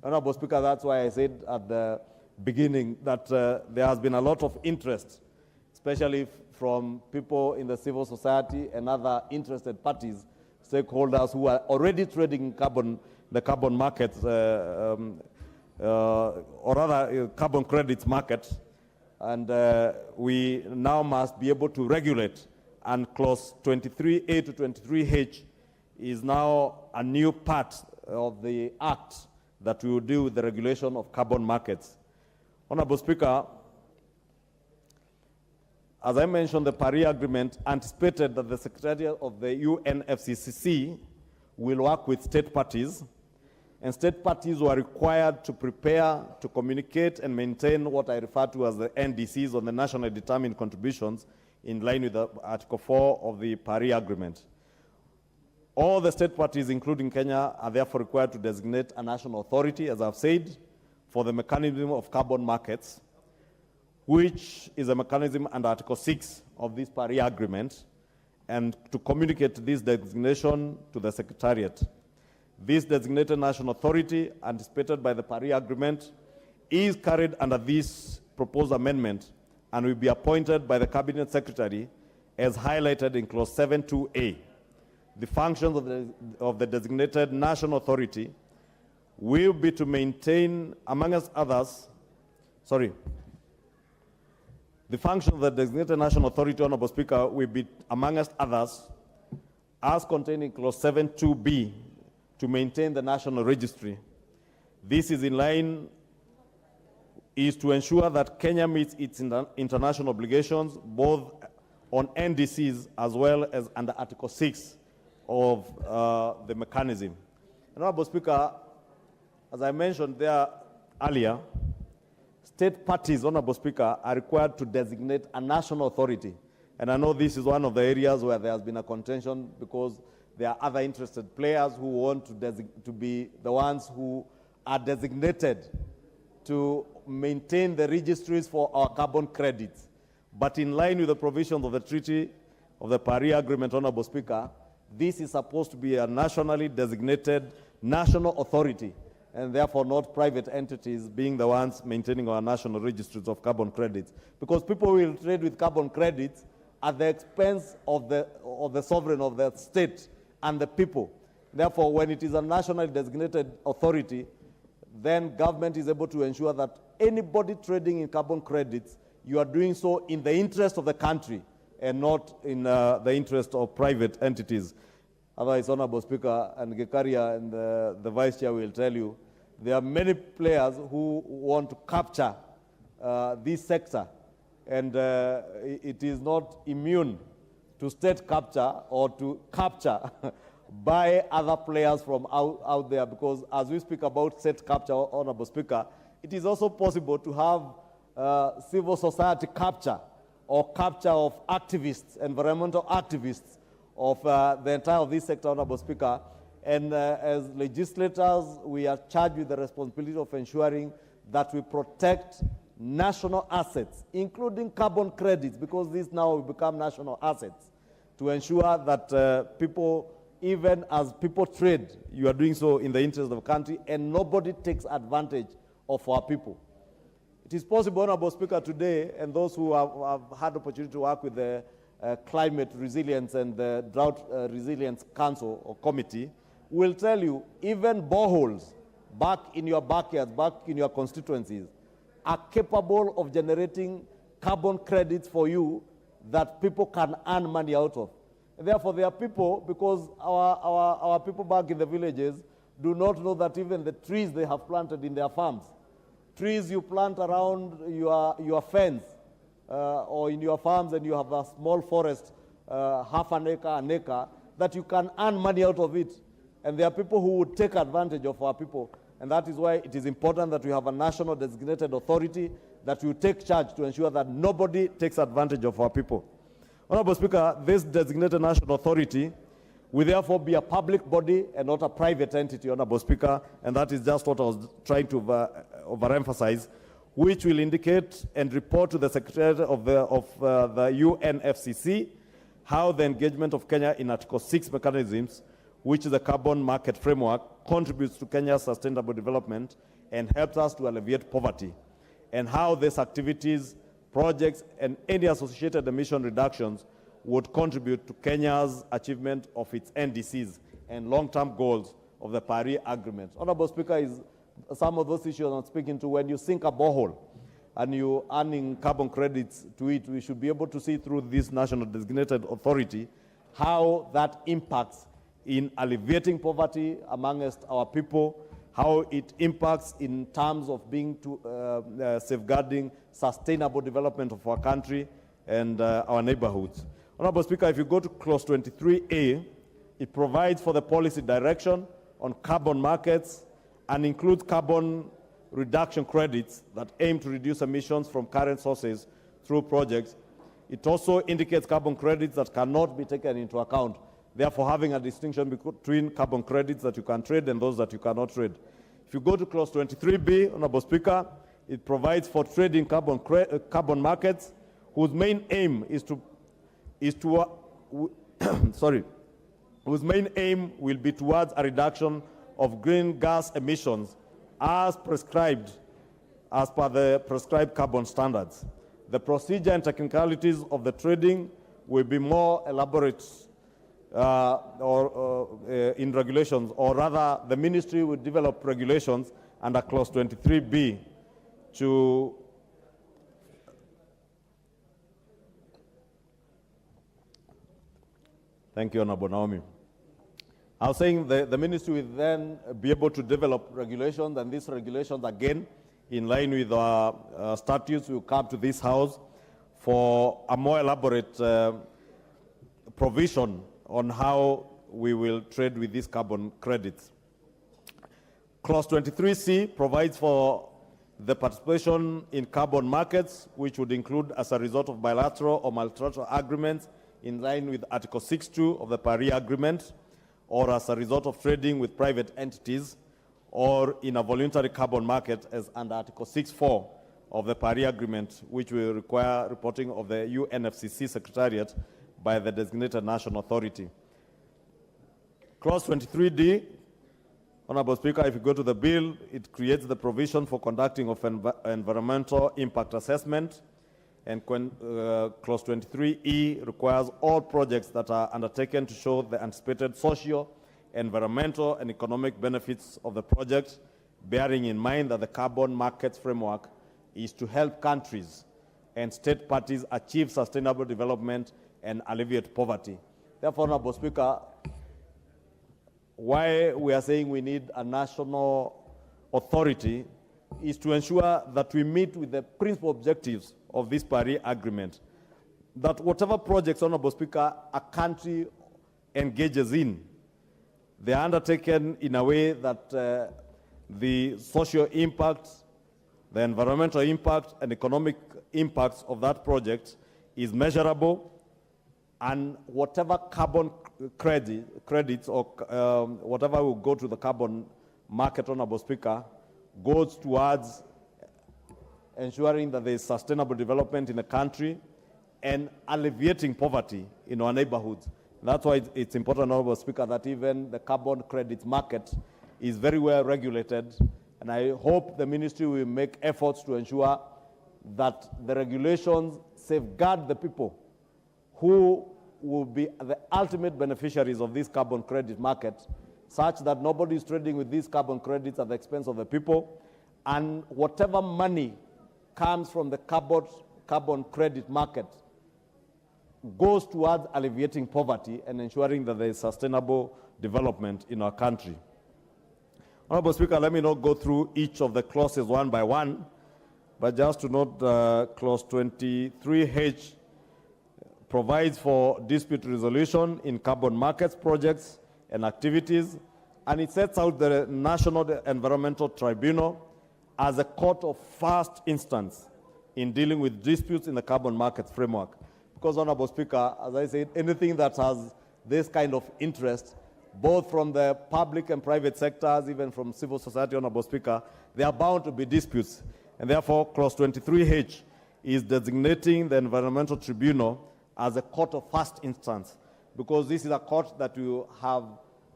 Honorable Speaker, that's why I said at the beginning that there has been a lot of interest, especially from people in the civil society and other interested parties, stakeholders who are already trading the carbon markets, or rather carbon credits market, and we now must be able to regulate. And clause 23A to 23H is now a new part of the act that will deal with the regulation of carbon markets. Honorable Speaker, as I mentioned, the Paris Agreement anticipated that the Secretariat of the UNFCCC will work with state parties, and state parties were required to prepare, to communicate, and maintain what I refer to as the NDCs, on the nationally determined contributions, in line with the Article 4 of the Paris Agreement. All the state parties, including Kenya, are therefore required to designate a national authority, as I've said, for the mechanism of carbon markets, which is a mechanism under Article 6 of this Paris Agreement, and to communicate this designation to the Secretariat. This designated national authority, anticipated by the Paris Agreement, is carried under this proposed amendment and will be appointed by the Cabinet Secretary as highlighted in clause 7.2a. The functions of the designated national authority will be to maintain, amongst others, the function of the designated national authority, Honorable Speaker, will be, amongst others, as contained in clause 7.2b, to maintain the national registry. This is in line, is to ensure that Kenya meets its international obligations, both on NDCs as well as under Article 6 of the mechanism. Honorable Speaker, as I mentioned there earlier, state parties, Honorable Speaker, are required to designate a national authority. And I know this is one of the areas where there has been a contention because there are other interested players who want to be the ones who are designated to maintain the registries for our carbon credits. But in line with the provisions of the Treaty of the Paris Agreement, Honorable Speaker, this is supposed to be a nationally designated national authority, and therefore not private entities being the ones maintaining our national registries of carbon credits. Because people will trade with carbon credits at the expense of the sovereign of the state and the people. Therefore, when it is a nationally designated authority, then government is able to ensure that anybody trading in carbon credits, you are doing so in the interest of the country and not in the interest of private entities. Otherwise, Honorable Speaker, and Gekaria and the Vice Chair will tell you, there are many players who want to capture this sector, and it is not immune to state capture or to capture by other players from out there, because as we speak about state capture, Honorable Speaker, it is also possible to have civil society capture or capture of activists, environmental activists of the entire of this sector, Honorable Speaker. And as legislators, we are charged with the responsibility of ensuring that we protect national assets, including carbon credits, because these now will become national assets, to ensure that people, even as people trade, you are doing so in the interest of the country, and nobody takes advantage of our people. It is possible, Honorable Speaker, today, and those who have had the opportunity to work with the Climate Resilience and the Drought Resilience Council or Committee, will tell you, even boreholes back in your backyards, back in your constituencies, are capable of generating carbon credits for you that people can earn money out of. And therefore, there are people, because our people back in the villages do not know that even the trees they have planted in their farms, trees you plant around your fence or in your farms, and you have a small forest, half an acre, that you can earn money out of it. And there are people who would take advantage of our people. And that is why it is important that we have a national designated authority that will take charge to ensure that nobody takes advantage of our people. Honorable Speaker, this designated national authority will therefore be a public body and not a private entity, Honorable Speaker, and that is just what I was trying to overemphasize, which will indicate and report to the Secretary of the UNFCCC how the engagement of Kenya in Article 6 mechanisms, which is the carbon market framework, contributes to Kenya's sustainable development and helps us to alleviate poverty, and how these activities, projects, and any associated emission reductions would contribute to Kenya's achievement of its NDCs and long-term goals of the Paris Agreement. Honorable Speaker, is some of those issues I'm speaking to. When you sink a borehole and you're earning carbon credits to it, we should be able to see through this national designated authority how that impacts in alleviating poverty amongst our people, how it impacts in terms of being safeguarding sustainable development of our country and our neighborhoods. Honorable Speaker, if you go to clause 23A, it provides for the policy direction on carbon markets and includes carbon reduction credits that aim to reduce emissions from current sources through projects. It also indicates carbon credits that cannot be taken into account, therefore having a distinction between carbon credits that you can trade and those that you cannot trade. If you go to clause 23B, Honorable Speaker, it provides for trading carbon markets whose main aim whose main aim will be towards a reduction of green gas emissions as prescribed as per the prescribed carbon standards. The procedure and technicalities of the trading will be more elaborate in regulations, or rather the ministry will develop regulations under clause 23B to Thank you, Honorable Naomi. I was saying the ministry will then be able to develop regulations, and these regulations, again, in line with our statutes, will come to this House for a more elaborate provision on how we will trade with these carbon credits. Clause 23C provides for the participation in carbon markets, which would include as a result of bilateral or multilateral agreements in line with Article 6.2 of the Paris Agreement, or as a result of trading with private entities, or in a voluntary carbon market as under Article 6.4 of the Paris Agreement, which will require reporting of the UNFCCC Secretariat by the designated national authority. Clause 23D, Honorable Speaker, if you go to the bill, it creates the provision for conducting of environmental impact assessment, and Clause 23E requires all projects that are undertaken to show the anticipated social, environmental, and economic benefits of the project, bearing in mind that the carbon markets framework is to help countries and state parties achieve sustainable development and alleviate poverty. Therefore, Honorable Speaker, why we are saying we need a national authority is to ensure that we meet with the principal objectives of this Paris Agreement, that whatever projects, Honorable Speaker, a country engages in, they are undertaken in a way that the social impact, the environmental impact, and economic impacts of that project is measurable, and whatever carbon credits or whatever will go to the carbon market, Honorable Speaker, goes towards ensuring that there is sustainable development in the country and alleviating poverty in our neighborhoods. That's why it's important, Honorable Speaker, that even the carbon credits market is very well regulated, and I hope the ministry will make efforts to ensure that the regulations safeguard the people who will be the ultimate beneficiaries of this carbon credit market, such that nobody is trading with these carbon credits at the expense of the people, and whatever money comes from the carbon credit market goes towards alleviating poverty and ensuring that there is sustainable development in our country. Honorable Speaker, let me not go through each of the clauses one by one, but just to note Clause 23H provides for dispute resolution in carbon markets projects and activities, and it sets out the National Environmental Tribunal as a court of first instance in dealing with disputes in the carbon markets framework. Because, Honorable Speaker, as I said, anything that has this kind of interest, both from the public and private sectors, even from civil society, Honorable Speaker, they are bound to be disputes. And therefore, Clause 23H is designating the Environmental Tribunal as a court of first instance, because this is a court that will have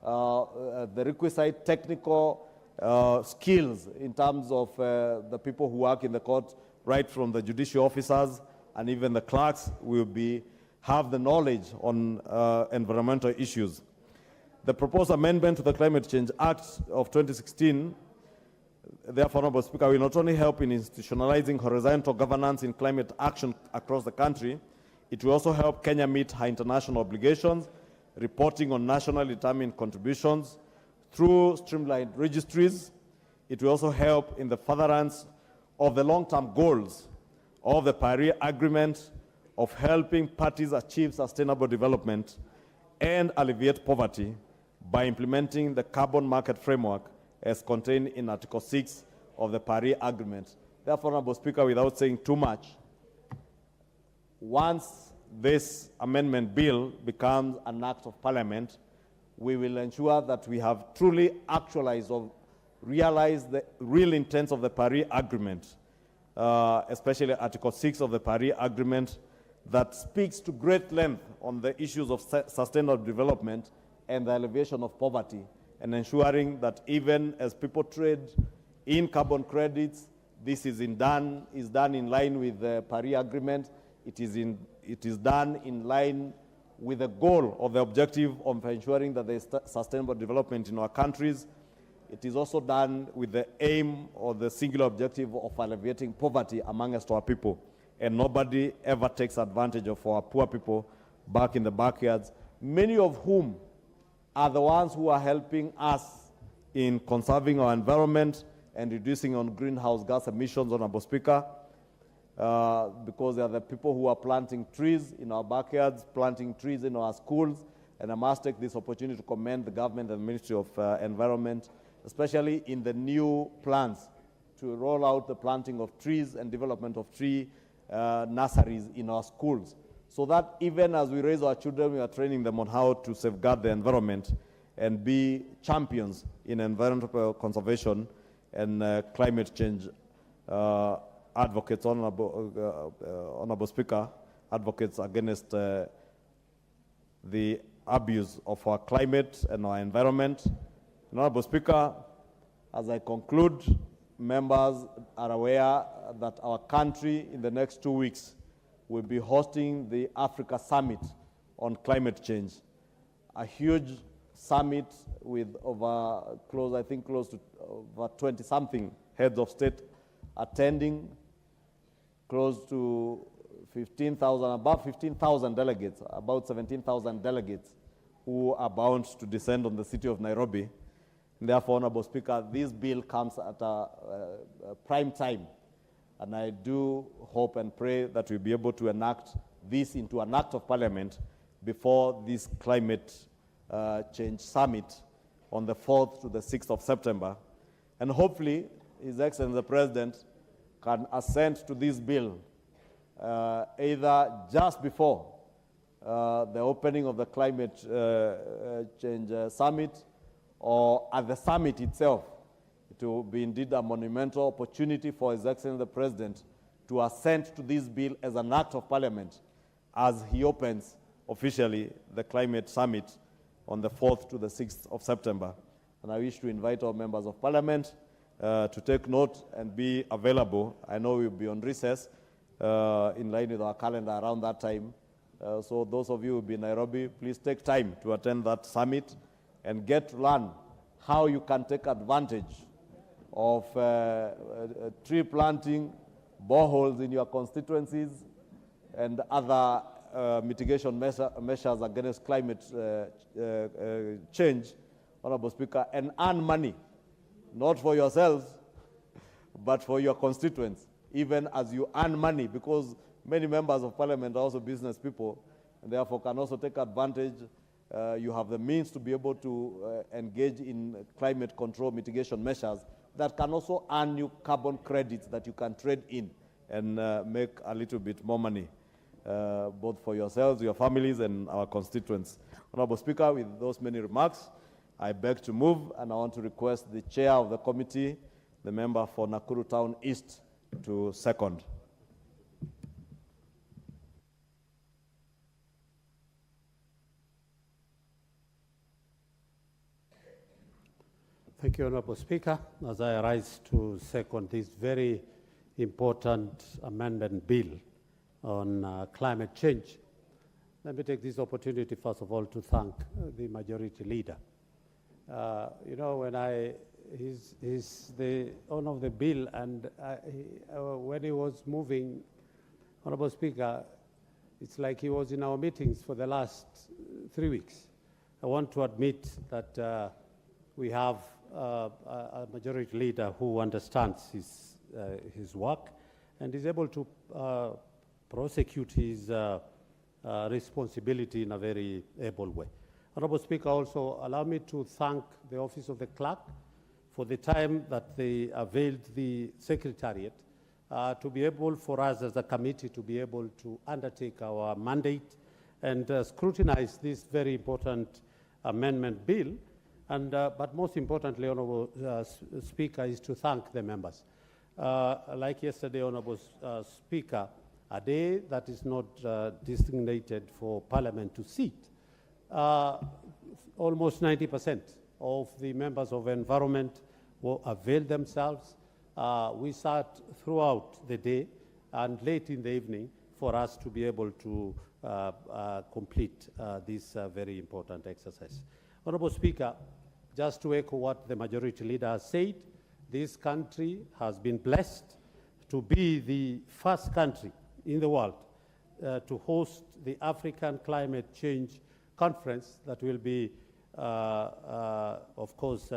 the requisite technical skills in terms of the people who work in the court, right from the judicial officers and even the clerks will have the knowledge on environmental issues. The proposed amendment to the Climate Change Act of 2016, therefore, Honorable Speaker, will not only help in institutionalizing horizontal governance in climate action across the country, it will also help Kenya meet her international obligations, reporting on nationally determined contributions through streamlined registries. It will also help in the furtherance of the long-term goals of the Paris Agreement of helping parties achieve sustainable development and alleviate poverty by implementing the carbon market framework as contained in Article 6 of the Paris Agreement. Therefore, Honorable Speaker, without saying too much, once this amendment bill becomes an act of parliament, we will ensure that we have truly actualized or realized the real intents of the Paris Agreement, especially Article 6 of the Paris Agreement, that speaks to great length on the issues of sustainable development and the alleviation of poverty, and ensuring that even as people trade in carbon credits, this is done in line with the Paris Agreement. It is done in line with the goal or the objective of ensuring that there is sustainable development in our countries. It is also done with the aim or the singular objective of alleviating poverty amongst our people. And nobody ever takes advantage of our poor people back in the backyards, many of whom are the ones who are helping us in conserving our environment and reducing on greenhouse gas emissions, Honorable Speaker, because they are the people who are planting trees in our backyards, planting trees in our schools, and I must take this opportunity to commend the government and the Ministry of Environment especially in the new plans to roll out the planting of trees and development of tree nurseries in our schools, so that even as we raise our children, we are training them on how to safeguard the environment and be champions in environmental conservation and climate change advocates, Honorable Speaker, advocates against the abuse of our climate and our environment. Honorable Speaker, as I conclude, members are aware that our country in the next 2 weeks will be hosting the Africa Summit on climate change, a huge summit with close to over 20-something heads of state attending, close to 15,000, above 15,000 delegates, about 17,000 delegates who are bound to descend on the city of Nairobi. Therefore, Honorable Speaker, this bill comes at a prime time, and I do hope and pray that we'll be able to enact this into an act of parliament before this climate change summit on the 4th to the 6th of September. And hopefully, His Excellency the President can assent to this bill either just before the opening of the climate change summit or at the summit itself. It will be indeed a monumental opportunity for His Excellency the President to assent to this bill as an act of parliament as he opens officially the climate summit on the 4th to the 6th of September. And I wish to invite our members of parliament to take note and be available. I know we'll be on recess in line with our calendar around that time. So those of you who will be in Nairobi, please take time to attend that summit and get to learn how you can take advantage of tree planting, boreholes in your constituencies, and other mitigation measures against climate change, Honorable Speaker, and earn money, not for yourselves, but for your constituents, even as you earn money, because many members of parliament are also business people, and therefore can also take advantage. You have the means to be able to engage in climate control mitigation measures that can also earn you carbon credits that you can trade in and make a little bit more money, both for yourselves, your families, and our constituents. Honorable Speaker, with those many remarks, I beg to move, and I want to request the chair of the committee, the member for Nakuru Town East, to second. Thank you, Honorable Speaker. As I rise to second this very important amendment bill on climate change, let me take this opportunity, first of all, to thank the majority leader. You know, when he's the owner of the bill, and when he was moving, Honorable Speaker, it's like he was in our meetings for the last 3 weeks. I want to admit that we have a majority leader who understands his work and is able to prosecute his responsibility in a very able way. Honorable Speaker, also allow me to thank the Office of the Clerk for the time that they availed the Secretariat to be able for us as a committee to be able to undertake our mandate and scrutinize this very important amendment bill. And, but most importantly, Honorable Speaker, is to thank the members. Like yesterday, Honorable Speaker, a day that is not designated for Parliament to sit, almost 90% of the members of Environment will avail themselves. We sat throughout the day and late in the evening for us to be able to complete this very important exercise. Honorable Speaker, just to echo what the majority leader has said, this country has been blessed to be the first country in the world to host the African Climate Change Conference that will be, of course,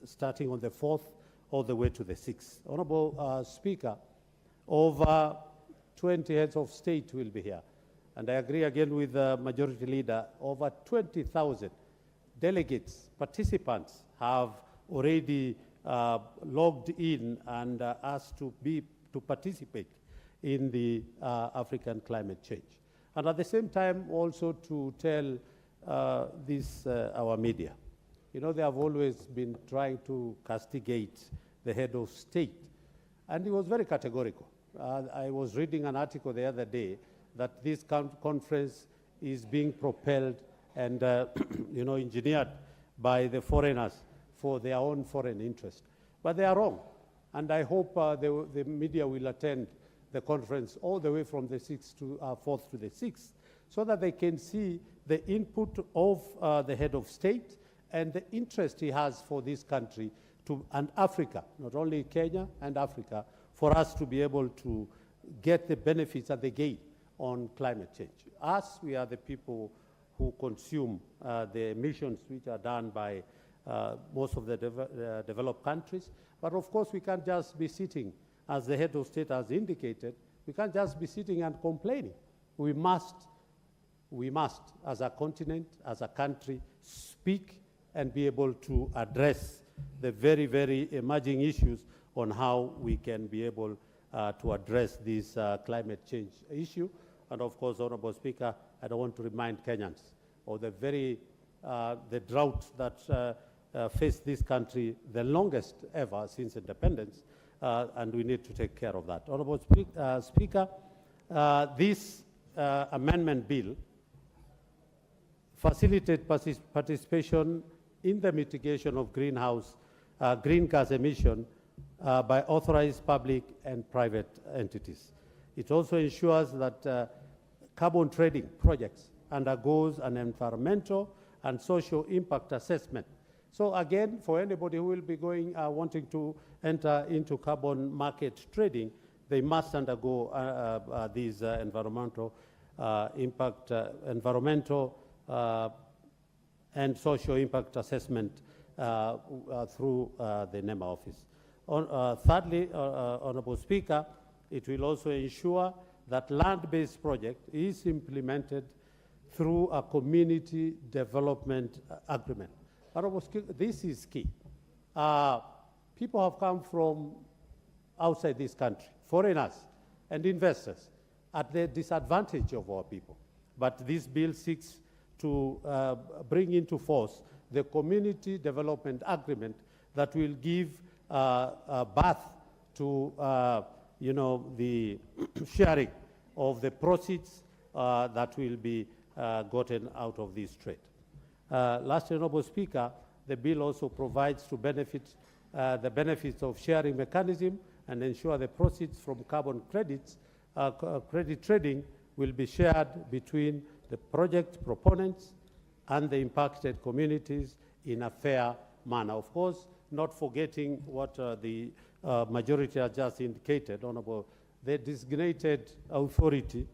starting on the 4th all the way to the 6th. Honorable Speaker, over 20 heads of state will be here. And I agree again with the majority leader, over 20,000 delegates, participants have already logged in and asked to participate in the African climate change. And at the same time, also to tell our media. You know, they have always been trying to castigate the head of state, and he was very categorical. I was reading an article the other day that this conference is being propelled and you know, engineered by the foreigners for their own foreign interest. But they are wrong, and I hope the media will attend the conference all the way from the 4th to the 6th, so that they can see the input of the head of state and the interest he has for this country and Africa, not only Kenya and Africa, for us to be able to get the benefits and the gain on climate change. Us, we are the people who consume the emissions which are done by most of the developed countries. But of course, we can't just be sitting, as the head of state has indicated, we can't just be sitting and complaining. We must, as a continent, as a country, speak and be able to address the very, very emerging issues on how we can be able to address this climate change issue. And of course, Honorable Speaker, I don't want to remind Kenyans of the drought that faced this country the longest ever since independence, and we need to take care of that. Honorable Speaker, this amendment bill facilitates participation in the mitigation of green gas emission by authorized public and private entities. It also ensures that carbon trading projects undergoes an environmental and social impact assessment. So again, for anybody who will be wanting to enter into carbon market trading, they must undergo these environmental and social impact assessment through the NEMA office. Thirdly, Honorable Speaker, it will also ensure that land-based project is implemented through a community development agreement. Honorable Speaker, this is key. People have come from outside this country, foreigners and investors, at the disadvantage of our people. But this bill seeks to bring into force the community development agreement that will give birth to the sharing of the proceeds that will be gotten out of this trade. Lastly, Honorable Speaker, the bill also provides to the benefits of sharing mechanism and ensure the proceeds from carbon credits, credit trading will be shared between the project proponents and the impacted communities in a fair manner. Of course, not forgetting what the majority has just indicated, Honorable, the designated authority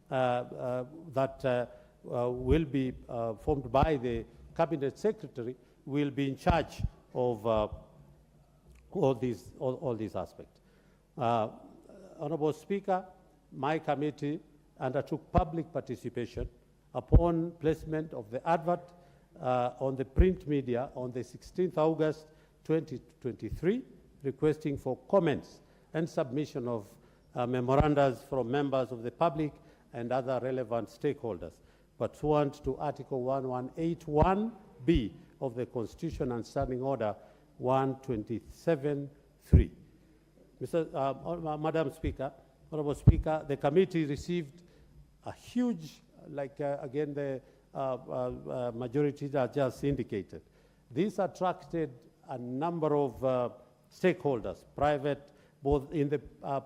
that will be formed by the Cabinet Secretary will be in charge of all these aspects. Honorable Speaker, my committee undertook public participation upon placement of the advert on the print media on the 16th August 2023, requesting for comments and submission of memorandums from members of the public and other relevant stakeholders, pursuant to Article 1181B of the Constitution and Standing Order 127.3. Madam Speaker, Honorable Speaker, the committee received a huge, again, the majority that just indicated. This attracted a number of stakeholders, both in the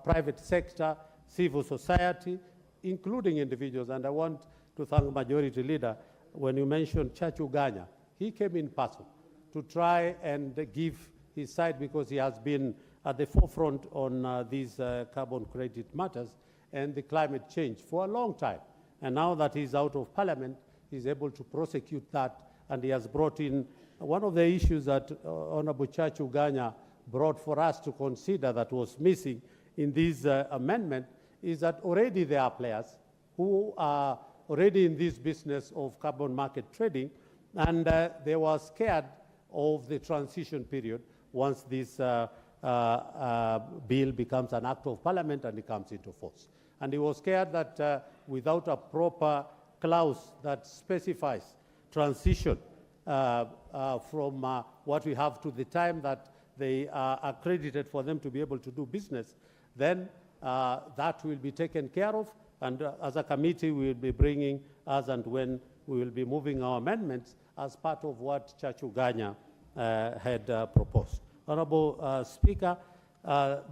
private sector, civil society, including individuals. And I want to thank Majority Leader, when you mentioned Church Uganda, he came in person to try and give his side, because he has been at the forefront on these carbon credit matters and the climate change for a long time. And now that he's out of parliament, he's able to prosecute that, and he has brought in one of the issues that Honorable Church Uganda brought for us to consider that was missing in this amendment, is that already there are players who are already in this business of carbon market trading, and they were scared of the transition period once this bill becomes an act of parliament and it comes into force. And he was scared that without a proper clause that specifies transition from what we have to the time that they are accredited for them to be able to do business, then that will be taken care of. And as a committee, we will be bringing, as and when we will be moving our amendments as part of what Chachuganya had proposed. Honorable Speaker,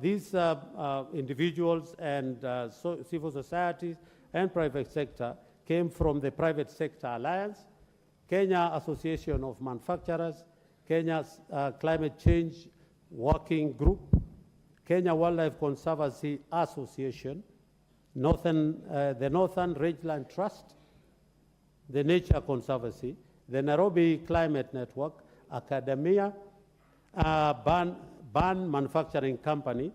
these individuals and civil societies and private sector came from the Private Sector Alliance, Kenya Association of Manufacturers, Kenya's Climate Change Working Group, Kenya Wildlife Conservancy Association, the Northern Rangeland Trust, the Nature Conservancy, the Nairobi Climate Network, Academia, Ban Manufacturing Company,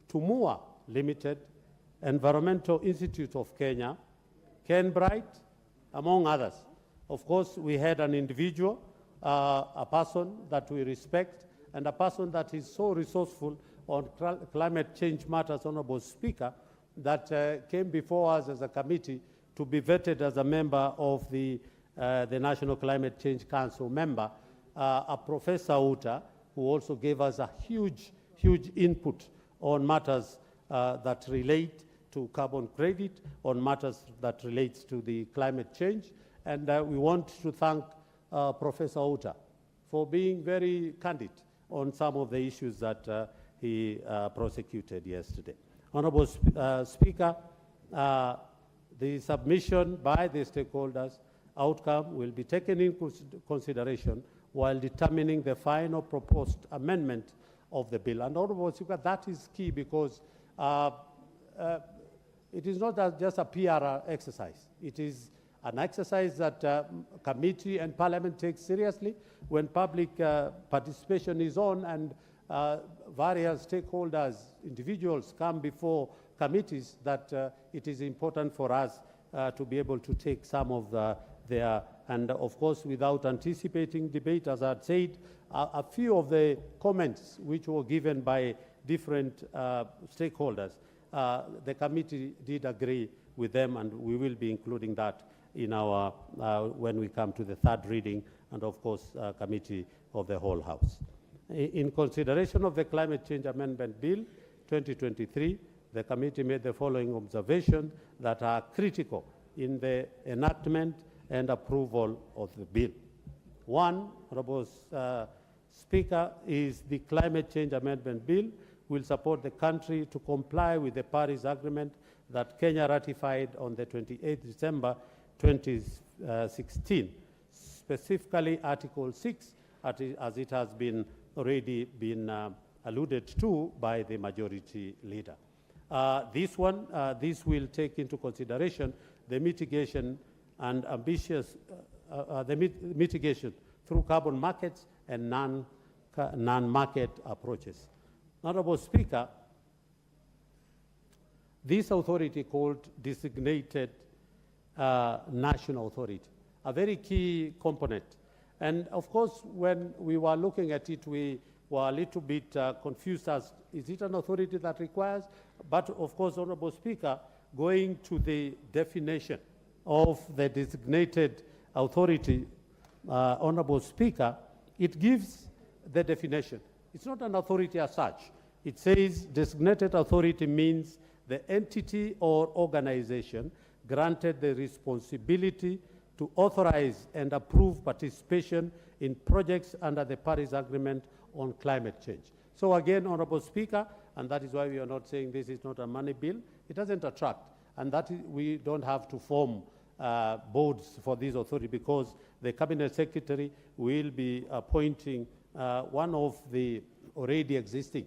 Tumua Limited, Environmental Institute of Kenya, Ken Bright, among others. Of course, we had an individual, a person that we respect, and a person that is so resourceful on climate change matters, Honorable Speaker, that came before us as a committee to be vetted as a member of the National Climate Change Council member, a Professor Uta, who also gave us a huge input on matters that relate to carbon credit, on matters that relate to the climate change. And we want to thank Professor Uta for being very candid on some of the issues that he prosecuted yesterday. Honorable Speaker, the submission by the stakeholders outcome will be taken into consideration while determining the final proposed amendment of the bill. And Honorable Speaker, that is key because it is not just a PR exercise. It is an exercise that committee and parliament takes seriously when public participation is on and various stakeholders, individuals come before committees, that it is important for us to be able to take some of their, and of course without anticipating debate, as I had said, a few of the comments which were given by different stakeholders, the committee did agree with them, and we will be including that in our, when we come to the third reading, and of course committee of the whole House. In consideration of the Climate Change Amendment Bill 2023, the committee made the following observations that are critical in the enactment and approval of the bill. One, Honorable Speaker, is the Climate Change Amendment Bill will support the country to comply with the Paris Agreement that Kenya ratified on the 28th December 2016, specifically Article 6, as it has been already been alluded to by the majority leader. This will take into consideration the mitigation and ambitious, mitigation through carbon markets and non-market approaches. Honorable Speaker, this authority called Designated National Authority, a very key component. And of course, when we were looking at it, we were a little bit confused as, is it an authority that requires? But of course, Honorable Speaker, going to the definition of the designated authority, Honorable Speaker, it gives the definition. It's not an authority as such. It says designated authority means the entity or organization granted the responsibility to authorize and approve participation in projects under the Paris Agreement on climate change. So again, Honorable Speaker, and that is why we are not saying this is not a money bill, it doesn't attract, and that is, we don't have to form boards for this authority because the Cabinet Secretary will be appointing one of the already existing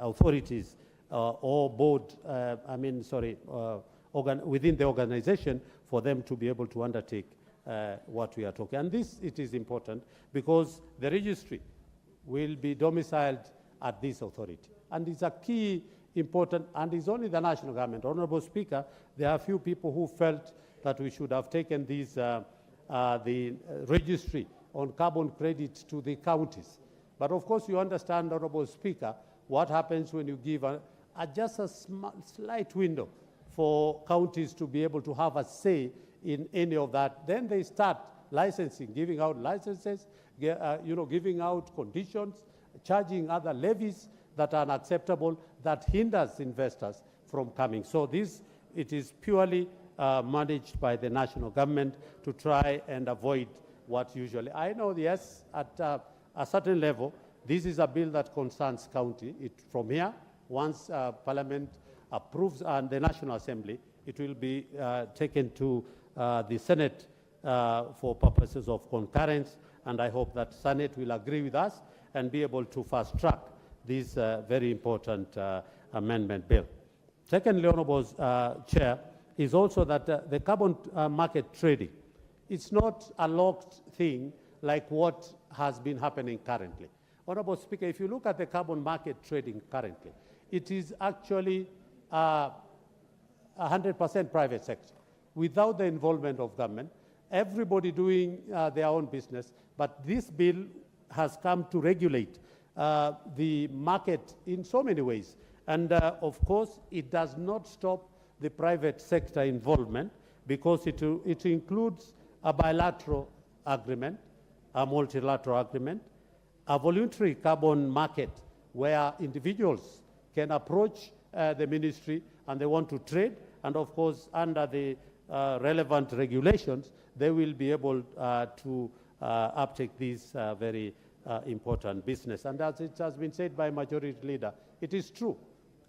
authorities or board, within the organization for them to be able to undertake what we are talking. And this, it is important because the registry will be domiciled at this authority. And it's a key important, and it's only the national government. Honorable Speaker, there are a few people who felt that we should have taken these, the registry on carbon credits to the counties. But of course, you understand, Honorable Speaker, what happens when you give just a slight window for counties to be able to have a say in any of that. Then they start licensing, giving out licenses, giving out conditions, charging other levies that are unacceptable, that hinders investors from coming. So it is purely managed by the national government to try and avoid what usually. I know, yes, at a certain level, this is a bill that concerns county. From here, once Parliament approves and the National Assembly, it will be taken to the Senate for purposes of concurrence, and I hope that Senate will agree with us and be able to fast-track this very important amendment bill. Secondly, Honourable Chair, is also that the carbon market trading, it's not a locked thing like what has been happening currently. Honourable Speaker, if you look at the carbon market trading currently, it is actually 100% private sector, without the involvement of government, everybody doing their own business. But this bill has come to regulate the market in so many ways. And of course, it does not stop the private sector involvement, because it includes a bilateral agreement, a multilateral agreement, a voluntary carbon market where individuals can approach the ministry and they want to trade, and of course, under the relevant regulations, they will be able to uptake this very important business. And as it has been said by Majority Leader, it is true.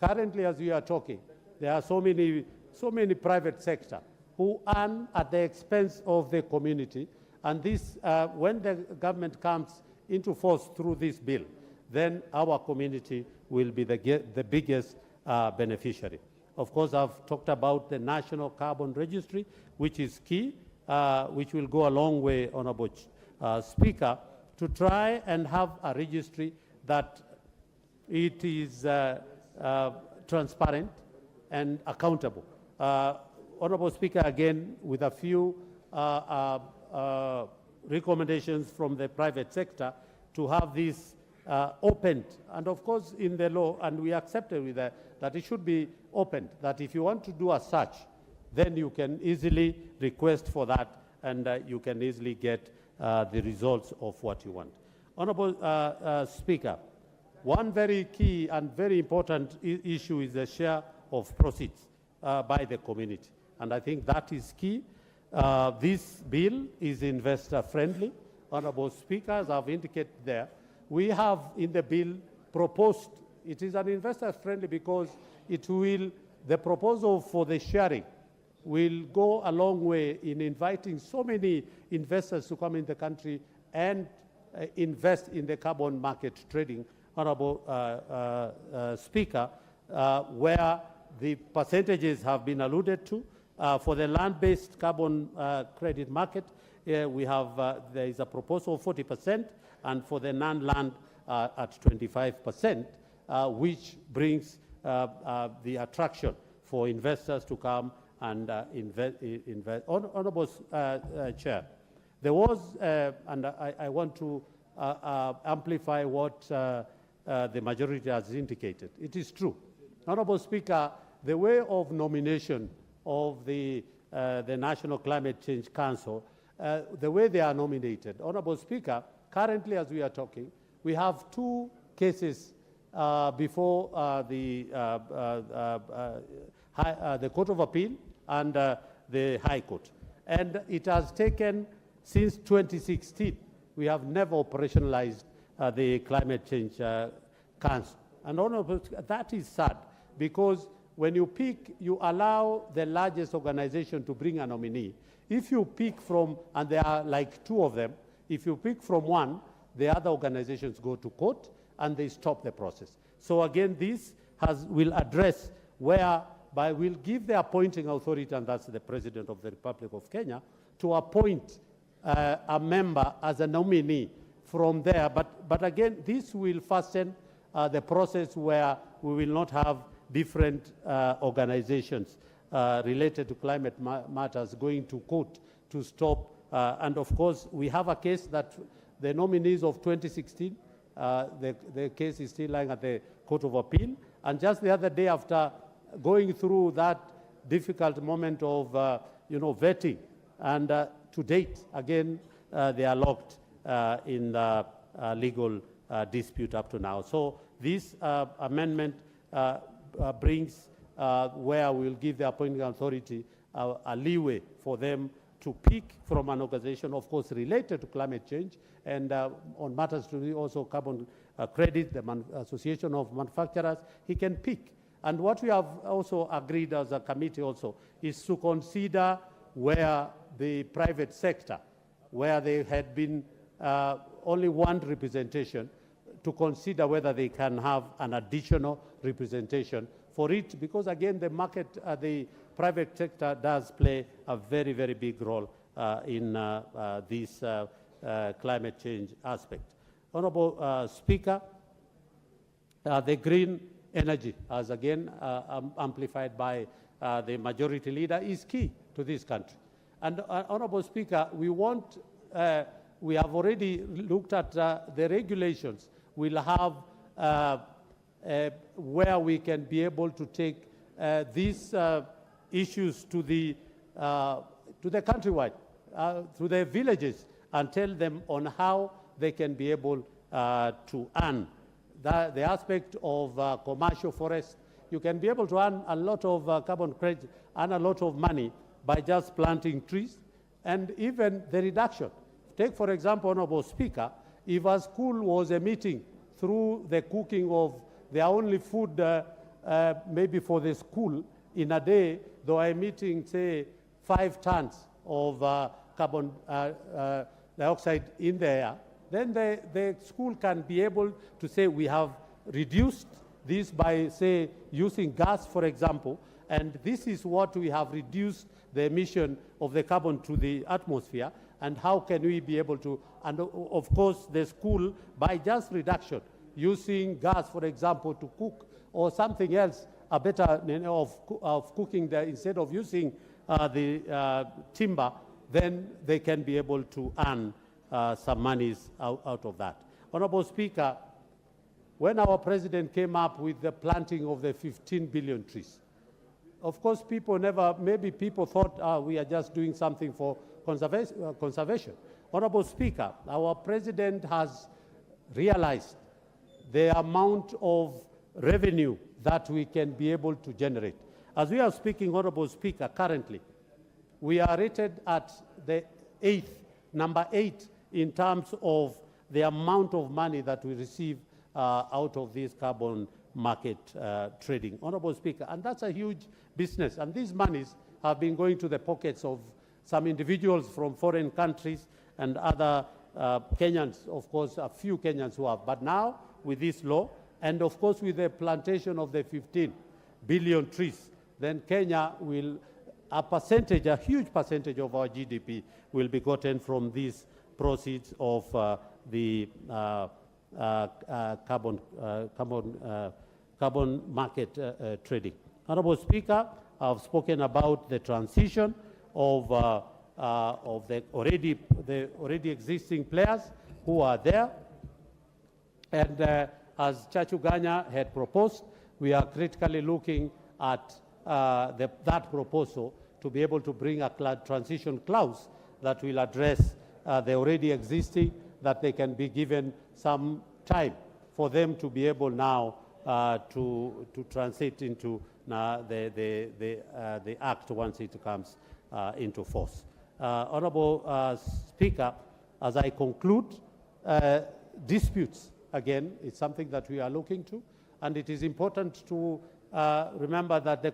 Currently, as we are talking, there are so many private sector who earn at the expense of the community, and this, when the government comes into force through this bill, then our community will be the biggest beneficiary. Of course, I've talked about the National Carbon Registry, which is key, which will go a long way, Honourable Speaker, to try and have a registry that it is transparent and accountable. Honourable Speaker, again, with a few recommendations from the private sector to have this opened, and of course in the law, and we accepted with that it should be opened, that if you want to do a search, then you can easily request for that, and you can easily get the results of what you want. Honourable Speaker, one very key and very important issue is the share of proceeds by the community, and I think that is key. This bill is investor-friendly. Honourable Speaker, as I've indicated there, we have in the bill proposed, it is an investor-friendly because it will, the proposal for the sharing will go a long way in inviting so many investors to come in the country and invest in the carbon market trading, Honourable Speaker, where the percentages have been alluded to. For the land-based carbon credit market, we have, there is a proposal of 40%, and for the non-land at 25%, which brings the attraction for investors to come and invest. Honourable Chair, there was, and I want to amplify what the majority has indicated. It is true. Honourable Speaker, the way of nomination of the National Climate Change Council, the way they are nominated. Honourable Speaker, currently as we are talking, we have two cases before the Court of Appeal and the High Court. And it has taken since 2016. We have never operationalized the Climate Change Council. And Honourable Speaker, that is sad, because when you pick, you allow the largest organization to bring a nominee. If you pick from, and there are like two of them, if you pick from one, the other organizations go to court and they stop the process. So again, this will address whereby we'll give the appointing authority, and that's the President of the Republic of Kenya, to appoint a member as a nominee from there. But again, this will fasten the process where we will not have different organizations related to climate matters going to court to stop And of course, we have a case that the nominees of 2016, the case is still lying at the Court of Appeal. And just the other day, after going through that difficult moment of vetting, and to date, again, they are locked in the legal dispute up to now. So this amendment brings where we'll give the appointing authority a leeway for them to pick from an organization, of course, related to climate change, and on matters to do also carbon credit, the Association of Manufacturers, he can pick. And what we have also agreed as a committee also is to consider where the private sector, where there had been only one representation, to consider whether they can have an additional representation for it, because again, the market, the private sector does play a very, very big role in this climate change aspect. Honorable Speaker, the green energy, as again amplified by the majority leader, is key to this country. And Honorable Speaker, we have already looked at the regulations. We'll have where we can be able to take these issues to the countrywide, to the villages, and tell them on how they can be able to earn. The aspect of commercial forest, you can be able to earn a lot of carbon credit, earn a lot of money by just planting trees, and even the reduction. Take, for example, Honorable Speaker, if a school was emitting through the cooking of their only food, maybe for the school, in a day, they are emitting, say, 5 tons of carbon dioxide in the air, then the school can be able to say, we have reduced this by, say, using gas, for example, and this is what we have reduced the emission of the carbon to the atmosphere, and how can we be able to, and of course, the school, by just reduction, using gas, for example, to cook, or something else, a better of cooking there, instead of using the timber, then they can be able to earn some monies out of that. Honorable Speaker, when our president came up with the planting of the 15 billion trees, of course, maybe people thought we are just doing something for conservation. Honorable Speaker, our president has realized the amount of revenue that we can be able to generate. As we are speaking, Honorable Speaker, currently, we are rated at the number 8 in terms of the amount of money that we receive out of this carbon market trading. Honorable Speaker, and that's a huge business, and these monies have been going to the pockets of some individuals from foreign countries and other Kenyans, of course, a few Kenyans who have. But now, with this law, and of course with the plantation of the 15 billion trees, then Kenya will, a huge percentage of our GDP will be gotten from these proceeds of the carbon market trading. Honorable Speaker, I've spoken about the transition of the already existing players who are there, and as Chachuganya had proposed, we are critically looking at that proposal to be able to bring a transition clause that will address the already existing, that they can be given some time for them to be able now to transit into the act once it comes into force. Honorable Speaker, as I conclude, disputes, again, is something that we are looking to, and it is important to remember that the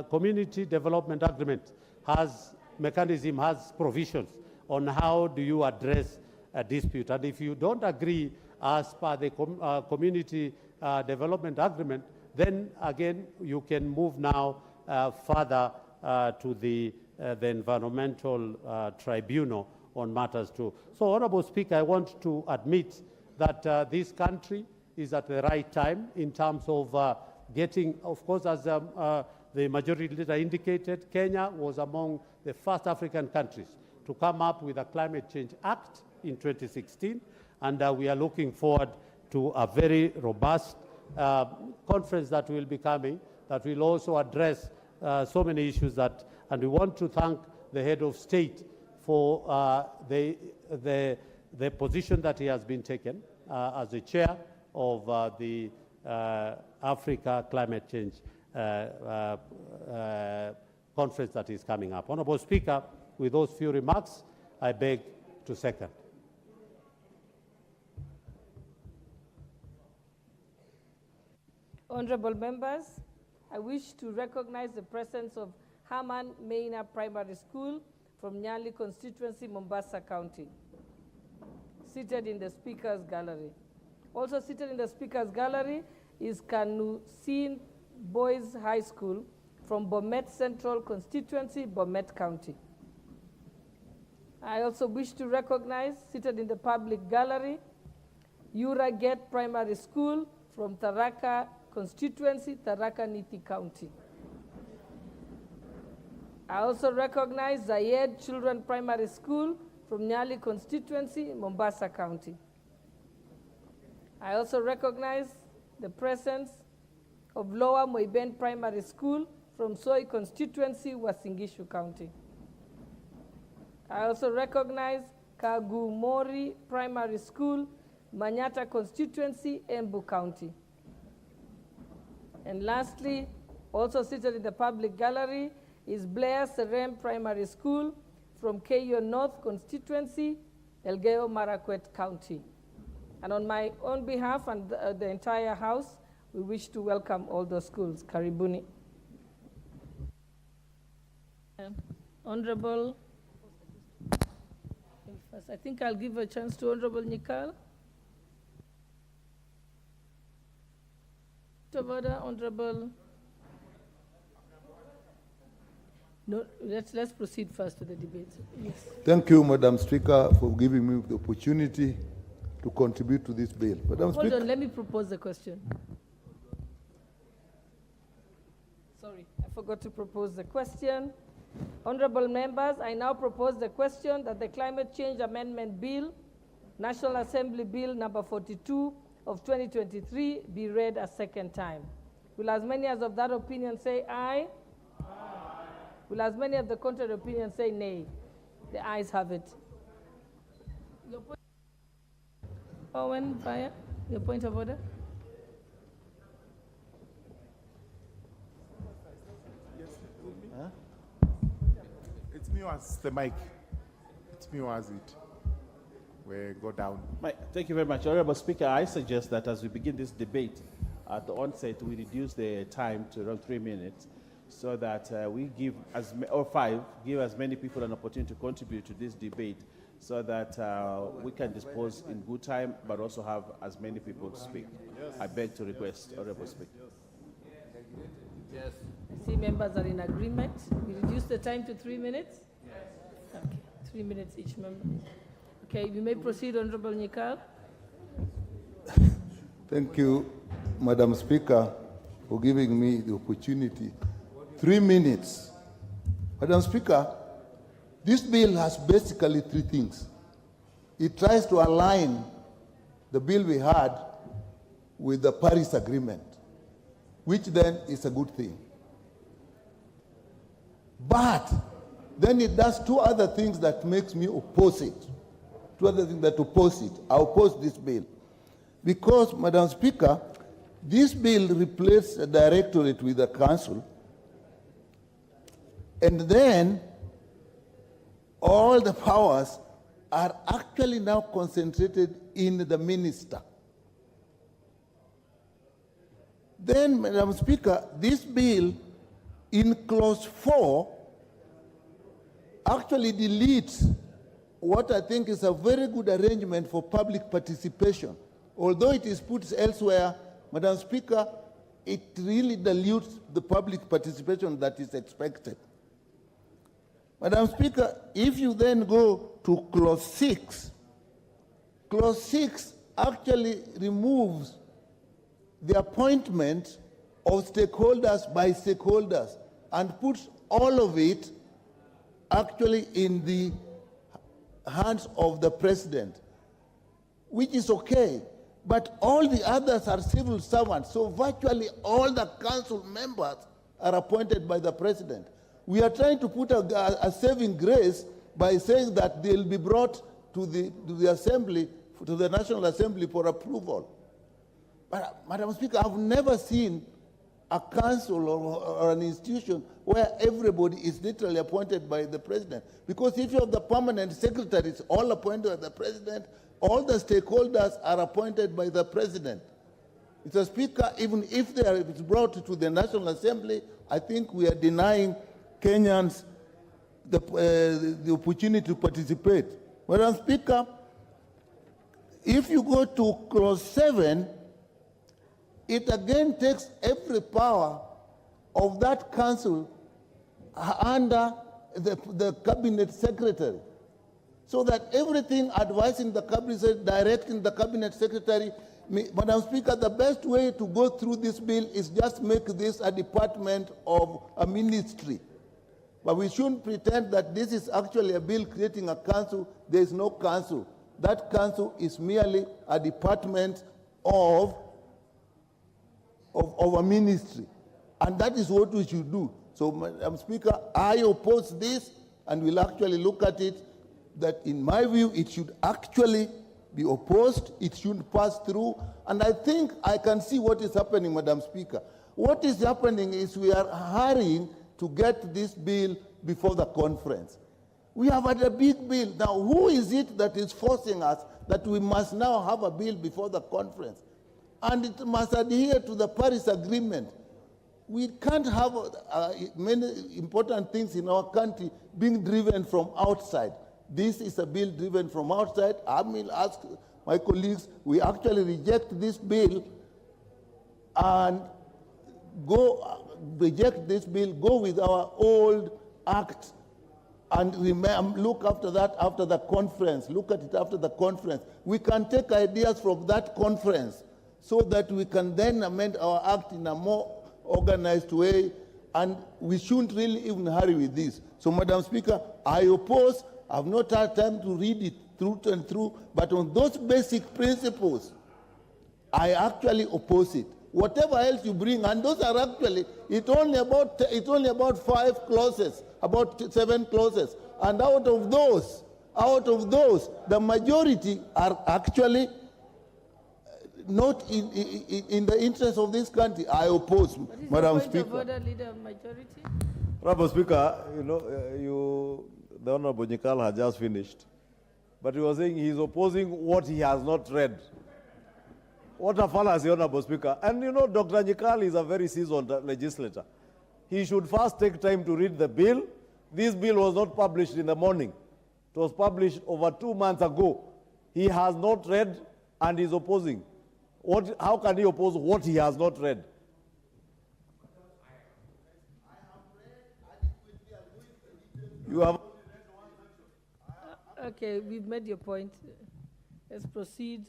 Community Development Agreement has mechanism, has provisions on how do you address a dispute. And if you don't agree as per the Community Development Agreement, then again, you can move now further to the Environmental Tribunal on matters too. So, Honorable Speaker, I want to admit that this country is at the right time in terms of getting, of course, as the majority leader indicated, Kenya was among the first African countries to come up with a Climate Change Act in 2016, and we are looking forward to a very robust conference that will be coming that will also address so many issues that, and we want to thank the head of state for the position that he has been taken as the chair of the Africa Climate Change conference that is coming up. Honorable Speaker, with those few remarks, I beg to second. Honorable members, I wish to recognize the presence of Herman Maina Primary School from Nyali constituency, Mombasa County, seated in the Speaker's Gallery. Also seated in the Speaker's Gallery is Kanusin Boys High School from Bomet Central constituency, Bomet County. I also wish to recognize, seated in the public gallery, Yura Gate Primary School from Tharaka constituency, Tharaka Nithi County. I also recognize Zayed Children Primary School from Nyali constituency, Mombasa County. I also recognize the presence of Lower Moiben Primary School from Soi constituency, Uasin County. I also recognize Kagumori Primary School, Manyata constituency, Embu County. And lastly, also seated in the public gallery is Blair Serem Primary School from Keio North constituency, Elgeyo Marakwet County. And on my own behalf and the entire House, we wish to welcome all those schools. Karibuni. Honorable, first, I think I'll give a chance to Honorable Nikal. Order, Honorable. No, let's proceed first to the debate. Yes. Thank you, Madam Speaker, for giving me the opportunity to contribute to this bill. Madam Hold Speaker. on, let me propose the question. Sorry, I forgot to propose the question. Honorable members, I now propose the question that the Climate Change Amendment Bill, National Assembly Bill number 42 of 2023, be read a second time. Will as many as of that opinion say aye? Aye. Will as many of the contrary opinion say nay? The ayes have it. Owen, Baya, your point of order? Huh? It's me who has the mic. It's me who has it. We go down. Thank you very much. Honorable Speaker, I suggest that as we begin this debate, at the onset, we reduce the time to around 3 minutes so that we give give as many people an opportunity to contribute to this debate so that we can dispose in good time, but also have as many people speak. Yes. I beg to request, Honorable Speaker. Yes. I see members are in agreement. We reduce the time to 3 minutes? Yes. Okay, 3 minutes each member. Okay, you may proceed, Honorable Nikal. Thank you, Madam Speaker, for giving me the opportunity. 3 minutes. Madam Speaker, this bill has basically 3 things. It tries to align the bill we had with the Paris Agreement, which then is a good thing. But then it does 2 other things that makes me oppose it. 2 other things that oppose it. I oppose this bill. Because, Madam Speaker, this bill replaces a directorate with a council, and then all the powers are actually now concentrated in the minister. Then, Madam Speaker, this bill in clause 4 actually deletes what I think is a very good arrangement for public participation. Although it is put elsewhere, Madam Speaker, it really dilutes the public participation that is expected. Madam Speaker, if you then go to clause 6 actually removes the appointment of stakeholders by stakeholders and puts all of it actually in the hands of the president, which is okay. But all the others are civil servants, so virtually all the council members are appointed by the president. We are trying to put a saving grace by saying that they'll be brought to the assembly, to the National Assembly for approval. But, Madam Speaker, I've never seen a council or an institution where everybody is literally appointed by the president. Because if you have the permanent secretaries all appointed by the president, all the stakeholders are appointed by the president. Mr. Speaker, even if they are brought to the National Assembly, I think we are denying Kenyans the opportunity to participate. Madam Speaker, if you go to clause 7, it again takes every power of that council under the cabinet secretary, so that everything advising the cabinet, directing the cabinet secretary. Madam Speaker, the best way to go through this bill is just make this a department of a ministry. But we shouldn't pretend that this is actually a bill creating a council. There is no council. That council is merely a department of a ministry. And that is what we should do. So, Madam Speaker, I oppose this, and will actually look at it that, in my view, it should actually be opposed. It shouldn't pass through. And I think I can see what is happening, Madam Speaker. What is happening is we are hurrying to get this bill before the conference. We have had a big bill. Now, who is it that is forcing us that we must now have a bill before the conference? And it must adhere to the Paris Agreement. We can't have many important things in our country being driven from outside. This is a bill driven from outside. I will ask my colleagues, we actually reject this bill and reject this bill, go with our old act, and look after that after the conference. Look at it after the conference. We can take ideas from that conference so that we can then amend our act in a more organized way, and we shouldn't really even hurry with this. So, Madam Speaker, I oppose. I've not had time to read it through and through, but on those basic principles, I actually oppose it. Whatever else you bring, and those are actually, it's only about 5 clauses, about 7 clauses, and out of those, the majority are actually not in the interest of this country. I oppose, Madam Speaker. Point of order, Leader of Majority. Honorable Speaker, the Honorable Nyikal has just finished, but he was saying he is opposing what he has not read. What a fallacy, Honorable Speaker. And Dr. Nyikal is a very seasoned legislator. He should first take time to read the bill. This bill was not published in the morning. It was published over 2 months ago. He has not read and is opposing. How can he oppose what he has not read? You have. Okay, we've made your point. Let's proceed.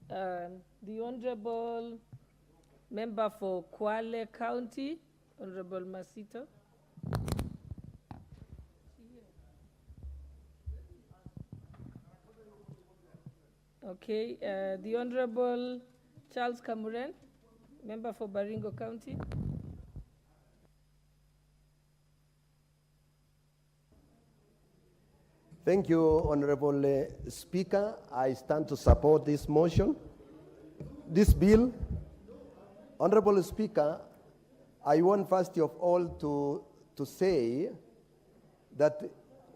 The Honorable Member for Kwale County, Honorable Masito. Okay, the Honorable Charles Kamuren, Member for Baringo County. Thank you, Honorable Speaker. I stand to support this motion. This bill, Honorable Speaker, I want first of all to say that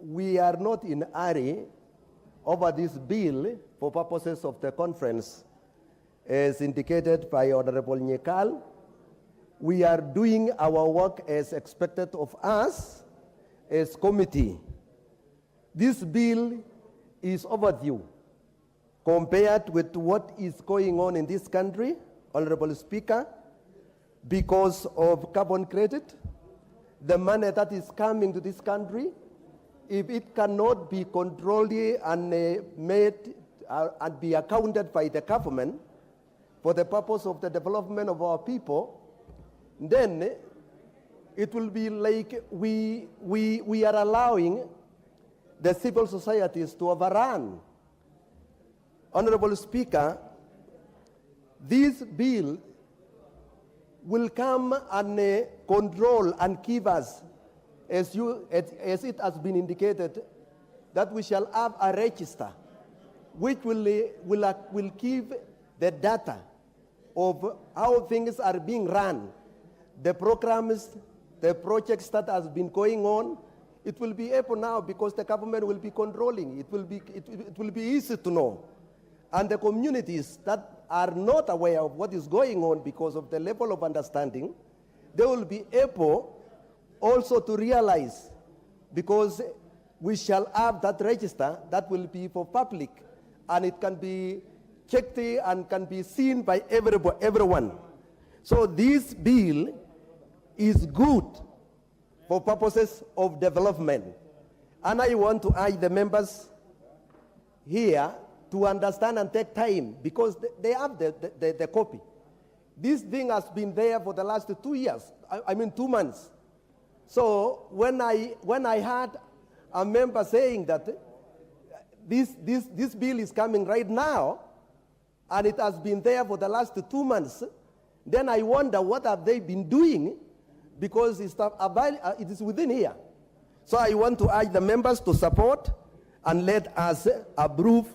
we are not in a hurry over this bill for purposes of the conference. As indicated by Honorable Nyikal, we are doing our work as expected of us as committee. This bill is overdue compared with what is going on in this country, Honorable Speaker, because of carbon credit, the money that is coming to this country, if it cannot be controlled and made and be accounted by the government for the purpose of the development of our people, then it will be like we are allowing the civil societies to overrun. Honorable Speaker, this bill will come and control and give us, as it has been indicated, that we shall have a register which will give the data of how things are being run, the programs, the projects that has been going on. It will be able now, because the government will be controlling. It will be easy to know. And the communities that are not aware of what is going on because of the level of understanding, they will be able also to realize, because we shall have that register that will be for public, and it can be checked and can be seen by everyone. So this bill is good for purposes of development. And I want to urge the members here to understand and take time, because they have the copy. This thing has been there for the last 2 years, I mean 2 months. So when I heard a member saying that this bill is coming right now, and it has been there for the last 2 months, then I wonder what have they been doing, because it is within here. So I want to urge the members to support and let us approve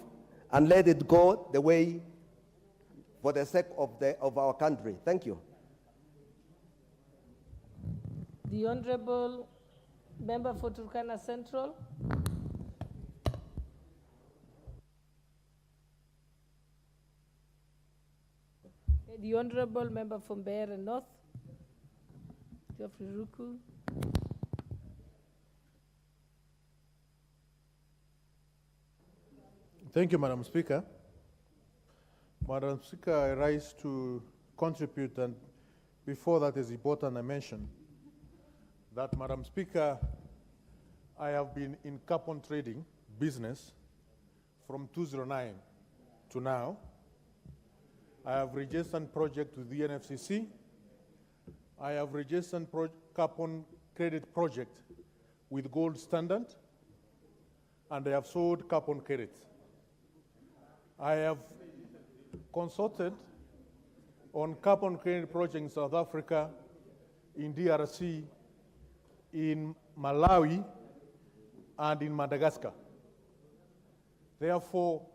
and let it go the way for the sake of our country. Thank you. The Honorable Member for Turkana Central. The Honorable Member from Mbeere North, Geoffrey Ruku. Thank you, Madam Speaker. Madam Speaker, I rise to contribute, and before that is important I mention that, Madam Speaker, I have been in carbon trading business from 2009 to now. I have registered project with the NFCC. I have registered carbon credit project with Gold Standard, and I have sold carbon credits. I have consulted on carbon credit projects in South Africa, in DRC, in Malawi, and in Madagascar. Therefore,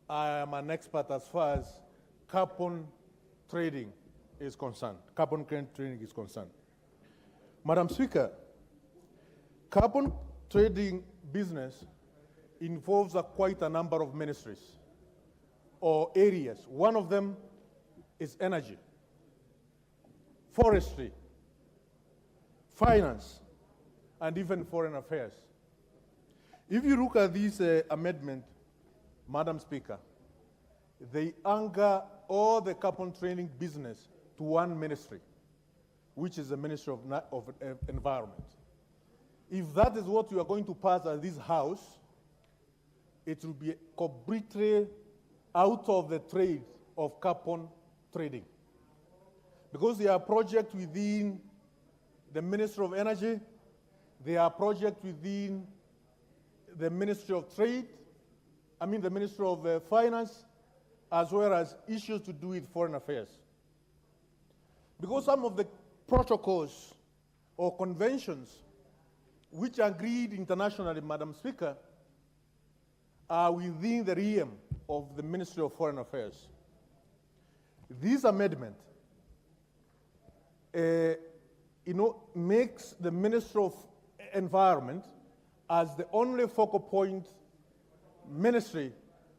I am an expert as far as carbon trading is concerned, carbon credit trading is concerned. Madam Speaker, carbon trading business involves quite a number of ministries or areas. One of them is energy, forestry, finance, and even foreign affairs. If you look at this amendment, Madam Speaker, they anchor all the carbon trading business to one ministry, which is the Ministry of Environment. If that is what you are going to pass at this House, it will be completely out of the trade of carbon trading. Because there are projects within the Ministry of Energy, there are projects within the Ministry of Trade, the Ministry of Finance, as well as issues to do with foreign affairs. Because some of the protocols or conventions which are agreed internationally, Madam Speaker, are within the realm of the Ministry of Foreign Affairs. This amendment makes the Ministry of Environment as the only focal point ministry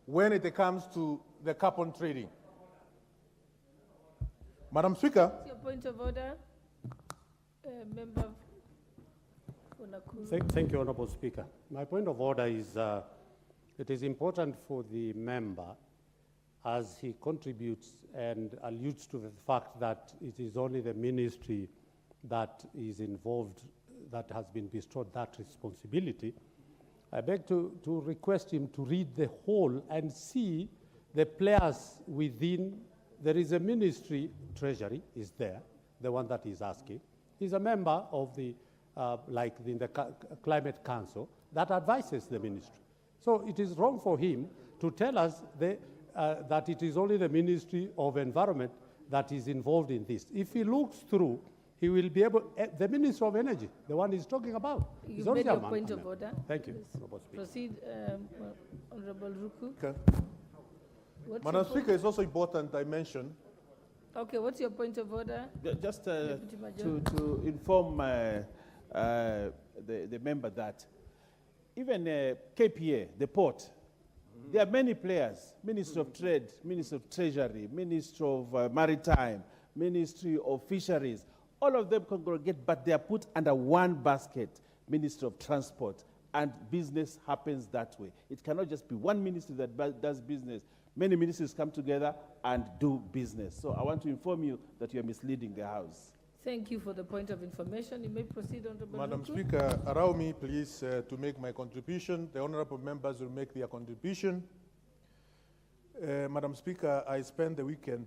when it comes to the carbon trading. Madam Speaker. What's your point of order? Member for Nakuru. Thank you, Honorable Speaker. My point of order is it is important for the member, as he contributes and alludes to the fact that it is only the ministry that is involved that has been bestowed that responsibility. I beg to request him to read the whole and see the players within. There is a ministry, Treasury is there, the one that he's asking. He's a member of the like in the Climate Council, that advises the ministry. So it is wrong for him to tell us that it is only the Ministry of Environment that is involved in this. If he looks through, he will be able, the Minister of Energy, the one he's talking about. You made your point of order. Thank you. Please proceed, Honorable Ruku. Okay. What's Madam your Speaker, point? it's also important I mention. Okay, what's your point of order? Just Deputy Major? to inform the member that even KPA, the port, there are many players, Ministry of Trade, Ministry of Treasury, Ministry of Maritime, Ministry of Fisheries, all of them congregate, but they are put under one basket, Ministry of Transport, and business happens that way. It cannot just be one ministry that does business. Many ministries come together and do business. So I want to inform you that you are misleading the House. Thank you for the point of information. You may proceed, Honorable Madam Ruku. Speaker, allow me please to make my contribution. The honorable members will make their contribution. Madam Speaker, I spent the weekend,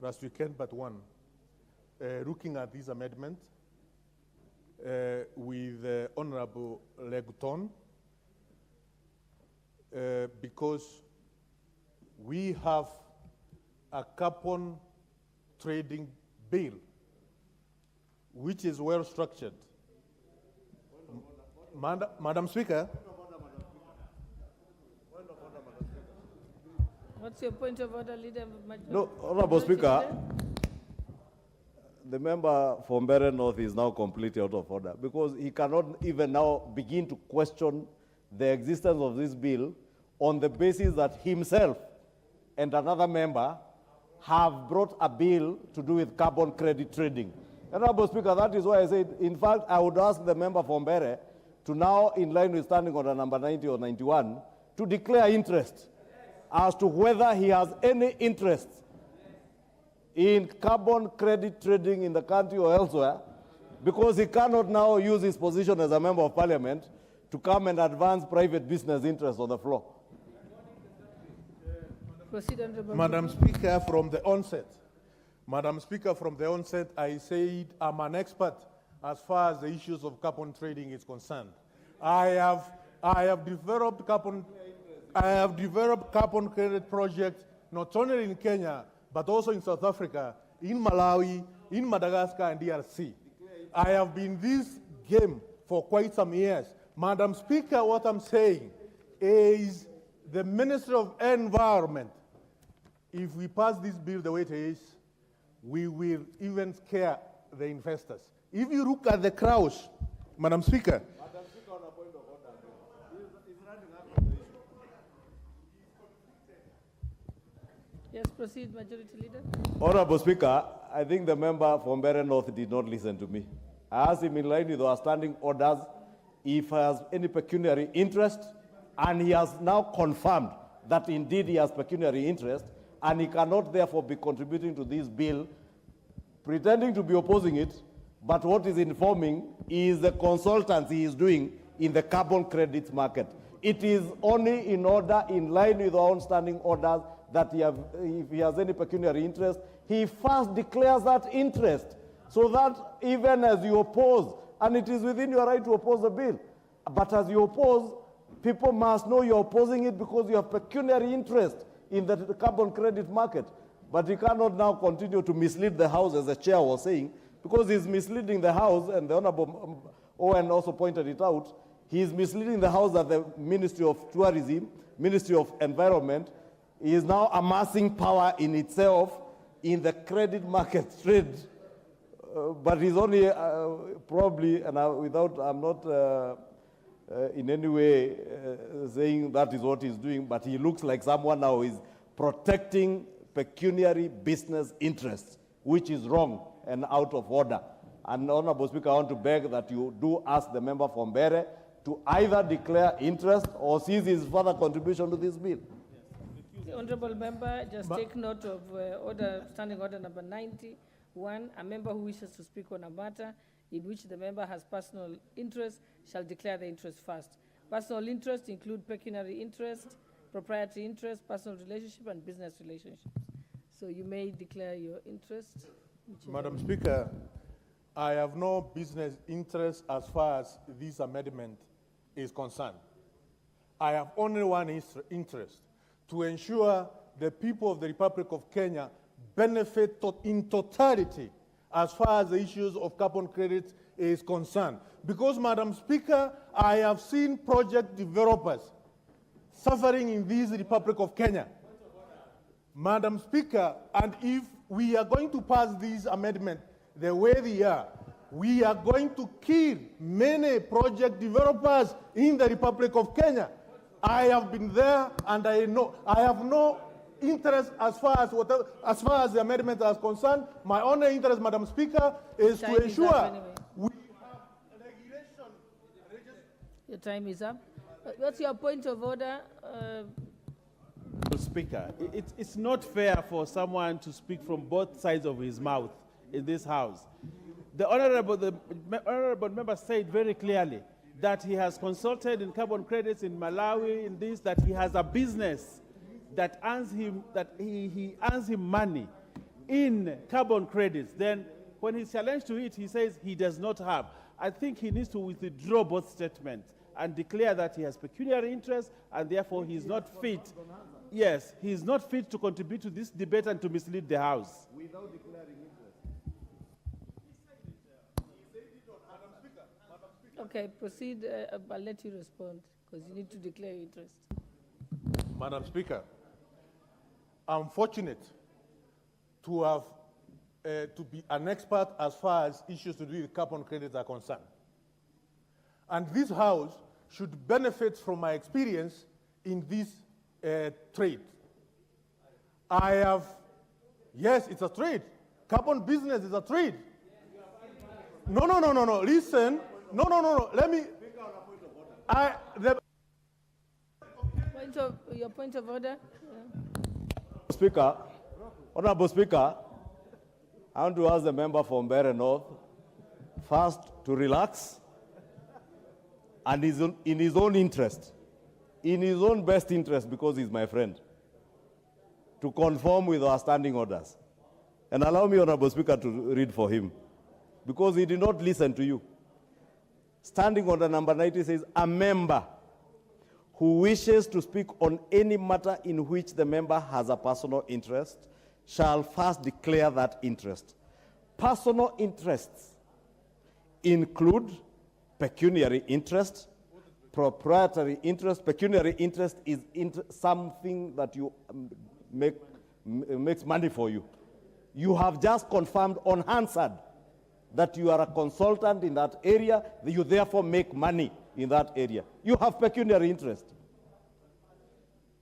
last weekend but one, looking at this amendment with Honorable Leguton because we have a carbon trading bill which is well structured. Madam Speaker. What's your point of order, Leader? No, Honorable Speaker, the member from Bere North is now completely out of order because he cannot even now begin to question the existence of this bill on the basis that himself and another member have brought a bill to do with carbon credit trading. Honorable Speaker, that is why I said, in fact, I would ask the member from Bere to now, in line with standing order number 90 or 91, to declare interest as to whether he has any interest in carbon credit trading in the country or elsewhere, because he cannot now use his position as a member of parliament to come and advance private business interests on the floor. Proceed, Honorable Madam Ruku. Speaker, from the onset, I said I'm an expert as far as the issues of carbon trading is concerned. I have developed carbon credit projects not only in Kenya but also in South Africa, in Malawi, in Madagascar, and DRC. I have been in this game for quite some years. Madam Speaker, what I'm saying is the Ministry of Environment, if we pass this bill the way it is, we will even scare the investors. If you look at the crowds, Madam Speaker. Madam Speaker, on a point of order, he's running after the issue. Yes, proceed, Majority Leader. Honorable Speaker, I think the member from Bere North did not listen to me. I asked him in line with our standing orders if he has any pecuniary interest, and he has now confirmed that indeed he has pecuniary interest, and he cannot therefore be contributing to this bill, pretending to be opposing it, but what is informing is the consultancy he is doing in the carbon credits market. It is only in order, in line with our own standing orders, that if he has any pecuniary interest, he first declares that interest, so that even as you oppose, and it is within your right to oppose the bill, but as you oppose, people must know you're opposing it because you have pecuniary interest in the carbon credit market. But he cannot now continue to mislead the House, as the chair was saying, because he's misleading the House, and the Honorable Owen also pointed it out. He's misleading the House that the Ministry of Tourism, Ministry of Environment, is now amassing power in itself in the credit market trade. But he's only probably, and I'm not in any way saying that is what he's doing, but he looks like someone now is protecting pecuniary business interests, which is wrong and out of order. And Honorable Speaker, I want to beg that you do ask the member from Bere to either declare interest or cease his further contribution to this bill. The honourable member, just take note of standing order number 91. A member who wishes to speak on a matter in which the member has personal interest shall declare the interest first. Personal interest include pecuniary interest, proprietary interest, personal relationship, and business relationships. So you may declare your interest. Madam Speaker, I have no business interest as far as this amendment is concerned. I have only one interest, to ensure the people of the Republic of Kenya benefit in totality as far as the issues of carbon credits is concerned. Because, Madam Speaker, I have seen project developers suffering in this Republic of Kenya. Madam Speaker, and if we are going to pass these amendments the way they are, we are going to kill many project developers in the Republic of Kenya. I have been there, and I know I have no interest as far as the amendment is concerned. My only interest, Madam Speaker, is to ensure we have regulation. Your time is up. What's your point of order? Speaker, it's not fair for someone to speak from both sides of his mouth in this house. The honorable member said very clearly that he has consulted in carbon credits in Malawi, in this, that he has a business that earns him, that he earns him money in carbon credits. Then when he's challenged to it, he says he does not have. I think he needs to withdraw both statements and declare that he has pecuniary interest and therefore he is not fit. Yes, he is not fit to contribute to this debate and to mislead the House. Without declaring interest. Okay, proceed. I'll let you respond because you need to declare your interest. Madam Speaker, I'm fortunate to have to be an expert as far as issues to do with carbon credits are concerned. And this House should benefit from my experience in this trade. I have, yes, it's a trade. Carbon business is a trade. No, listen. No, let me. Your point of order? Yeah. Speaker, Honorable Speaker, I want to ask the member from Mbeere North first to relax and in his own interest, in his own best interest, because he's my friend, to conform with our standing orders. And allow me, Honorable Speaker, to read for him, because he did not listen to you. Standing order number 90 says, a member who wishes to speak on any matter in which the member has a personal interest shall first declare that interest. Personal interests include pecuniary interest, proprietary interest. Pecuniary interest is something that you makes money for you. You have just confirmed on Hansard that you are a consultant in that area, that you therefore make money in that area. You have pecuniary interest.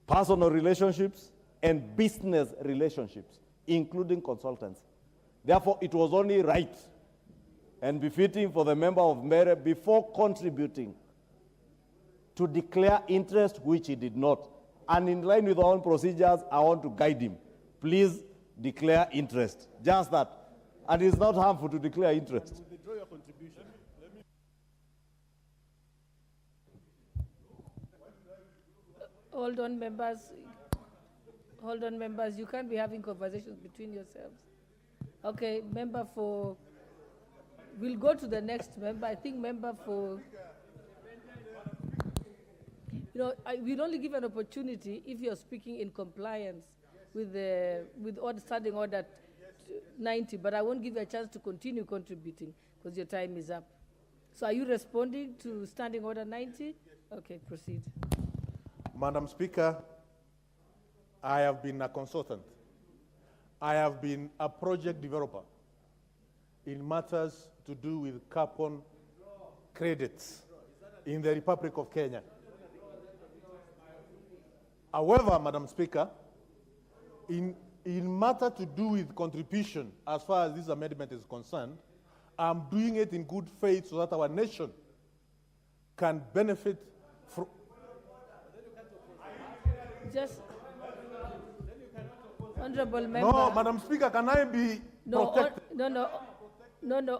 Personal relationships and business relationships, including consultants. Therefore, it was only right and befitting for the member of Mbeere, before contributing, to declare interest, which he did not. And in line with our own procedures, I want to guide him. Please declare interest. Just that. And it's not harmful to declare interest. Withdraw your contribution. Hold on, members. Hold on, members. You can't be having conversations between yourselves. Okay, member for... We'll go to the next member. I think member for... You know, we'll only give an opportunity if you're speaking in compliance with standing order 90, but I won't give you a chance to continue contributing because your time is up. So are you responding to standing order 90? Okay, proceed. Madam Speaker, I have been a consultant. I have been a project developer in matters to do with carbon credits in the Republic of Kenya. However, Madam Speaker, in matter to do with contribution, as far as this amendment is concerned, I'm doing it in good faith so that our nation can benefit from... Just... Honorable member... No, Madam Speaker, can I be protected? No.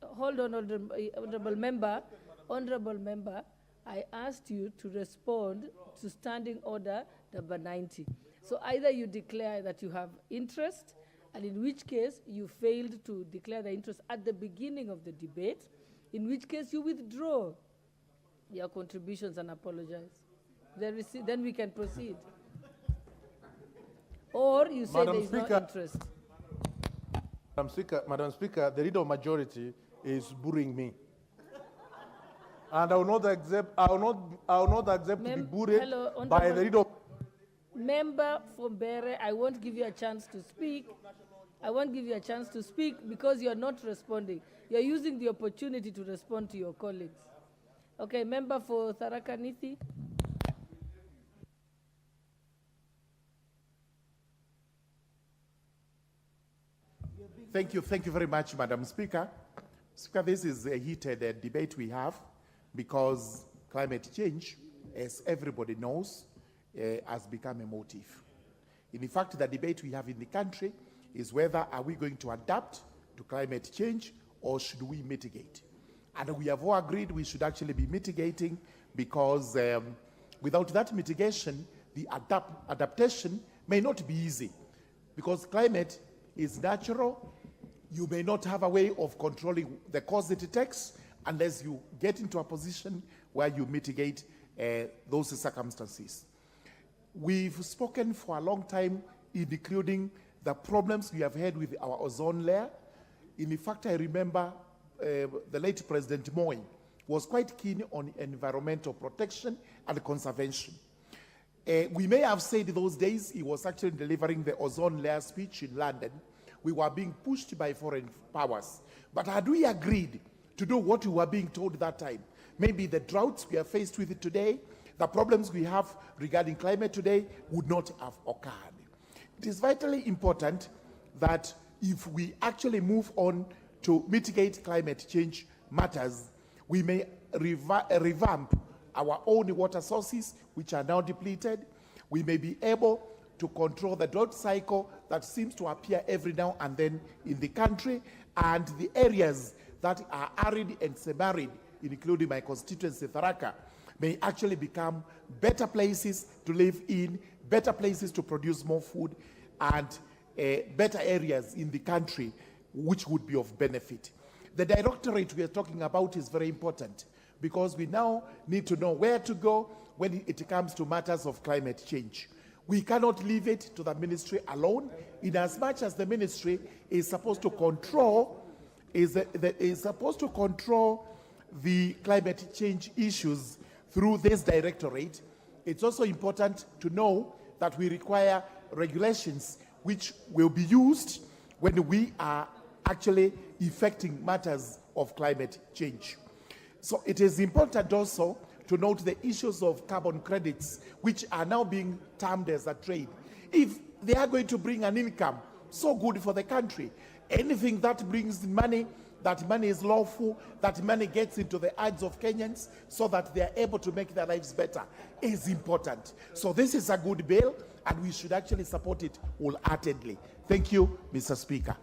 Hold on, honorable member. Honorable member, I asked you to respond to standing order number 90. So either you declare that you have interest and in which case you failed to declare the interest at the beginning of the debate, in which case you withdraw your contributions and apologize. Then we can proceed. Or you say there is no interest. Madam Speaker, the leader of majority is bullying me. And I will not accept, to be bullied by the leader of... Member from Bere, I won't give you a chance to speak. I won't give you a chance to speak because you are not responding. You are using the opportunity to respond to your colleagues. Okay, member for Tharaka Nithi. Thank you very much, Madam Speaker. Speaker, this is a heated debate we have because climate change, as everybody knows, has become a motive. In fact, the debate we have in the country is whether are we going to adapt to climate change or should we mitigate? And we have all agreed we should actually be mitigating because without that mitigation, the adaptation may not be easy because climate is natural. You may not have a way of controlling the cost it takes unless you get into a position where you mitigate those circumstances. We've spoken for a long time, including the problems we have had with our ozone layer. In fact, I remember the late President Moi was quite keen on environmental protection and conservation. We may have said those days he was actually delivering the ozone layer speech in London. We were being pushed by foreign powers. But had we agreed to do what we were being told that time, maybe the droughts we are faced with today, the problems we have regarding climate today would not have occurred. It is vitally important that if we actually move on to mitigate climate change matters, we may revamp our own water sources, which are now depleted. We may be able to control the drought cycle that seems to appear every now and then in the country, and the areas that are arid and semi-arid, including my constituency, Tharaka, may actually become better places to live in, better places to produce more food, and better areas in the country which would be of benefit. The directorate we are talking about is very important because we now need to know where to go when it comes to matters of climate change. We cannot leave it to the ministry alone, in as much as the ministry is supposed to control the climate change issues through this directorate. It's also important to know that we require regulations which will be used when we are actually effecting matters of climate change. So it is important also to note the issues of carbon credits, which are now being termed as a trade. If they are going to bring an income so good for the country, anything that brings money, that money is lawful, that money gets into the hands of Kenyans so that they are able to make their lives better, is important. So this is a good bill, and we should actually support it wholeheartedly. Thank you, Mr. Speaker.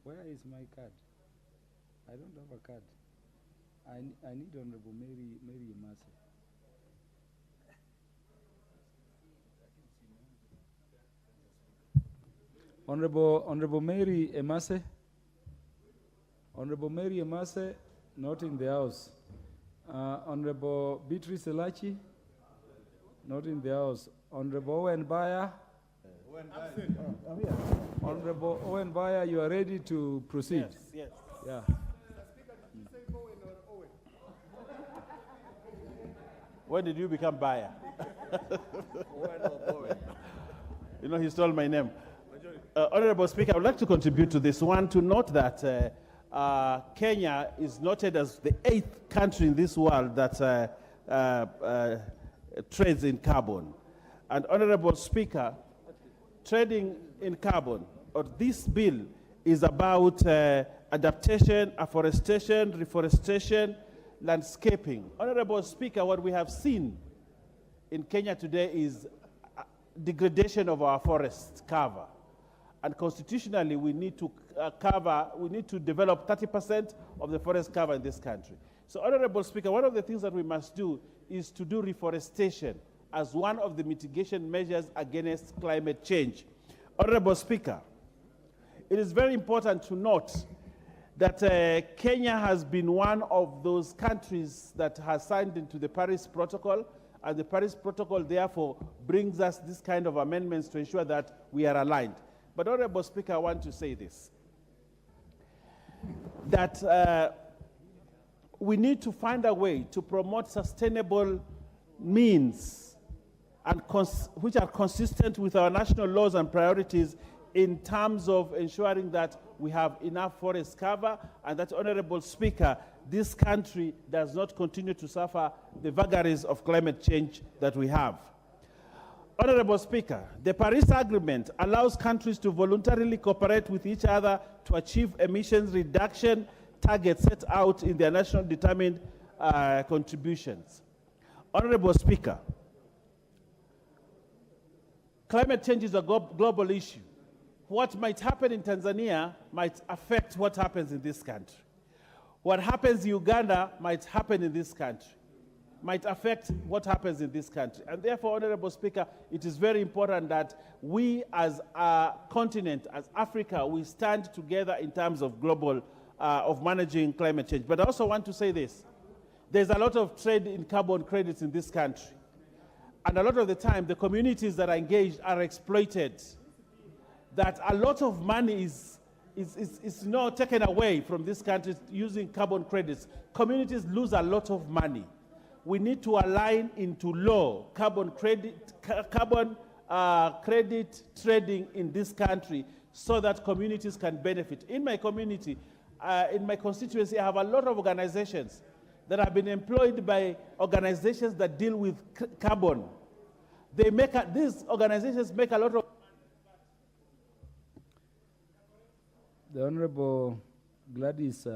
Where is my card? I don't have a card. I need Honorable Mary Emase. Honorable Mary Emase. Honorable Mary Emase, not in the house. Honorable Beatrice Elachi, not in the house. Honorable Owen Baya. Honorable Owen Baya, you are ready to proceed? Yes. Yeah. When did you become buyer? You know, he stole my name. Honorable Speaker, I would like to contribute to this one, to note that Kenya is noted as the 8th country in this world that trades in carbon. And Honorable Speaker, trading in carbon, or this bill, is about adaptation, afforestation, reforestation, landscaping. Honorable Speaker, what we have seen in Kenya today is degradation of our forest cover. And constitutionally, we need to develop 30% of the forest cover in this country. So, Honorable Speaker, one of the things that we must do is to do reforestation as one of the mitigation measures against climate change. Honorable Speaker, it is very important to note that Kenya has been one of those countries that has signed into the Paris Protocol, and the Paris Protocol therefore brings us this kind of amendments to ensure that we are aligned. But Honorable Speaker, I want to say this, that we need to find a way to promote sustainable means and which are consistent with our national laws and priorities in terms of ensuring that we have enough forest cover and that, Honorable Speaker, this country does not continue to suffer the vagaries of climate change that we have. Honorable Speaker, the Paris Agreement allows countries to voluntarily cooperate with each other to achieve emissions reduction targets set out in their national determined contributions. Honorable Speaker, climate change is a global issue. What might happen in Tanzania might affect what happens in this country. What happens in Uganda might happen in this country, might affect what happens in this country. And therefore, Honorable Speaker, it is very important that we as a continent, as Africa, we stand together in terms of global, of managing climate change. But I also want to say this. There's a lot of trade in carbon credits in this country. And a lot of the time, the communities that are engaged are exploited. That a lot of money is not taken away from this country using carbon credits. Communities lose a lot of money. We need to align into law carbon credit trading in this country so that communities can benefit. In my community, in my constituency, I have a lot of organizations that have been employed by organizations that deal with carbon. These organizations make a lot of. The Honorable Gladys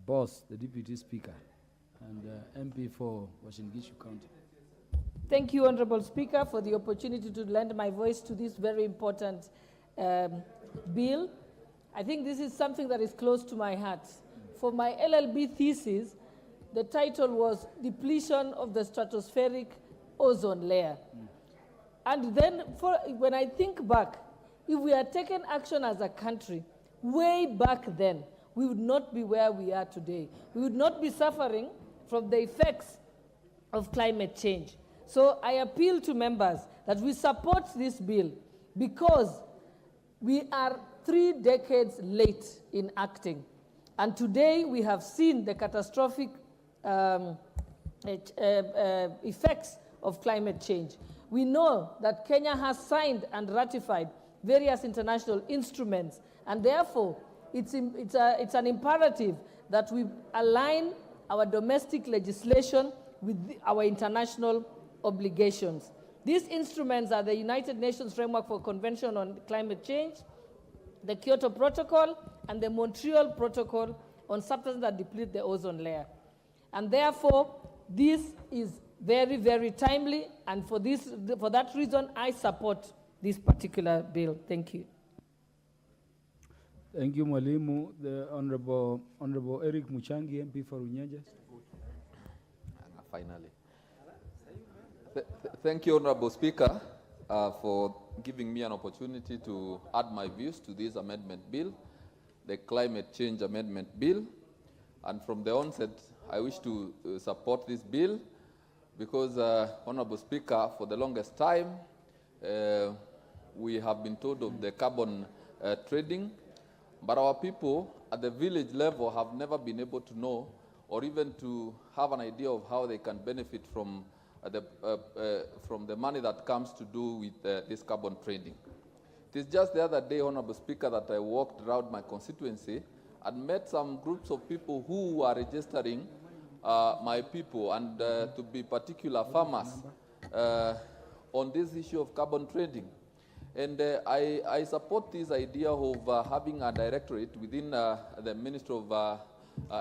Boss, the Deputy Speaker, and MP for Washington Gishu County. Thank you, Honorable Speaker, for the opportunity to lend my voice to this very important bill. I think this is something that is close to my heart. For my LLB thesis, the title was Depletion of the Stratospheric Ozone Layer. And then when I think back, if we had taken action as a country, way back then, we would not be where we are today. We would not be suffering from the effects of climate change. So I appeal to members that we support this bill because we are 3 decades late in acting. And today we have seen the catastrophic effects of climate change. We know that Kenya has signed and ratified various international instruments, and therefore it's an imperative that we align our domestic legislation with our international obligations. These instruments are the United Nations Framework for Convention on Climate Change, the Kyoto Protocol, and the Montreal Protocol on substances that deplete the ozone layer. And therefore, this is very, very timely, and for that reason, I support this particular bill. Thank you. Thank you, Mwalimu. The Honorable Eric Muchangi, MP for Unyenje. Finally. Thank you, Honorable Speaker, for giving me an opportunity to add my views to this amendment bill, the Climate Change Amendment Bill. And from the onset, I wish to support this bill because, Honorable Speaker, for the longest time, we have been told of the carbon trading, but our people at the village level have never been able to know or even to have an idea of how they can benefit from the money that comes to do with this carbon trading. It is just the other day, Honorable Speaker, that I walked around my constituency and met some groups of people who are registering my people and to be particular farmers on this issue of carbon trading. And I support this idea of having a directorate within the Ministry of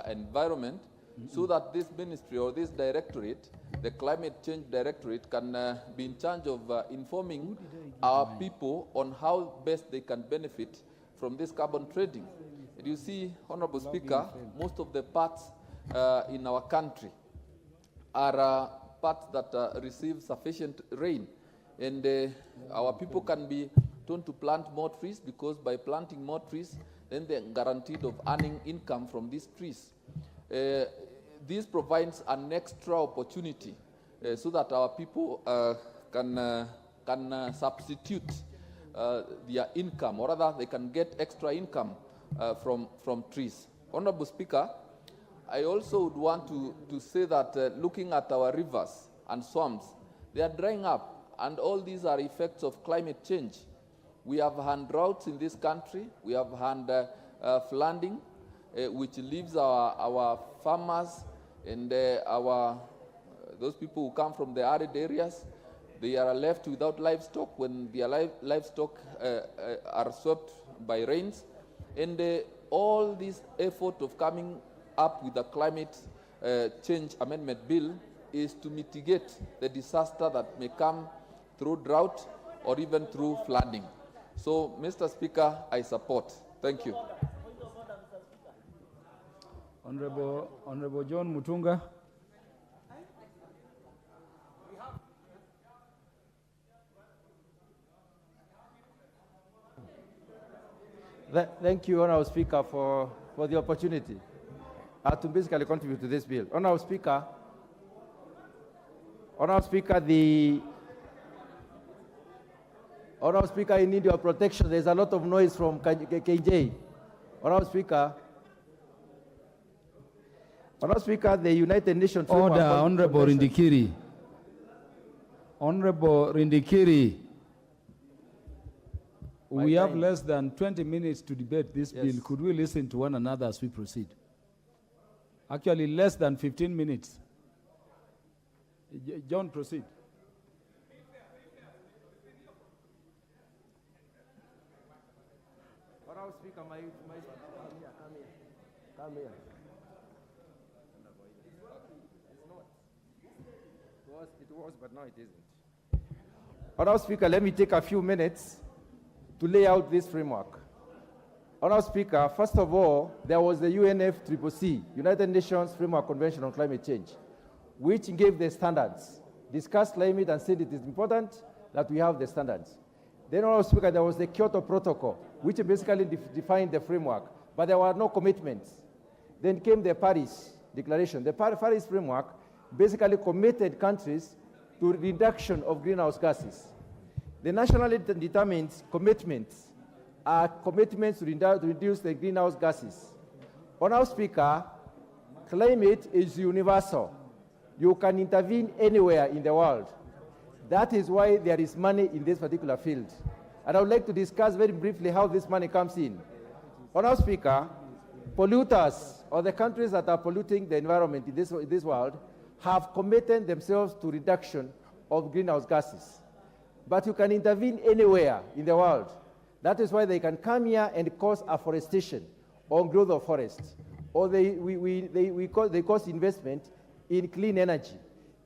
Environment so that this ministry or this directorate, the Climate Change Directorate, can be in charge of informing our people on how best they can benefit from this carbon trading. And you see, Honorable Speaker, most of the parts in our country are parts that receive sufficient rain. And our people can be told to plant more trees, because by planting more trees, then they're guaranteed of earning income from these trees. This provides an extra opportunity so that our people can substitute their income, or rather they can get extra income from trees. Honorable Speaker, I also would want to say that looking at our rivers and swamps, they are drying up, and all these are effects of climate change. We have had droughts in this country. We have had flooding, which leaves our farmers and those people who come from the arid areas, they are left without livestock when their livestock are swept by rains. And all this effort of coming up with the climate change amendment bill is to mitigate the disaster that may come through drought or even through flooding. So, Mr. Speaker, I support. Thank you. Honorable John Mutunga. Thank you, Honorable Speaker, for the opportunity to basically contribute to this bill. Honorable Speaker, Honorable Speaker, I need your protection. There's a lot of noise from KJ. Honorable Speaker, the United Nations... Order, Honorable Rindikiri. Honorable Rindikiri. We have less than 20 minutes to debate this bill. Could we listen to one another as we proceed? Actually, less than 15 minutes. John, proceed. Honorable Speaker, come here. It was, but now it isn't. Honorable Speaker, let me take a few minutes to lay out this framework. Honorable Speaker, first of all, there was the UNFCCC, United Nations Framework Convention on Climate Change, which gave the standards, discussed climate and said it is important that we have the standards. Then, Honorable Speaker, there was the Kyoto Protocol, which basically defined the framework, but there were no commitments. Then came the Paris Declaration. The Paris framework basically committed countries to reduction of greenhouse gases. The nationally determined commitments are commitments to reduce the greenhouse gases. Honorable Speaker, climate is universal. You can intervene anywhere in the world. That is why there is money in this particular field. And I would like to discuss very briefly how this money comes in. Honorable Speaker, polluters, or the countries that are polluting the environment in this world, have committed themselves to reduction of greenhouse gases. But you can intervene anywhere in the world. That is why they can come here and cause afforestation or growth of forests, or they cause investment in clean energy.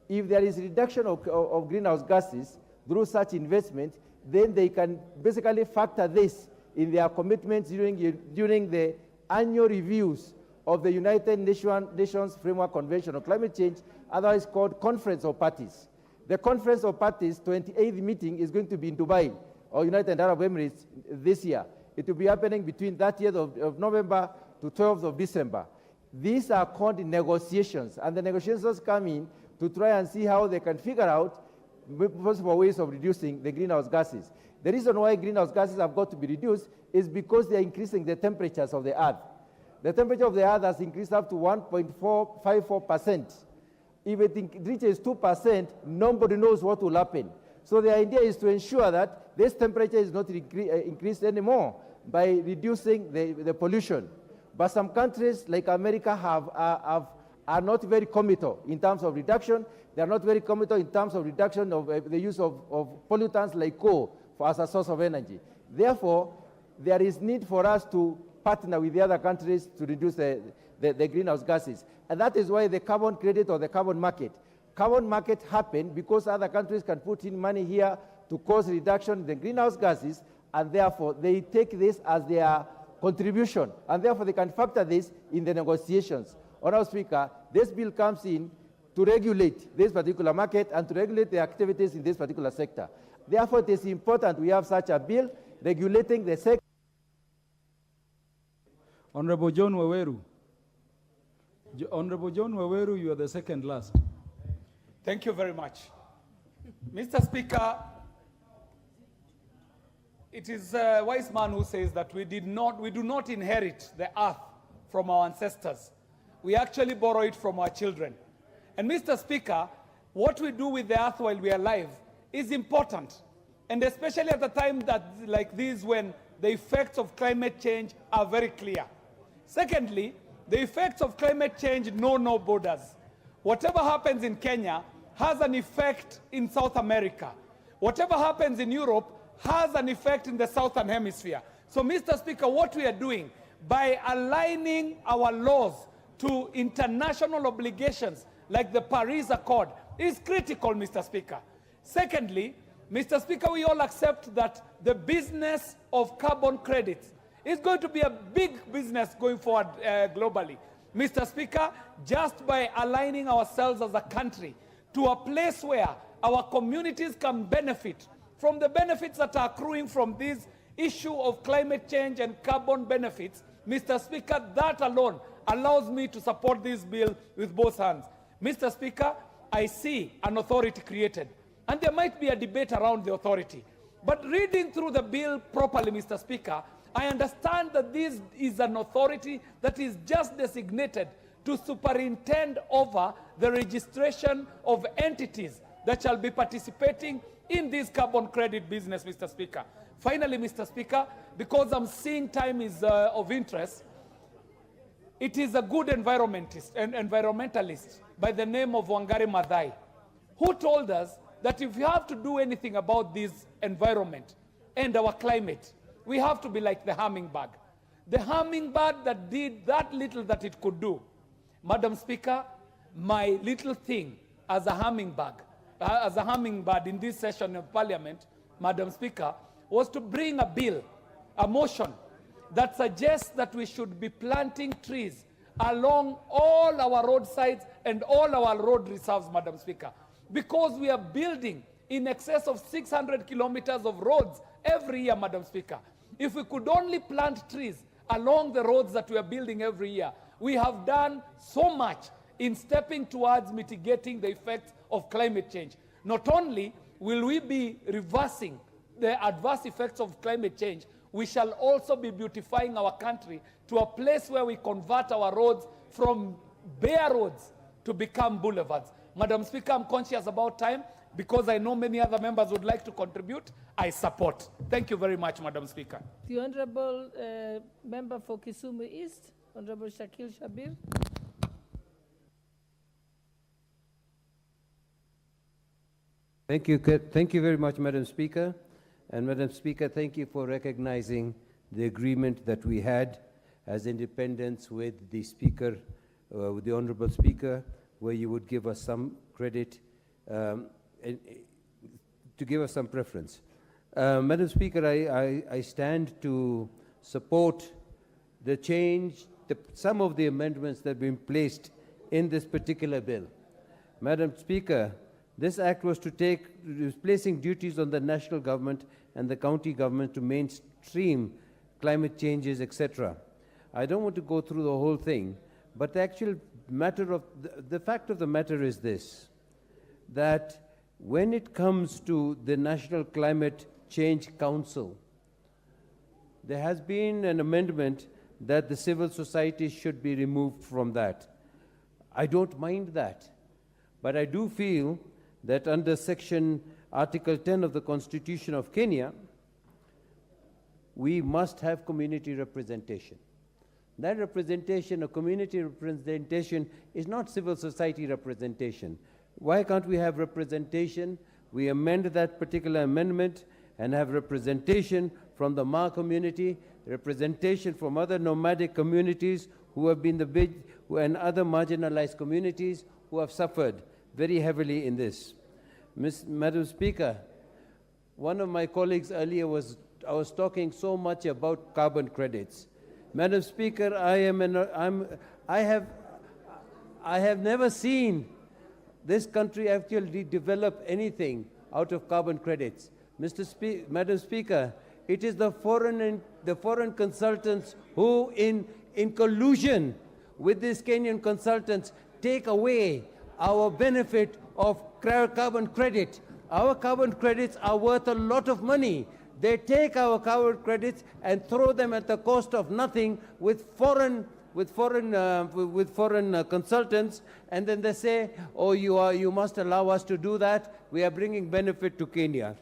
If there is reduction of greenhouse gases through such investment, then they can basically factor this in their commitments during the annual reviews of the United Nations Framework Convention on Climate Change, otherwise called Conference of Parties. The Conference of Parties 28th meeting is going to be in Dubai, or United Arab Emirates, this year. It will be happening between 30th of November to 12th of December. These are called negotiations, and the negotiations come in to try and see how they can figure out possible ways of reducing the greenhouse gases. The reason why greenhouse gases have got to be reduced is because they are increasing the temperatures of the Earth. The temperature of the Earth has increased up to 1.454%. If it reaches 2%, nobody knows what will happen. So the idea is to ensure that this temperature is not increased anymore by reducing the pollution. But some countries like America are not very committal in terms of reduction. They are not very committal in terms of reduction of the use of pollutants like coal as a source of energy. Therefore, there is need for us to partner with the other countries to reduce the the greenhouse gases. And that is why the carbon credit or the carbon market happened because other countries can put in money here to cause reduction in the greenhouse gases, and therefore they take this as their contribution, and therefore they can factor this in the negotiations. Honourable Speaker, this bill comes in to regulate this particular market and to regulate the activities in this particular sector. Therefore, it is important we have such a bill regulating the sector. Honorable John Waweru. Honorable John Waweru, you are the second last. Thank you very much. Mr. Speaker, it is a wise man who says that we do not inherit the earth from our ancestors. We actually borrow it from our children. And Mr. Speaker, what we do with the earth while we are alive is important. And especially at a time like this when the effects of climate change are very clear. Secondly, the effects of climate change know no borders. Whatever happens in Kenya has an effect in South America. Whatever happens in Europe has an effect in the Southern Hemisphere. So, Mr. Speaker, what we are doing by aligning our laws to international obligations like the Paris Accord is critical, Mr. Speaker. Secondly, Mr. Speaker, we all accept that the business of carbon credits is going to be a big business going forward globally. Mr. Speaker, just by aligning ourselves as a country to a place where our communities can benefit from the benefits that are accruing from this issue of climate change and carbon benefits, Mr. Speaker, that alone allows me to support this bill with both hands. Mr. Speaker, I see an authority created, and there might be a debate around the authority. But reading through the bill properly, Mr. Speaker, I understand that this is an authority that is just designated to superintend over the registration of entities that shall be participating in this carbon credit business, Mr. Speaker. Finally, Mr. Speaker, because I'm seeing time is of interest, it is a good environmentalist by the name of Wangari Maathai who told us that if you have to do anything about this environment and our climate, we have to be like the hummingbird. The hummingbird that did that little that it could do. Madam Speaker, my little thing as a hummingbird in this session of Parliament, Madam Speaker, was to bring a bill, a motion, that suggests that we should be planting trees along all our roadsides and all our road reserves, Madam Speaker, because we are building in excess of 600 kilometers of roads every year, Madam Speaker. If we could only plant trees along the roads that we are building every year, we have done so much in stepping towards mitigating the effects of climate change. Not only will we be reversing the adverse effects of climate change, we shall also be beautifying our country to a place where we convert our roads from bare roads to become boulevards. Madam Speaker, I'm conscious about time because I know many other members would like to contribute. I support. Thank you very much, Madam Speaker. The Honourable Member for Kisumu East, Honourable Shakil Shabir. Thank you very much, Madam Speaker. And Madam Speaker, thank you for recognizing the agreement that we had as independents with the Speaker, with the Honourable Speaker, where you would give us some credit to give us some preference. Madam Speaker, I stand to support the change, some of the amendments that have been placed in this particular bill. Madam Speaker, this act was placing duties on the national government and the county government to mainstream climate changes, etc. I don't want to go through the whole thing, but the actual matter of the fact of the matter is this, that when it comes to the National Climate Change Council, there has been an amendment that the civil society should be removed from that. I don't mind that, but I do feel that under Article 10 of the Constitution of Kenya, we must have community representation. That representation, or community representation, is not civil society representation. Why can't we have representation? We amend that particular amendment and have representation from the Ma community, representation from other nomadic communities who have been and other marginalized communities who have suffered very heavily in this. Madam Speaker, one of my colleagues earlier I was talking so much about carbon credits. Madam Speaker, I have never seen this country actually develop anything out of carbon credits. Madam Speaker, it is the foreign consultants who, in collusion with these Kenyan consultants, take away our benefit of carbon credit. Our carbon credits are worth a lot of money. They take our carbon credits and throw them at the cost of nothing with foreign consultants, and then they say, oh, you must allow us to do that. We are bringing benefit to Kenya.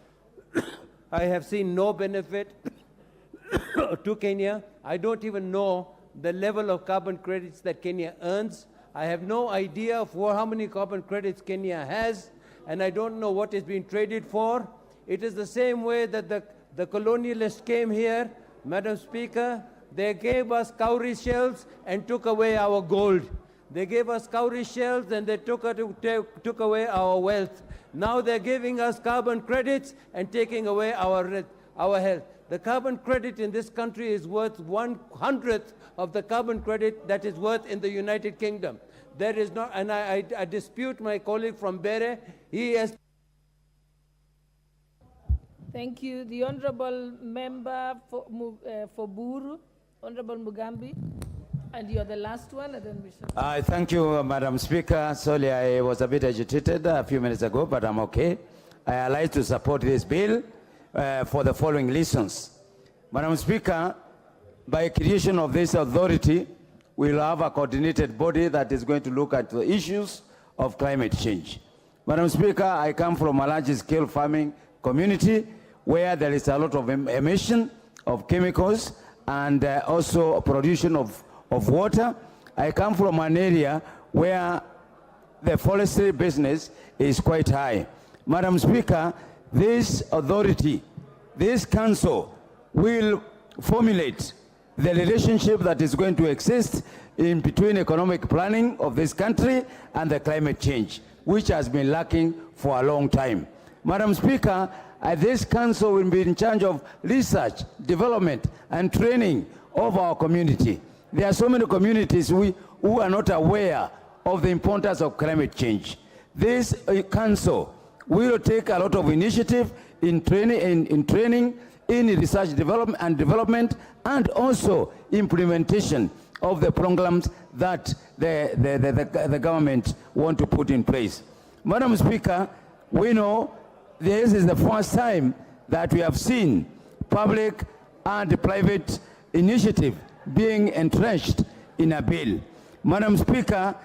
I have seen no benefit to Kenya. I don't even know the level of carbon credits that Kenya earns. I have no idea of how many carbon credits Kenya has, and I don't know what is being traded for. It is the same way that the colonialists came here, Madam Speaker. They gave us cowrie shells and took away our gold. They gave us cowrie shells and they took away our wealth. Now they're giving us carbon credits and taking away our health. The carbon credit in this country is worth 1/100th of the carbon credit that is worth in the United Kingdom. There is not, and I dispute my colleague from Bere. He has. Thank you. The Honorable Member for Buru, Honorable Mugambi, and you're the last one, and then we shall. Thank you, Madam Speaker. Sorry, I was a bit agitated a few minutes ago, but I'm okay. I like to support this bill for the following reasons. Madam Speaker, by creation of this authority, we'll have a coordinated body that is going to look at the issues of climate change. Madam Speaker, I come from a large-scale farming community where there is a lot of emission of chemicals and also production of water. I come from an area where the forestry business is quite high. Madam Speaker, this authority, this council will formulate the relationship that is going to exist in between economic planning of this country and the climate change, which has been lacking for a long time. Madam Speaker, this council will be in charge of research, development, and training of our community. There are so many communities who are not aware of the importance of climate change. This council will take a lot of initiative in training, in research development, and also implementation of the programs that the government want to put in place. Madam Speaker, we know this is the first time that we have seen public and private initiative being entrenched in a bill. Madam Speaker,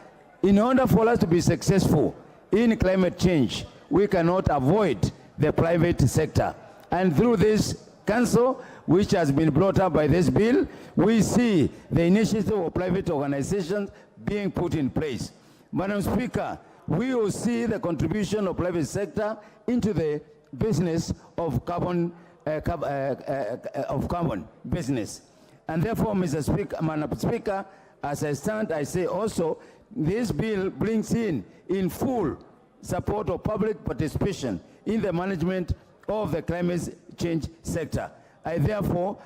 in order for us to be successful in climate change, we cannot avoid the private sector. And through this council, which has been brought up by this bill, we see the initiative of private organizations being put in place. Madam Speaker, we will see the contribution of private sector into the business of carbon business. And therefore, Madam Speaker, as I stand, I say also, this bill brings in full support of public participation in the management of the climate change sector. I therefore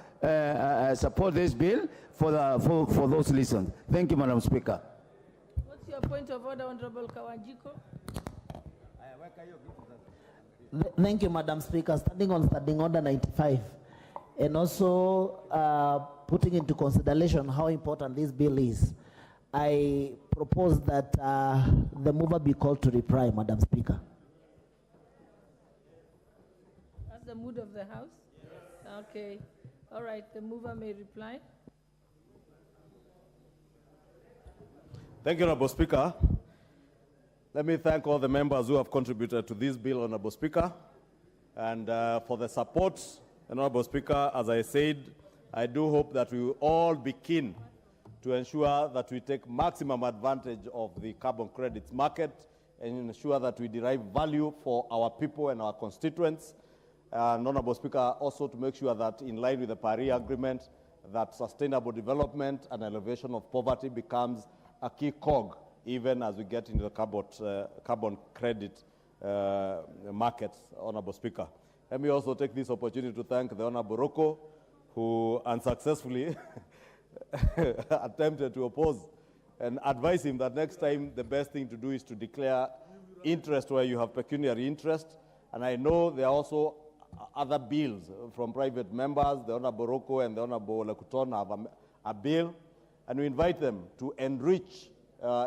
support this bill for those reasons. Thank you, Madam Speaker. What's your point of order, Honorable Kawanjiko? Thank you, Madam Speaker. Standing on Standing Order 95, and also putting into consideration how important this bill is, I propose that the mover be called to reply, Madam Speaker. That's the mood of the House? Yes. Okay. All right, the mover may reply. Thank you, Honorable Speaker. Let me thank all the members who have contributed to this bill, Honorable Speaker, and for the support. Honorable Speaker, as I said, I do hope that we will all be keen to ensure that we take maximum advantage of the carbon credits market and ensure that we derive value for our people and our constituents. And Honorable Speaker, also to make sure that in line with the Paris Agreement, that sustainable development and elevation of poverty becomes a key cog, even as we get into the carbon credit markets, Honorable Speaker. Let me also take this opportunity to thank the Honorable Rocco, who unsuccessfully attempted to oppose, and advise him that next time the best thing to do is to declare interest where you have pecuniary interest. And I know there are also other bills from private members. The Honorable Rocco and the Honorable Lekuton have a bill, and we invite them to enrich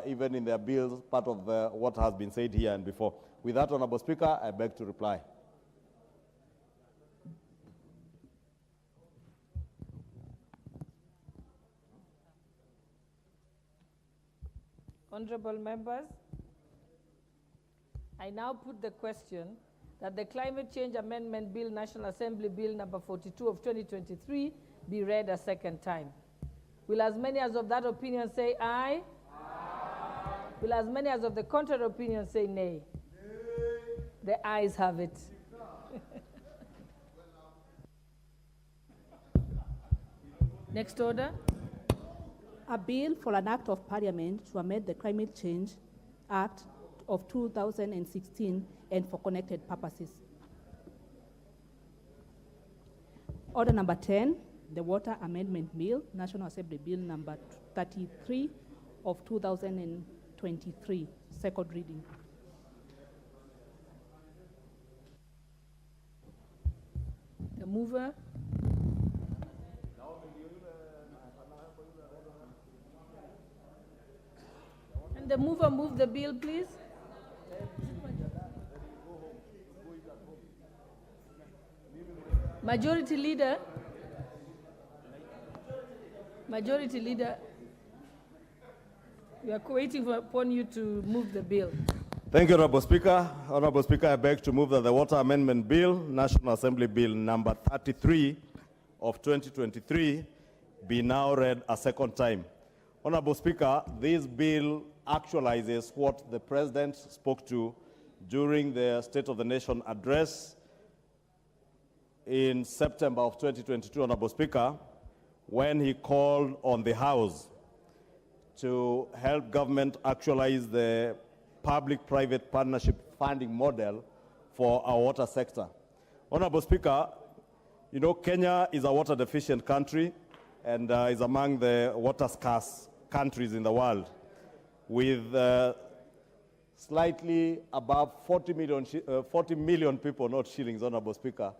even in their bills part of what has been said here and before. With that, Honorable Speaker, I beg to reply. Honorable members, I now put the question that the Climate Change Amendment Bill, National Assembly Bill number 42 of 2023, be read a second time. Will as many as of that opinion say aye? Aye. Will as many as of the contrary opinion say nay? Nay. The ayes have it. Next order. A bill for an act of parliament to amend the Climate Change Act of 2016 and for connected purposes. Order number 10, the Water Amendment Bill, National Assembly Bill number 33 of 2023, second reading. The mover. And the mover move the bill, please. Majority Leader. Majority Leader. We are waiting upon you to move the bill. Thank you, Honorable Speaker. Honorable Speaker, I beg to move that the Water Amendment Bill, National Assembly Bill number 33 of 2023, be now read a second time. Honorable Speaker, this bill actualizes what the President spoke to during the State of the Nation address in September of 2022, Honorable Speaker, when he called on the House to help government actualize the public-private partnership funding model for our water sector. Honorable Speaker, you know, Kenya is a water-deficient country and is among the water-scarce countries in the world, with slightly above 40 million people, not shillings, Honorable Speaker,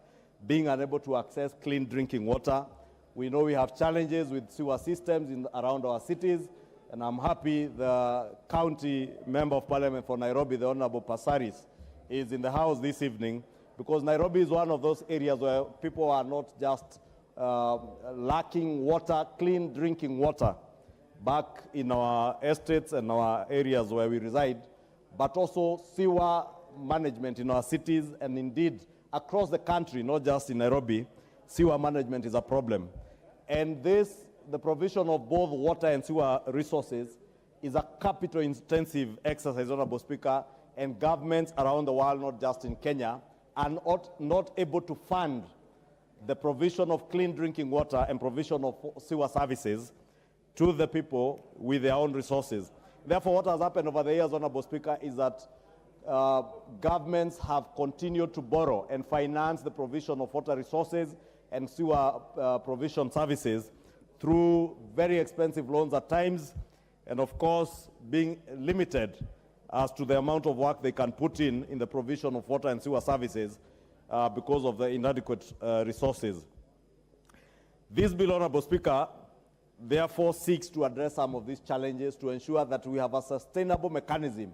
being unable to access clean drinking water. We know we have challenges with sewer systems around our cities, and I'm happy the County Member of Parliament for Nairobi, the Honorable Pasaris, is in the House this evening, because Nairobi is one of those areas where people are not just lacking water, clean drinking water, back in our estates and our areas where we reside, but also sewer management in our cities, and indeed across the country, not just in Nairobi. Sewer management is a problem. And the provision of both water and sewer resources is a capital-intensive exercise, Honorable Speaker, and governments around the world, not just in Kenya, are not able to fund the provision of clean drinking water and provision of sewer services to the people with their own resources. Therefore, what has happened over the years, Honorable Speaker, is that governments have continued to borrow and finance the provision of water resources and sewer provision services through very expensive loans at times, and of course, being limited as to the amount of work they can put in the provision of water and sewer services because of the inadequate resources. This bill, Honorable Speaker, therefore seeks to address some of these challenges to ensure that we have a sustainable mechanism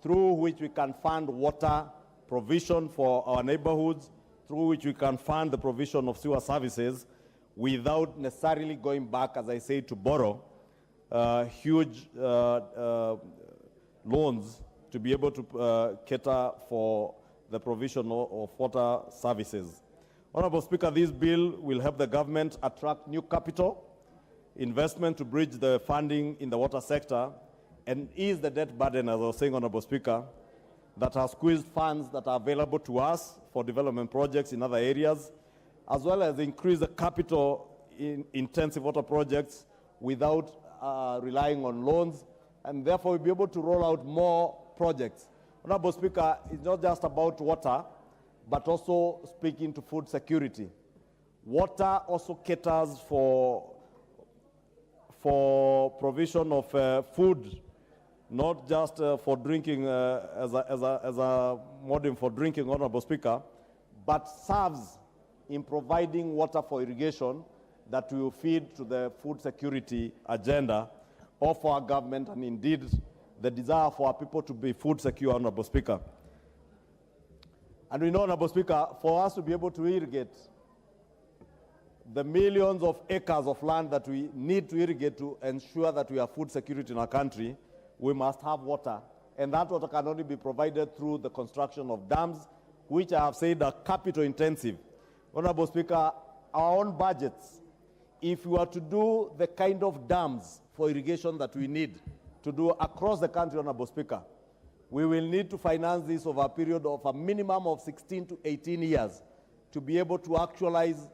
through which we can fund water provision for our neighborhoods, through which we can fund the provision of sewer services without necessarily going back, as I say, to borrow huge loans to be able to cater for the provision of water services. Honorable Speaker, this bill will help the government attract new capital, investment to bridge the funding in the water sector, and ease the debt burden, as I was saying, Honorable Speaker, that has squeezed funds that are available to us for development projects in other areas, as well as increase the capital in intensive water projects without relying on loans, and therefore we'll be able to roll out more projects. Honorable Speaker, it's not just about water, but also speaking to food security. Water also caters for provision of food, not just for drinking as a modem for drinking, Honorable Speaker, but serves in providing water for irrigation that will feed to the food security agenda of our government and indeed the desire for our people to be food secure, Honorable Speaker. And we know, Honorable Speaker, for us to be able to irrigate the millions of acres of land that we need to irrigate to ensure that we have food security in our country, we must have water. And that water can only be provided through the construction of dams, which I have said are capital intensive. Honorable Speaker, our own budgets, if we were to do the kind of dams for irrigation that we need to do across the country, Honorable Speaker, we will need to finance this over a period of a minimum of 16 to 18 years to be able to actualize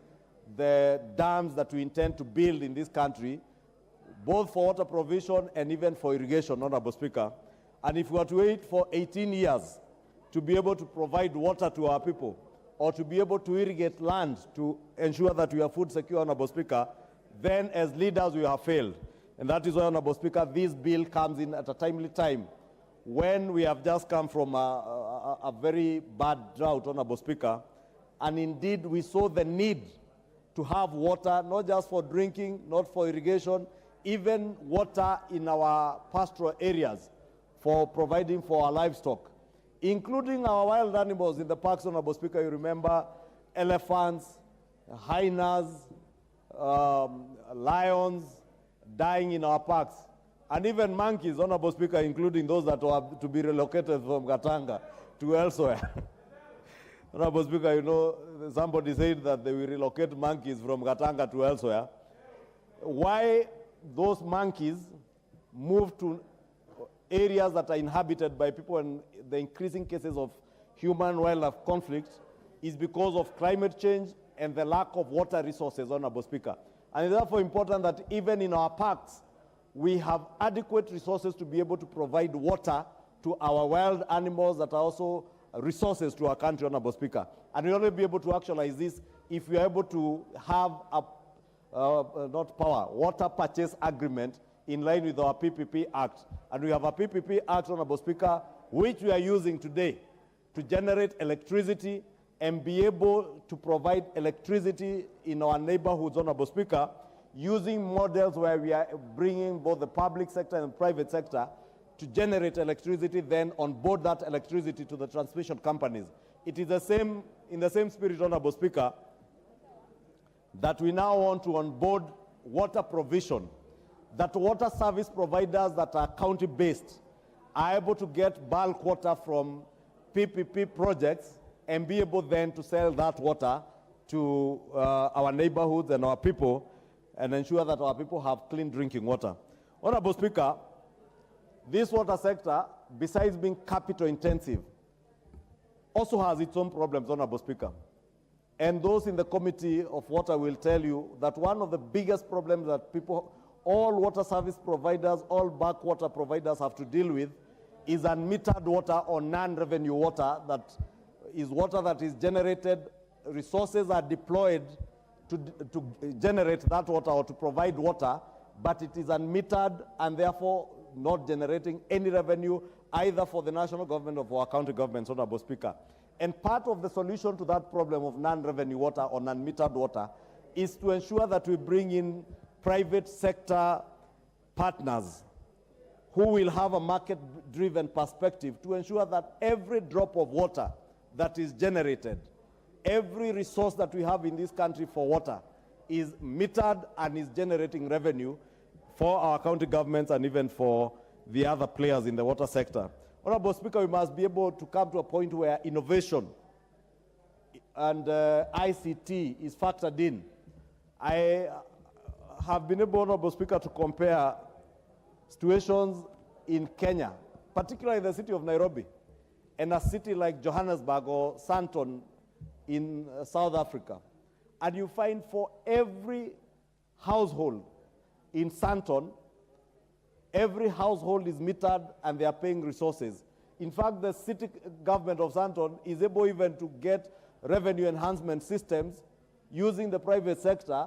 the dams that we intend to build in this country, both for water provision and even for irrigation, Honorable Speaker. And if we were to wait for 18 years to be able to provide water to our people, or to be able to irrigate land to ensure that we are food secure, Honorable Speaker, then as leaders we have failed. And that is why, Honorable Speaker, this bill comes in at a timely time when we have just come from a very bad drought, Honorable Speaker. And indeed, we saw the need to have water, not just for drinking, not for irrigation, even water in our pastoral areas for providing for our livestock, including our wild animals in the parks, Honorable Speaker. You remember elephants, hyenas, lions dying in our parks, and even monkeys, Honorable Speaker, including those that were to be relocated from Gatanga to elsewhere. Honorable Speaker, you know, somebody said that they will relocate monkeys from Gatanga to elsewhere. Why those monkeys move to areas that are inhabited by people and the increasing cases of human-wildlife conflict is because of climate change and the lack of water resources, Honorable Speaker. And it's therefore important that even in our parks, we have adequate resources to be able to provide water to our wild animals that are also resources to our country, Honorable Speaker. And we'll only be able to actualize this if we are able to have a water purchase agreement in line with our PPP Act. And we have a PPP Act, Honorable Speaker, which we are using today to generate electricity and be able to provide electricity in our neighborhoods, Honorable Speaker, using models where we are bringing both the public sector and the private sector to generate electricity, then onboard that electricity to the transmission companies. It is the same, in the same spirit, Honorable Speaker, that we now want to onboard water provision, that water service providers that are county-based are able to get bulk water from PPP projects and be able then to sell that water to our neighborhoods and our people and ensure that our people have clean drinking water. Honorable Speaker, this water sector, besides being capital intensive, also has its own problems, Honorable Speaker. And those in the Committee of Water will tell you that one of the biggest problems that people, all water service providers, all backwater providers have to deal with is unmetered water or non-revenue water, that is water that is generated, resources are deployed to generate that water or to provide water, but it is unmetered and therefore not generating any revenue either for the national government or for our county governments, Honorable Speaker. And part of the solution to that problem of non-revenue water or non-metered water is to ensure that we bring in private sector partners who will have a market-driven perspective to ensure that every drop of water that is generated, every resource that we have in this country for water is metered and is generating revenue for our county governments and even for the other players in the water sector. Honorable Speaker, we must be able to come to a point where innovation and ICT is factored in. I have been able, Honorable Speaker, to compare situations in Kenya, particularly the city of Nairobi, and a city like Johannesburg or Sandton in South Africa. And you find for every household in Sandton, Every household is metered and they are paying resources. In fact, the city government of Santon is able even to get revenue enhancement systems using the private sector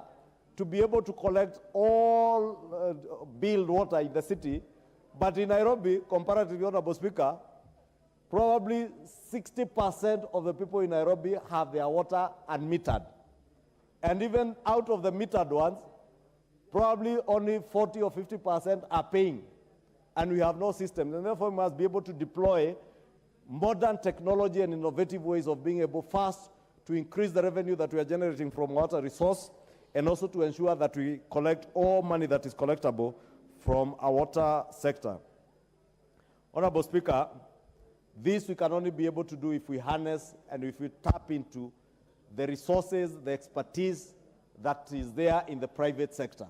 to be able to collect all billed water in the city. But in Nairobi, comparatively, Honorable Speaker, probably 60% of the people in Nairobi have their water unmetered. And even out of the metered ones, probably only 40 or 50% are paying. And we have no systems. And therefore, we must be able to deploy modern technology and innovative ways of being able first to increase the revenue that we are generating from water resource, and also to ensure that we collect all money that is collectible from our water sector. Honorable Speaker, this we can only be able to do if we harness and if we tap into the resources, the expertise that is there in the private sector,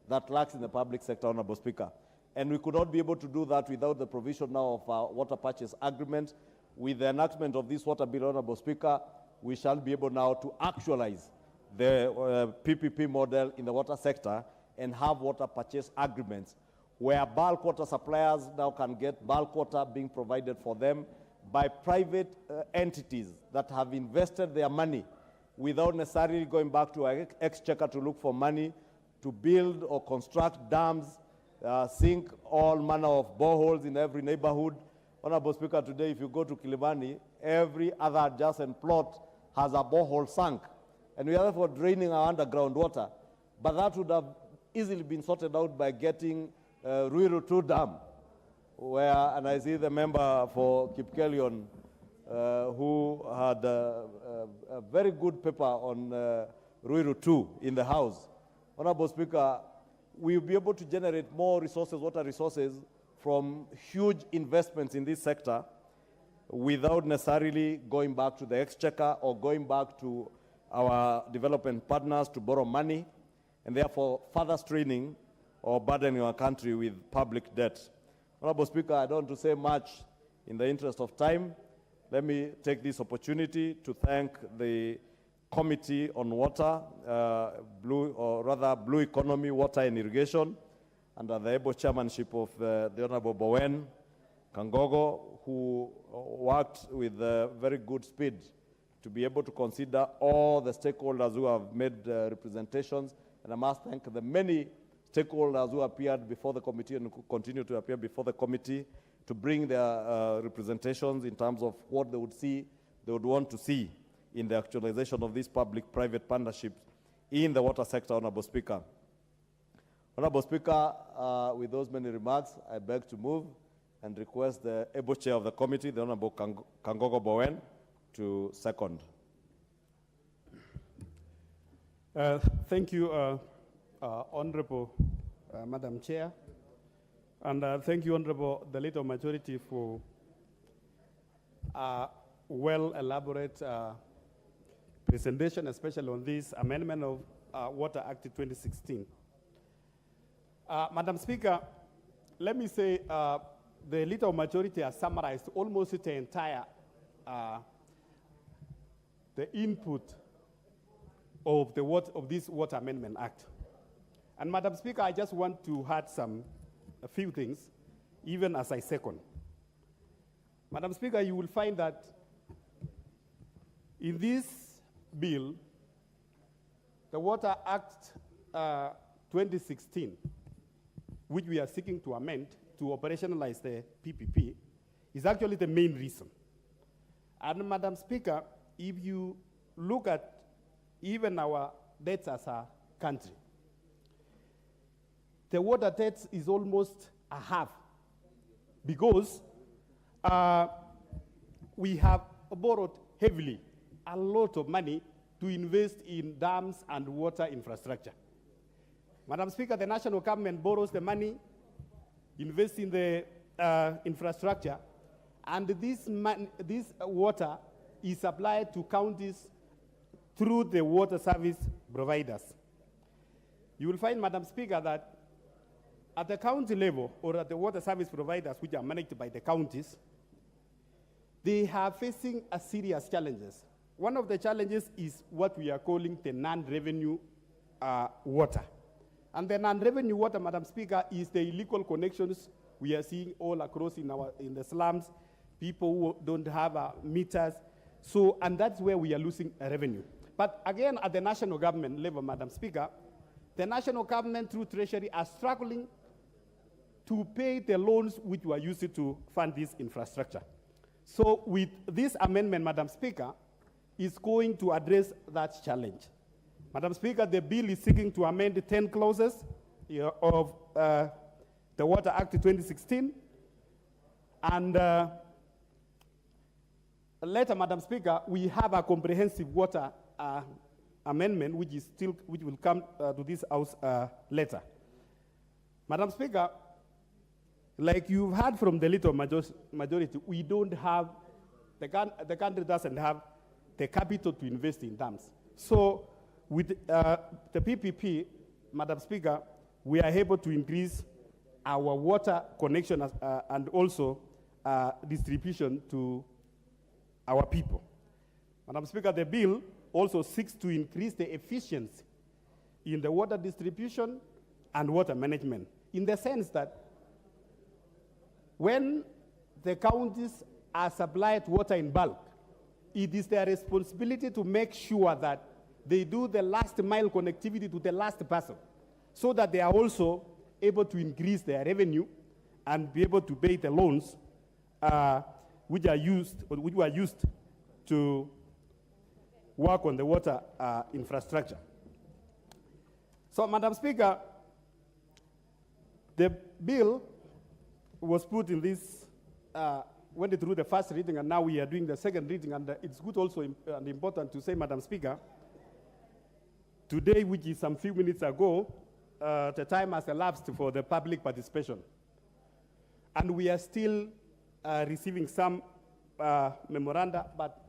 that lacks in the public sector, Honorable Speaker. And we could not be able to do that without the provision now of our water purchase agreement. With the enactment of this water bill, Honorable Speaker, we shall be able now to actualize the PPP model in the water sector and have water purchase agreements where bulk water suppliers now can get bulk water being provided for them by private entities that have invested their money without necessarily going back to our exchequer to look for money to build or construct dams, sink all manner of boreholes in every neighborhood. Honorable Speaker, today if you go to Kilimani, every other adjacent plot has a borehole sunk. And we are therefore draining our underground water. But that would have easily been sorted out by getting Ruiru 2 Dam, where, and I see the member for Kipkelion, who had a very good paper on Ruiru 2 in the House. Honorable Speaker, we will be able to generate more resources, water resources, from huge investments in this sector without necessarily going back to the exchequer or going back to our development partners to borrow money, and therefore further straining or burdening our country with public debt. Honorable Speaker, I don't want to say much in the interest of time. Let me take this opportunity to thank the Committee on Water, Blue Economy, Water and Irrigation, under the able chairmanship of the Honorable Bowen Kangogo, who worked with very good speed to be able to consider all the stakeholders who have made representations. And I must thank the many stakeholders who appeared before the committee and who continue to appear before the committee to bring their representations in terms of what they would want to see in the actualization of these public-private partnerships in the water sector, Honorable Speaker. Honorable Speaker, with those many remarks, I beg to move and request the able chair of the committee, the Honorable Kangogo Bowen, to second. Thank you, Honorable Madam Chair, and thank you, Honorable the Leader of Majority, for a well-elaborate presentation, especially on this amendment of Water Act 2016. Madam Speaker, let me say the Leader of Majority has summarized almost the entire the input of this Water Amendment Act. And Madam Speaker, I just want to add a few things, even as I second. Madam Speaker, you will find that in this bill, the Water Act 2016, which we are seeking to amend to operationalize the PPP, is actually the main reason. And Madam Speaker, if you look at even our debts as a country, the water debt is almost a half, because we have borrowed heavily a lot of money to invest in dams and water infrastructure. Madam Speaker, the national government borrows the money, invests in the infrastructure, and this water is supplied to counties through the water service providers. You will find, Madam Speaker, that at the county level, or at the water service providers, which are managed by the counties, they are facing a serious challenges. One of the challenges is what we are calling the non-revenue water. And the non-revenue water, Madam Speaker, is the illegal connections we are seeing all across in the slums, people who don't have meters. So, and that's where we are losing revenue. But again, at the national government level, Madam Speaker, the national government through Treasury are struggling to pay the loans which were used to fund this infrastructure. So with this amendment, Madam Speaker, is going to address that challenge. Madam Speaker, the bill is seeking to amend 10 clauses of the Water Act 2016. And later, Madam Speaker, we have a comprehensive water amendment which will come to this House later. Madam Speaker, like you've heard from the little majority, we don't have, the country doesn't have the capital to invest in dams. So with the PPP, Madam Speaker, we are able to increase our water connection and also distribution to our people. Madam Speaker, the bill also seeks to increase the efficiency in the water distribution and water management, in the sense that when the counties are supplied water in bulk, it is their responsibility to make sure that they do the last mile connectivity to the last person, so that they are also able to increase their revenue and be able to pay the loans which were used to work on the water infrastructure. So, Madam Speaker, the bill was put in this, went through the first reading, and now we are doing the second reading, and it's good also and important to say, Madam Speaker, today, which is some few minutes ago, the time has elapsed for the public participation. And we are still receiving some memoranda, but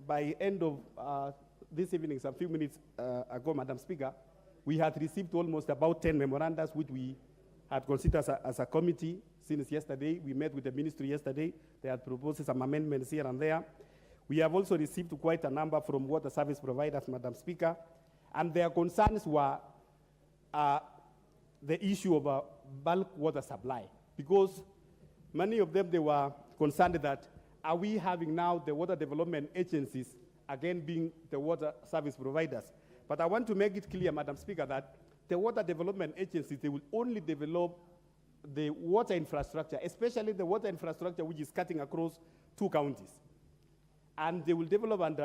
by end of this evening, some few minutes ago, Madam Speaker, we had received almost about 10 memorandas, which we had considered as a committee since yesterday. We met with the ministry yesterday. They had proposed some amendments here and there. We have also received quite a number from water service providers, Madam Speaker, and their concerns were the issue of bulk water supply, because many of them, they were concerned that are we having now the water development agencies again being the water service providers? But I want to make it clear, Madam Speaker, that the water development agencies, they will only develop the water infrastructure, especially the water infrastructure which is cutting across 2 counties. And they will develop, and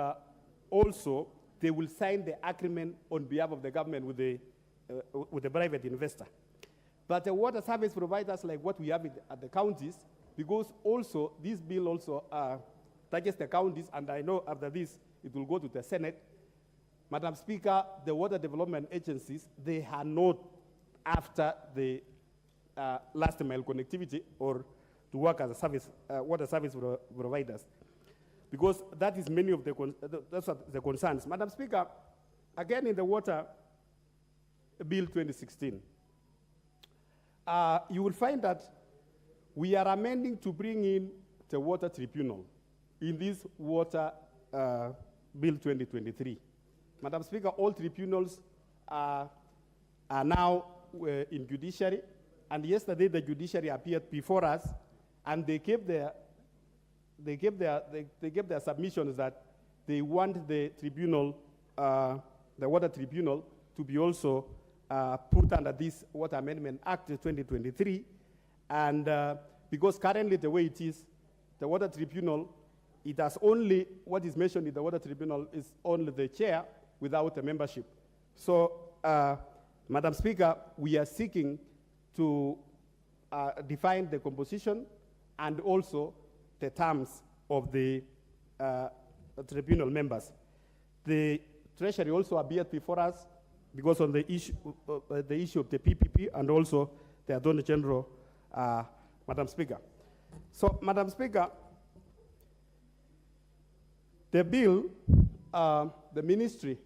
also they will sign the agreement on behalf of the government with the private investor. But the water service providers, like what we have at the counties, because also this bill also touches the counties, and I know after this it will go to the Senate. Madam Speaker, the water development agencies, they are not after the last mile connectivity or to work as a service, water service providers, because that is many of the concerns. Madam Speaker, again in the Water Bill 2016, you will find that we are amending to bring in the water tribunal in this Water Bill 2023. Madam Speaker, all tribunals are now in judiciary, and yesterday the judiciary appeared before us, and they gave their submissions that they want the tribunal, the water tribunal, to be also put under this Water Amendment Act 2023, and because currently the way it is, the water tribunal, it has only, what is mentioned in the water tribunal is only the chair without a membership. So, Madam Speaker, we are seeking to define the composition and also the terms of the tribunal members. The Treasury also appeared before us because on the issue of the PPP and also the Attorney General, Madam Speaker. So, Madam Speaker, the bill, the ministry,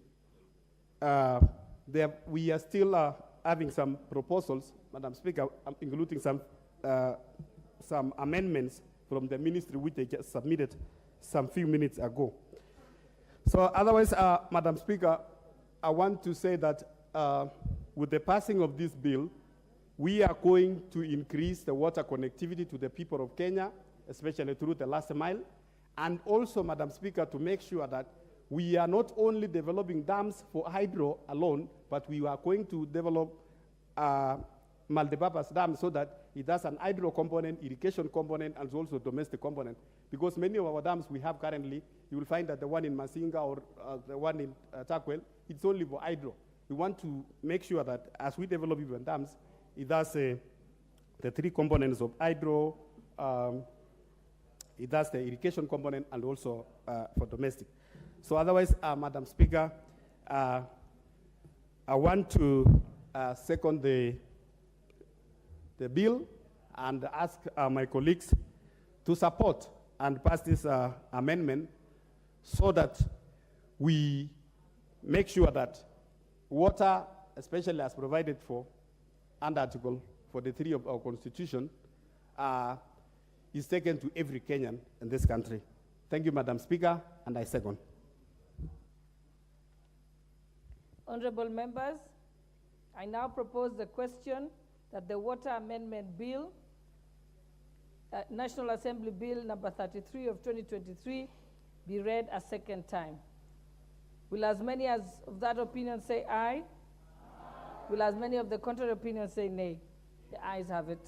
we are still having some proposals, Madam Speaker, including some amendments from the ministry which they just submitted some few minutes ago. So otherwise, Madam Speaker, I want to say that with the passing of this bill, we are going to increase the water connectivity to the people of Kenya, especially through the last mile, and also, Madam Speaker, to make sure that we are not only developing dams for hydro alone, but we are going to develop multi-purpose dams so that it has an hydro component, irrigation component, and also domestic component. Because many of our dams we have currently, you will find that the one in Masinga or the one in Takwel, it's only for hydro. We want to make sure that as we develop even dams, it has the three components of hydro, it has the irrigation component, and also for domestic. So otherwise, Madam Speaker, I want to second the bill and ask my colleagues to support and pass this amendment so that we make sure that water, especially as provided for under Article 43 of our Constitution, is taken to every Kenyan in this country. Thank you, Madam Speaker, and I second. Honorable members, I now propose the question that the Water Amendment Bill, National Assembly Bill number 33 of 2023, be read a second time. Will as many as of that opinion say aye? Aye. Will as many of the contrary opinion say nay? The ayes have it.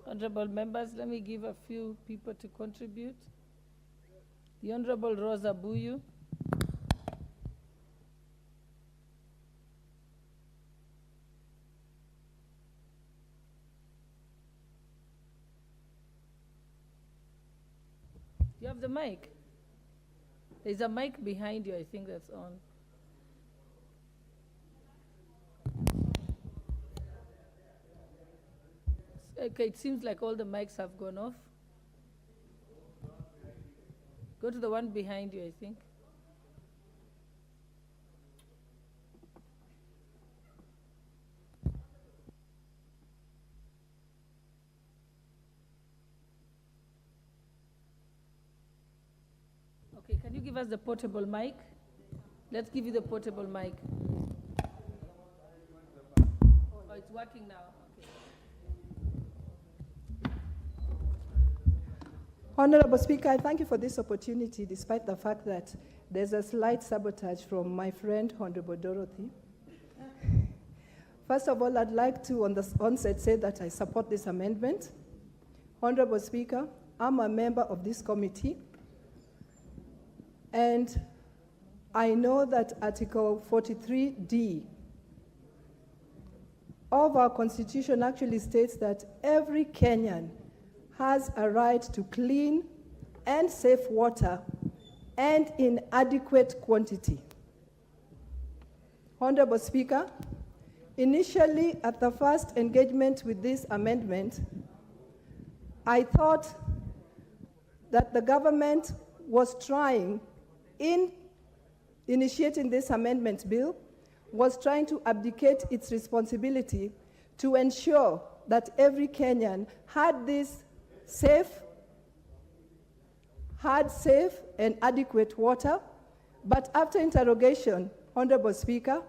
Honorable members, let me give a few people to contribute. The Honorable Rosa Buyu. You have the mic. There's a mic behind you, I think that's on. Okay, it seems like all the mics have gone off. Go to the one behind you, I think. Okay, can you give us the portable mic? Let's give you the portable mic. Oh, it's working now. Honorable Speaker, I thank you for this opportunity, despite the fact that there's a slight sabotage from my friend, Honorable Dorothy. First of all, I'd like to, on the onset, say that I support this amendment. Honorable Speaker, I'm a member of this committee, and I know that Article 43D of our Constitution actually states that every Kenyan has a right to clean and safe water and in adequate quantity. Honorable Speaker, initially at the first engagement with this amendment, I thought that the government was trying, in initiating this amendment bill, was trying to abdicate its responsibility to ensure that every Kenyan had safe and adequate water. But after interrogation, Honorable Speaker,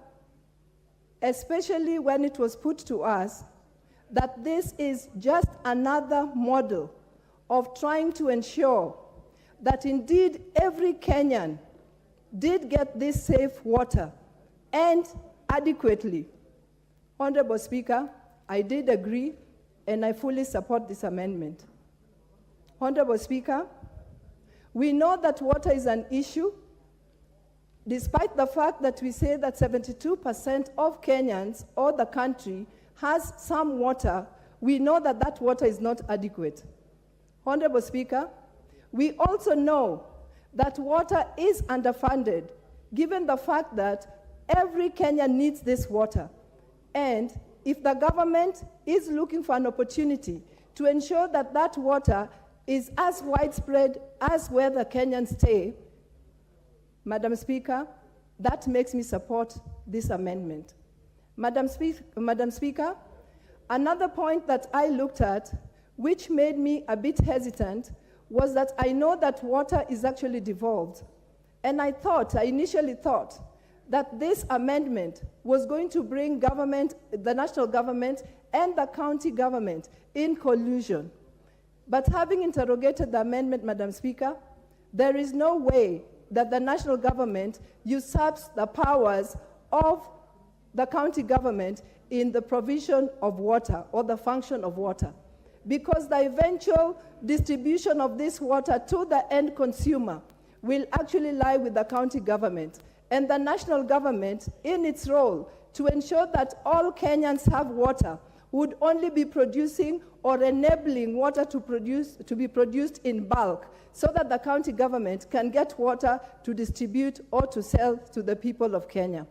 especially when it was put to us that this is just another model of trying to ensure that indeed every Kenyan did get this safe water and adequately. Honorable Speaker, I did agree and I fully support this amendment. Honorable Speaker, we know that water is an issue, despite the fact that we say that 72% of Kenyans or the country has some water. We know that that water is not adequate. Honorable Speaker, we also know that water is underfunded, given the fact that every Kenyan needs this water. And if the government is looking for an opportunity to ensure that that water is as widespread as where the Kenyans stay, Madam Speaker, that makes me support this amendment. Madam Speaker, another point that I looked at, which made me a bit hesitant, was that I know that water is actually devolved. And I initially thought that this amendment was going to bring government, the national government and the county government in collusion. But having interrogated the amendment, Madam Speaker, there is no way that the national government usurps the powers of the county government in the provision of water or the function of water, because the eventual distribution of this water to the end consumer will actually lie with the county government. And the national government, in its role to ensure that all Kenyans have water, would only be producing or enabling water to be produced in bulk, so that the county government can get water to distribute or to sell to the people of Kenya.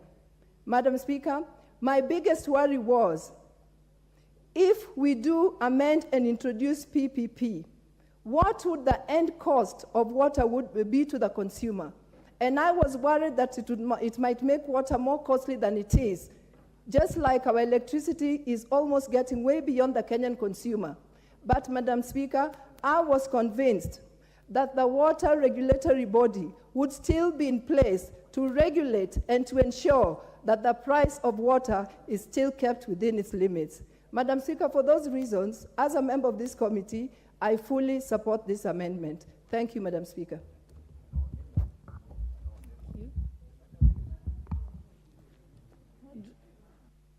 Madam Speaker, my biggest worry was, if we do amend and introduce PPP, what would the end cost of water would be to the consumer? And I was worried that it might make water more costly than it is, just like our electricity is almost getting way beyond the Kenyan consumer. But, Madam Speaker, I was convinced that the water regulatory body would still be in place to regulate and to ensure that the price of water is still kept within its limits. Madam Speaker, for those reasons, as a member of this committee, I fully support this amendment. Thank you, Madam Speaker.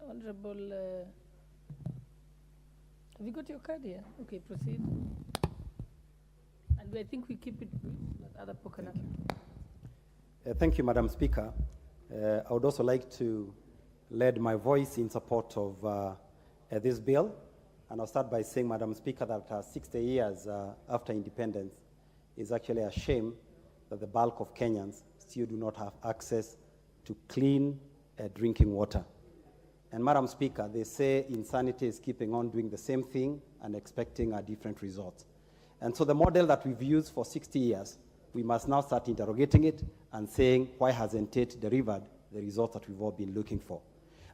Honorable, have you got your card here? Okay, proceed. And I think we keep it brief, but other Pokanaka. Thank you, Madam Speaker. I would also like to lend my voice in support of this bill. And I'll start by saying, Madam Speaker, that 60 years after independence, it's actually a shame that the bulk of Kenyans still do not have access to clean drinking water. And Madam Speaker, they say insanity is keeping on doing the same thing and expecting a different result. And so the model that we've used for 60 years, we must now start interrogating it and saying, why hasn't it delivered the results that we've all been looking for?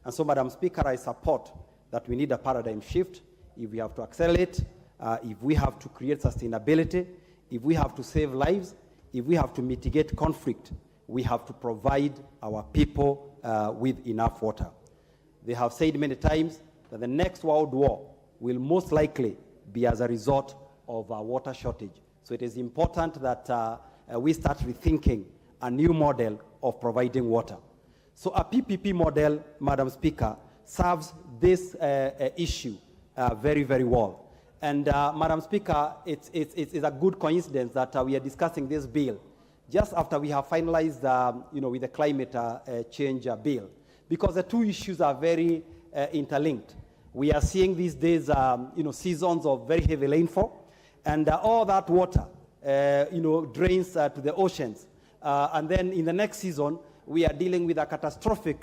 And so, Madam Speaker, I support that we need a paradigm shift. If we have to accelerate, if we have to create sustainability, if we have to save lives, if we have to mitigate conflict, we have to provide our people with enough water. They have said many times that the next world war will most likely be as a result of a water shortage. So it is important that we start rethinking a new model of providing water. So a PPP model, Madam Speaker, serves this issue very, very well. And Madam Speaker, it's a good coincidence that we are discussing this bill just after we have finalized, with the climate change bill, because the two issues are very interlinked. We are seeing these days, seasons of very heavy rainfall, and all that water, drains to the oceans. And then in the next season, we are dealing with a catastrophic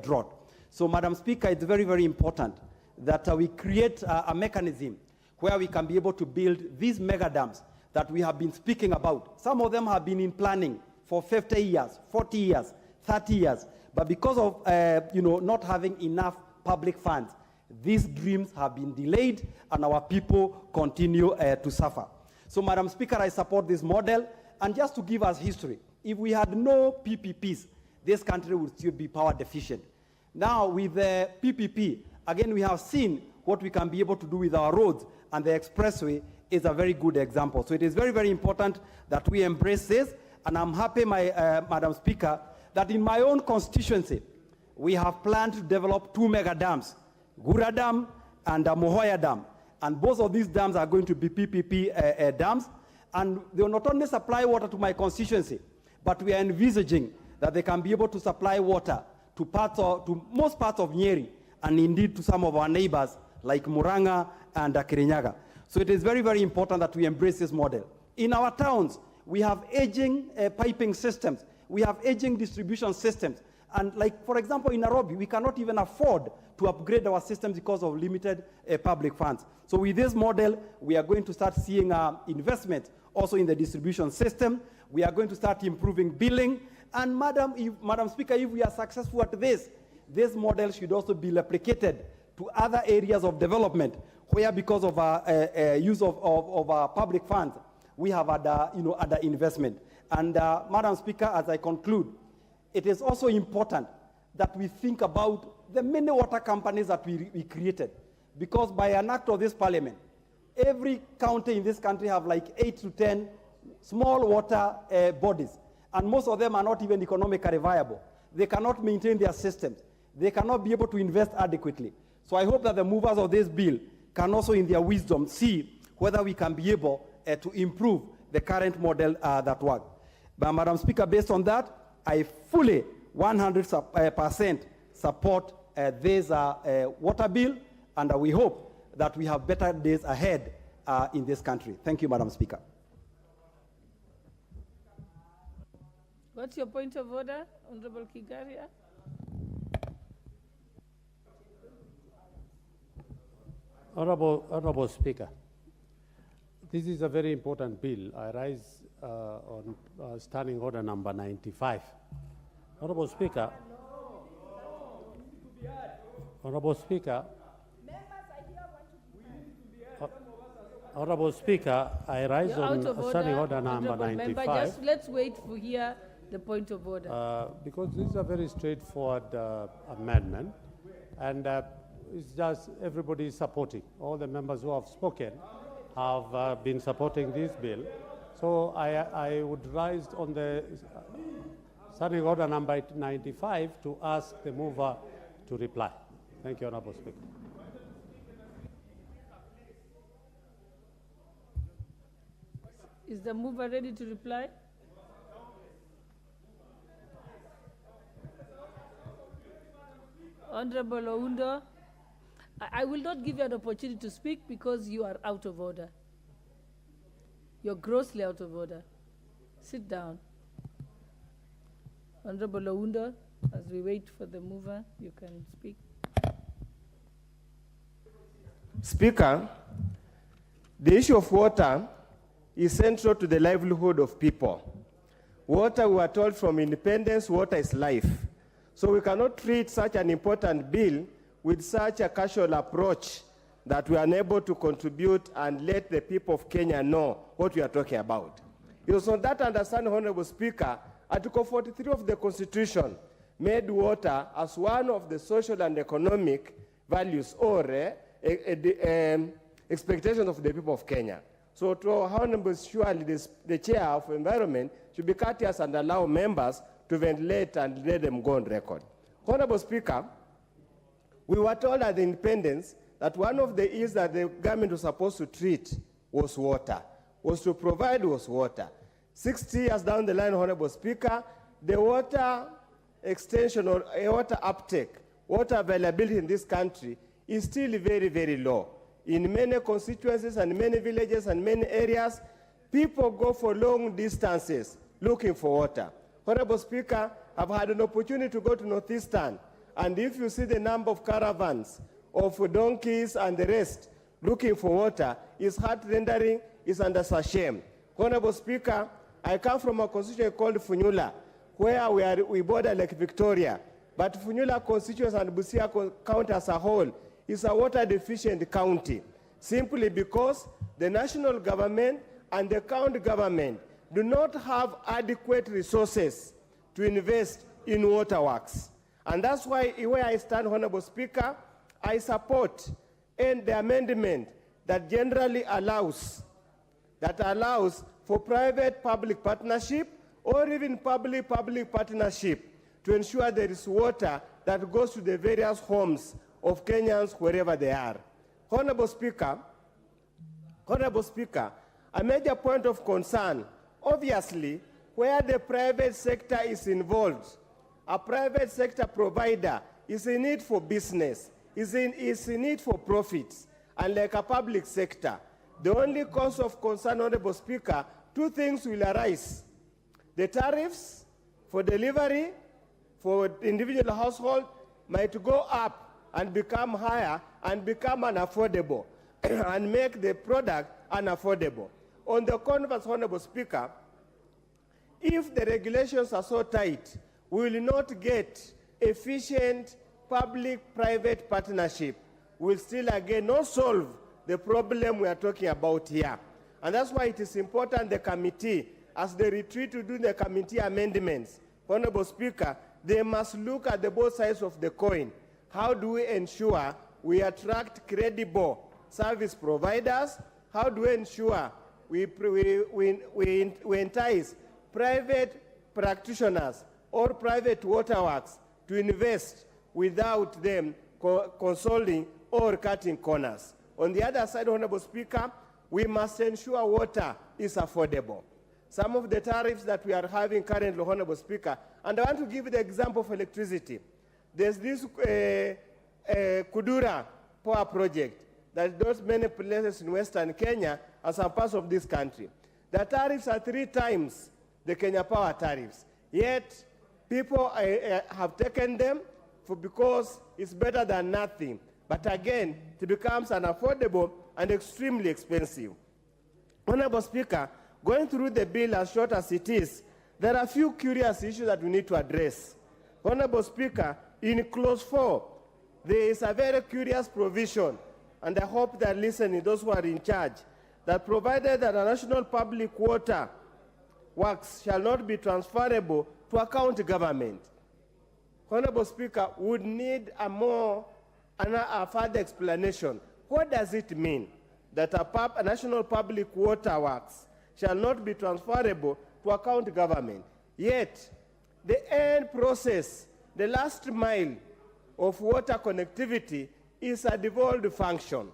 drought. So, Madam Speaker, it's very, very important that we create a mechanism where we can be able to build these mega dams that we have been speaking about. Some of them have been in planning for 50 years, 40 years, 30 years. But because of not having enough public funds, these dreams have been delayed and our people continue to suffer. So, Madam Speaker, I support this model. And just to give us history, if we had no PPPs, this country would still be power deficient. Now, with the PPP, again, we have seen what we can be able to do with our roads, and the expressway is a very good example. So it is very, very important that we embrace this, and I'm happy, Madam Speaker, that in my own constituency, we have planned to develop 2 mega dams, Gura Dam and Mohoya Dam. And both of these dams are going to be PPP dams, and they will not only supply water to my constituency, but we are envisaging that they can be able to supply water to most parts of Nyeri, and indeed to some of our neighbors like Muranga and Kirinyaga. So it is very, very important that we embrace this model. In our towns, we have aging piping systems. We have aging distribution systems. And like, for example, in Nairobi, we cannot even afford to upgrade our systems because of limited public funds. So with this model, we are going to start seeing investment also in the distribution system. We are going to start improving billing, And Madam Speaker, if we are successful at this model should also be replicated to other areas of development where, because of our use of our public funds, we have other investment. And Madam Speaker, as I conclude, it is also important that we think about the many water companies that we created, because by an act of this parliament, every county in this country have like 8 to 10 small water bodies, and most of them are not even economically viable. They cannot maintain their systems. They cannot be able to invest adequately. So I hope that the movers of this bill can also, in their wisdom, see whether we can be able to improve the current model that works. But Madam Speaker, based on that, I fully 100% support this water bill, and we hope that we have better days ahead in this country. Thank you, Madam Speaker. What's your point of order, Honorable Kigaria? Honorable Speaker, this is a very important bill. I rise on standing order number 95. Honorable Speaker, Honorable Speaker, Honorable Speaker, I rise on standing order number 95. Member, just let's wait to hear the point of order. Because this is a very straightforward amendment, and it's just everybody is supporting. All the members who have spoken have been supporting this bill. So I would rise on the standing order number 95 to ask the mover to reply. Thank you, Honorable Speaker. Is the mover ready to reply? Honorable Oundo, I will not give you an opportunity to speak because you are out of order. You're grossly out of order. Sit down. Honorable Oundo, as we wait for the mover, you can speak. Speaker, the issue of water is central to the livelihood of people. Water, we are told from independence, water is life. So we cannot treat such an important bill with such a casual approach that we are unable to contribute and let the people of Kenya know what we are talking about. It was on that understanding, Honorable Speaker, Article 43 of the Constitution made water as one of the social and economic values or expectations of the people of Kenya. So to Honorable, surely the Chair of Environment should be courteous and allow members to ventilate and let them go on record. Honorable Speaker, we were told at the independence that one of the issues that the government was supposed to treat was water, was to provide was water. 60 years down the line, Honorable Speaker, the water extension or water uptake, water availability in this country is still very, very low. In many constituencies and many villages and many areas, people go for long distances looking for water. Honorable Speaker, I've had an opportunity to go to Northeastern, and if you see the number of caravans of donkeys and the rest looking for water, it's heart-rendering, it's under such shame. Honorable Speaker, I come from a constituency called Funyula, where we border Lake Victoria, but Funyula constituency and Busia County as a whole is a water-deficient county, simply because the national government and the county government do not have adequate resources to invest in waterworks. And that's why, where I stand, Honorable Speaker, I support the amendment that generally allows for private-public partnership or even public-public partnership to ensure there is water that goes to the various homes of Kenyans wherever they are. Honorable Speaker, a major point of concern, obviously, where the private sector is involved, a private sector provider is in need for business, is in need for profits, and like a public sector, the only cause of concern, Honorable Speaker, two things will arise. The tariffs for delivery for individual household might go up and become higher and become unaffordable and make the product unaffordable. On the converse, Honorable Speaker, if the regulations are so tight, we will not get efficient public-private partnership. We'll still again not solve the problem we are talking about here. And that's why it is important the committee, as they retreat to do the committee amendments, Honorable Speaker, they must look at the both sides of the coin. How do we ensure we attract credible service providers? How do we ensure we entice private practitioners or private waterworks to invest without them consoling or cutting corners? On the other side, Honorable Speaker, we must ensure water is affordable. Some of the tariffs that we are having currently, Honorable Speaker, and I want to give you the example of electricity. There's this Kudura power project that does many places in Western Kenya and some parts of this country. The tariffs are 3 times the Kenya Power tariffs. Yet, people have taken them because it's better than nothing. But again, it becomes unaffordable and extremely expensive. Honorable Speaker, going through the bill as short as it is, there are a few curious issues that we need to address. Honorable Speaker, in clause 4, there is a very curious provision, and I hope they're listening, those who are in charge, that provided that a national public water works shall not be transferable to a county government. Honorable Speaker, would need a further explanation. What does it mean that a national public water works shall not be transferable to a county government? Yet, the end process, the last mile of water connectivity is a devolved function.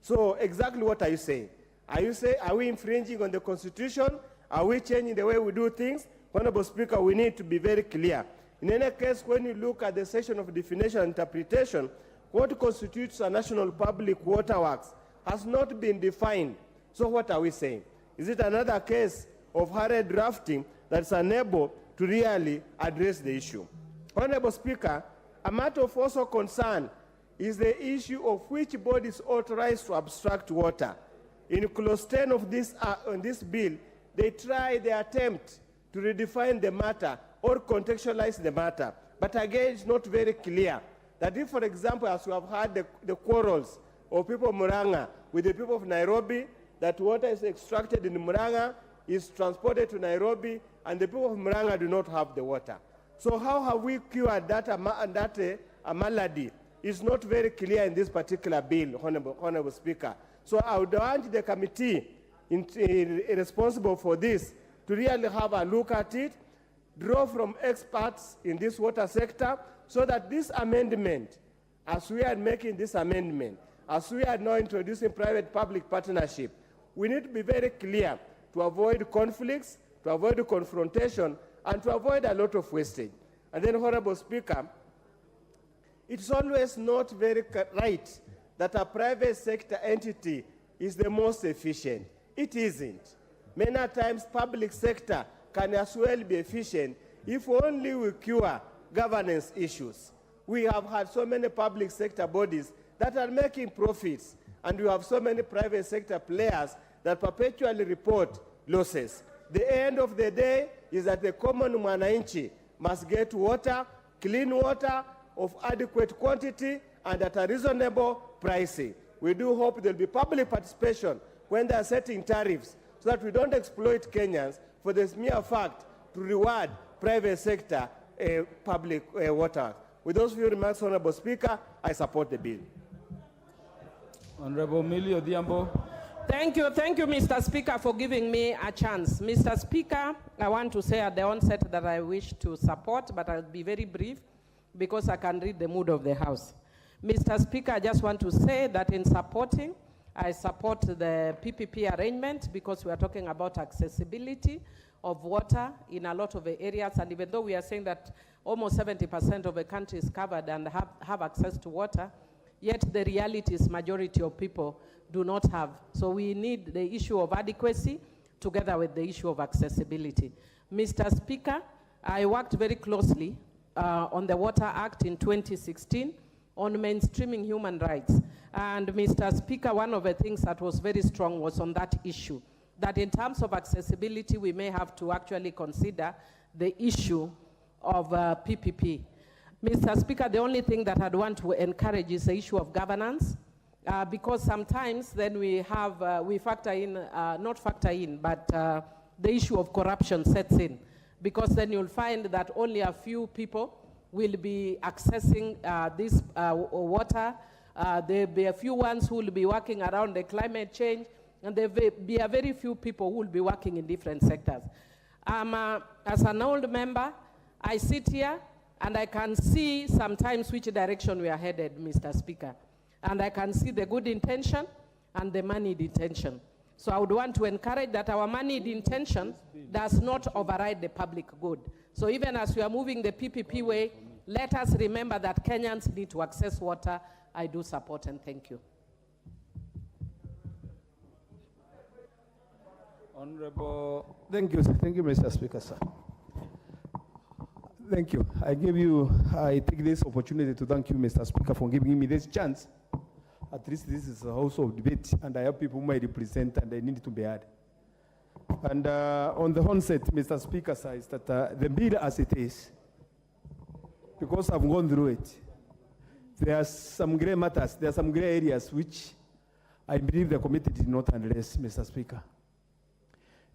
So exactly what are you saying? Are we infringing on the Constitution? Are we changing the way we do things? Honorable Speaker, we need to be very clear. In any case, when you look at the section of definition and interpretation, what constitutes a national public water works has not been defined. So what are we saying? Is it another case of hurried drafting that's unable to really address the issue? Honorable Speaker, a matter of also concern is the issue of which body is authorized to abstract water. In clause 10 of this bill, they attempt to redefine the matter or contextualize the matter. But again, it's not very clear that if, for example, as we have had the quarrels of people of Murang'a with the people of Nairobi, that water is extracted in Murang'a, is transported to Nairobi, and the people of Murang'a do not have the water. So how have we cured that malady? It's not very clear in this particular bill, Honorable Speaker. So I would urge the committee responsible for this to really have a look at it, draw from experts in this water sector, so that this amendment, as we are making this amendment, as we are now introducing private-public partnership, we need to be very clear to avoid conflicts, to avoid confrontation, and to avoid a lot of wastage. And then, Honorable Speaker, it's always not very right that a private sector entity is the most efficient. It isn't. Many times, public sector can as well be efficient if only we cure governance issues. We have had so many public sector bodies that are making profits, and we have so many private sector players that perpetually report losses. The end of the day is that the common mwananchi must get water, clean water of adequate quantity and at a reasonable pricing. We do hope there will be public participation when they are setting tariffs so that we don't exploit Kenyans for this mere fact to reward private sector public water. With those few remarks, Honorable Speaker, I support the bill. Honorable Millie Odhiambo. Thank you, Mr. Speaker, for giving me a chance. Mr. Speaker, I want to say at the onset that I wish to support, but I'll be very brief because I can read the mood of the House. Mr. Speaker, I just want to say that in supporting, I support the PPP arrangement because we are talking about accessibility of water in a lot of the areas, and even though we are saying that almost 70% of the country is covered and have access to water, yet the reality is majority of people do not have. So we need the issue of adequacy together with the issue of accessibility. Mr. Speaker, I worked very closely on the Water Act in 2016 on mainstreaming human rights. And Mr. Speaker, one of the things that was very strong was on that issue, that in terms of accessibility, we may have to actually consider the issue of PPP. Mr. Speaker, the only thing that I'd want to encourage is the issue of governance, because sometimes then we have, we factor in, not factor in, but the issue of corruption sets in, because then you'll find that only a few people will be accessing this water. There'll be a few ones who will be working around the climate change, and there'll be a very few people who will be working in different sectors. As an old member, I sit here and I can see sometimes which direction we are headed, Mr. Speaker. And I can see the good intention and the moneyed intention. So I would want to encourage that our moneyed intention does not override the public good. So even as we are moving the PPP way, let us remember that Kenyans need to access water. I do support and thank you. Honorable. Thank you, Mr. Speaker, sir. Thank you. I take this opportunity to thank you, Mr. Speaker, for giving me this chance. At least this is a house of debate, and I have people whom I represent, and they need to be heard. And on the onset, Mr. Speaker, sir, is that the bill as it is, because I've gone through it, there are some gray matters, there are some gray areas which I believe the committee did not address, Mr. Speaker.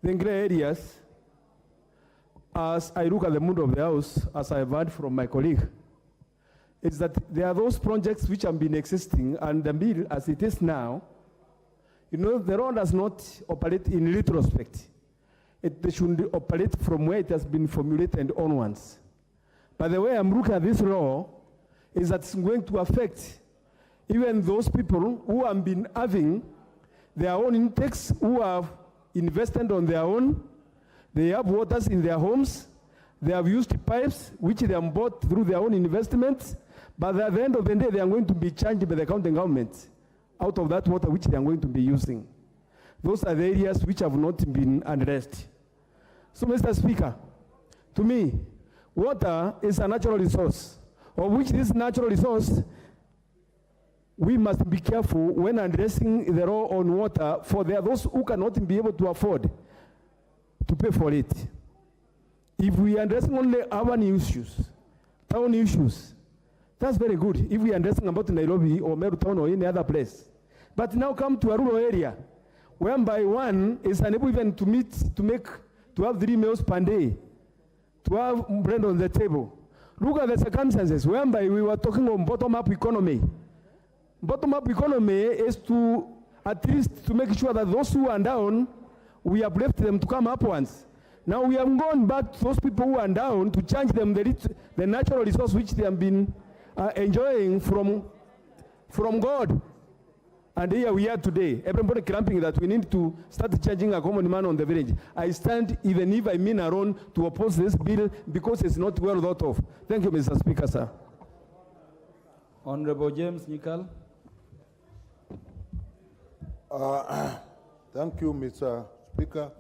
The gray areas, as I look at the mood of the House, as I've heard from my colleague, is that there are those projects which have been existing, and the bill as it is now, you know, the law does not operate in retrospect. It should operate from where it has been formulated onwards. But the way I'm looking at this law is that it's going to affect even those people who have been having their own intakes, who have invested on their own. They have waters in their homes. They have used pipes which they have bought through their own investments. But at the end of the day, they are going to be charged by the county government out of that water which they are going to be using. Those are the areas which have not been addressed. So, Mr. Speaker, to me, water is a natural resource, of which this natural resource, we must be careful when addressing the law on water, for there are those who cannot be able to afford to pay for it. If we are addressing only urban issues, town issues, that's very good. If we are addressing about Nairobi or Meru town or any other place. But now come to a rural area, whereby one is unable even to have 3 meals per day, to have bread on the table. Look at the circumstances whereby we were talking on bottom-up economy. Bottom-up economy is to at least to make sure that those who are down, we have left them to come upwards. Now we have gone back to those people who are down to charge them the natural resource which they have been enjoying from God. And here we are today, everybody clamping that we need to start charging a common man on the village. I stand, even if I mean around, to oppose this bill because it's not well thought of. Thank you, Mr. Speaker, sir. Honorable James Nikal. Thank you, Mr. Speaker.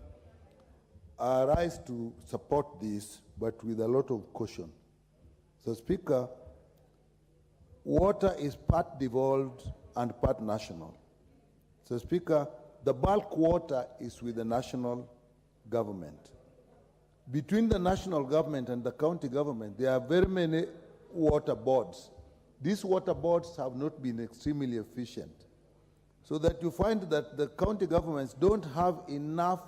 I rise to support this, but with a lot of caution. So, Speaker, water is part devolved and part national. So, Speaker, the bulk water is with the national government. Between the national government and the county government, there are very many water boards. These water boards have not been extremely efficient, so that you find that the county governments don't have enough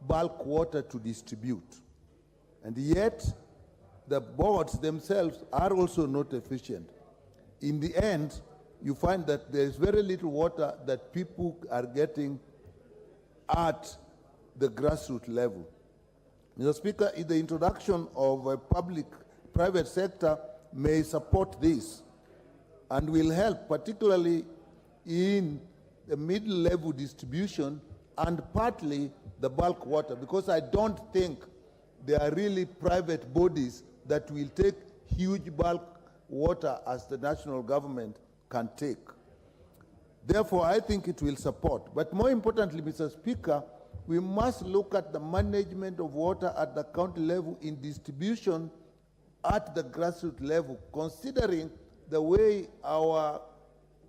bulk water to distribute. And yet, the boards themselves are also not efficient. In the end, you find that there is very little water that people are getting at the grassroots level. Mr. Speaker, the introduction of a public-private sector may support this and will help, particularly in the middle-level distribution and partly the bulk water, because I don't think there are really private bodies that will take huge bulk water as the national government can take. Therefore, I think it will support. But more importantly, Mr. Speaker, we must look at the management of water at the county level in distribution at the grassroots level, considering the way our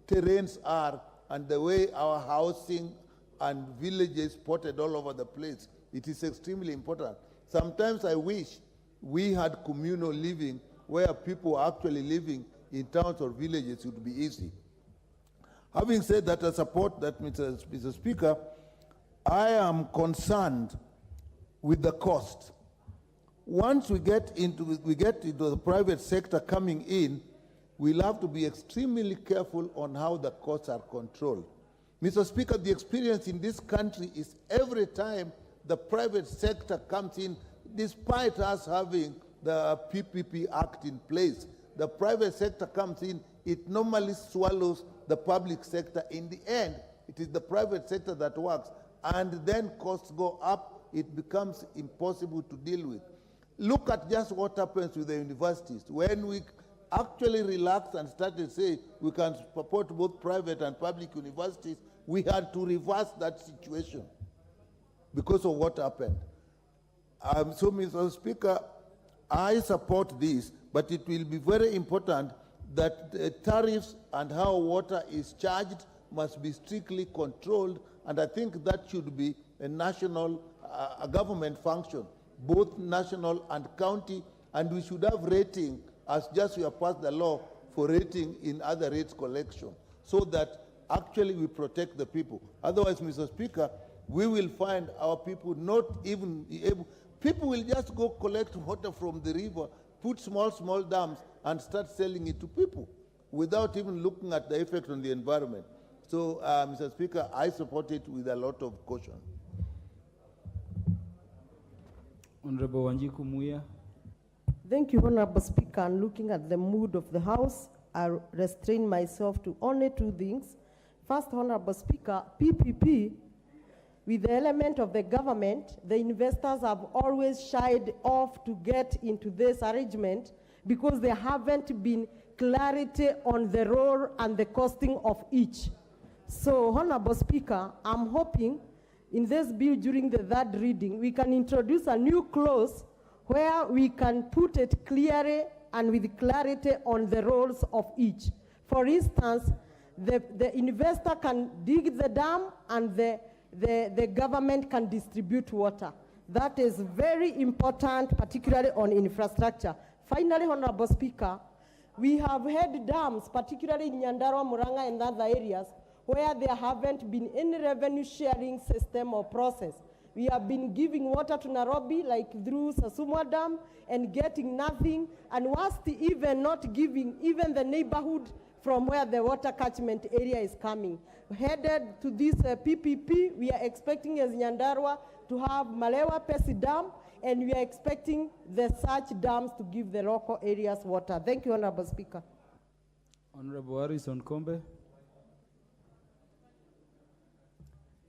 terrains are and the way our housing and villages spotted all over the place. It is extremely important. Sometimes I wish we had communal living where people are actually living in towns or villages. It would be easy. Having said that, I support that, Mr. Speaker. I am concerned with the cost. Once we get into the private sector coming in, we'll have to be extremely careful on how the costs are controlled. Mr. Speaker, the experience in this country is every time the private sector comes in, despite us having the PPP Act in place, the private sector comes in, it normally swallows the public sector. In the end, it is the private sector that works, and then costs go up, it becomes impossible to deal with. Look at just what happens with the universities. When we actually relaxed and started saying we can support both private and public universities, we had to reverse that situation because of what happened. So, Mr. Speaker, I support this, but it will be very important that tariffs and how water is charged must be strictly controlled, and I think that should be a national a government function, both national and county, and we should have rating as just we have passed the law for rating in other rates collection, so that actually we protect the people. Otherwise, Mr. Speaker, we will find our people not even able, people will just go collect water from the river, put small dams and start selling it to people without even looking at the effect on the environment. So, Mr. Speaker, I support it with a lot of caution. Honorable Wanjiku Muya. Thank you, Honorable Speaker. And looking at the mood of the House, I restrain myself to only two things. First, Honorable Speaker, PPP, with the element of the government, the investors have always shied off to get into this arrangement because there haven't been clarity on the role and the costing of each. So, Honorable Speaker, I'm hoping in this bill during the third reading, we can introduce a new clause where we can put it clearly and with clarity on the roles of each. For instance, the investor can dig the dam and the government can distribute water. That is very important, particularly on infrastructure. Finally, Honorable Speaker, we have had dams, particularly in Nyandarua, Muranga, and other areas, where there haven't been any revenue sharing system or process. We have been giving water to Nairobi, like through Sasumwa Dam, and getting nothing, and worst, even not giving even the neighborhood from where the water catchment area is coming. Headed to this PPP, we are expecting as Nyandarua to have Malewa Pesi Dam, and we are expecting the such dams to give the local areas water. Thank you, Honorable Speaker. Honorable Harrison Kombe.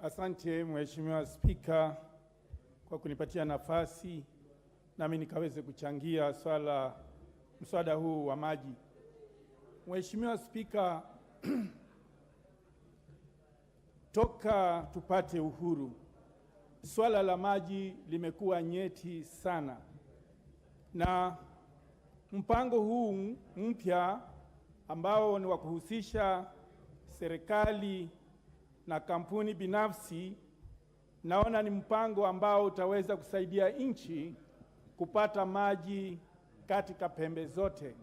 Asante Mheshimiwa Spika kwa kunipatia nafasi nami nikaweze kuchangia mswada huu wa maji. Mheshimiwa Spika, toka tupate uhuru, swala la maji limekuwa nyeti sana, na mpango huu mpya ambao ni wa kuhusisha serikali na kampuni binafsi, naona ni mpango ambao utaweza kusaidia nchi kupata maji katika pembe zote.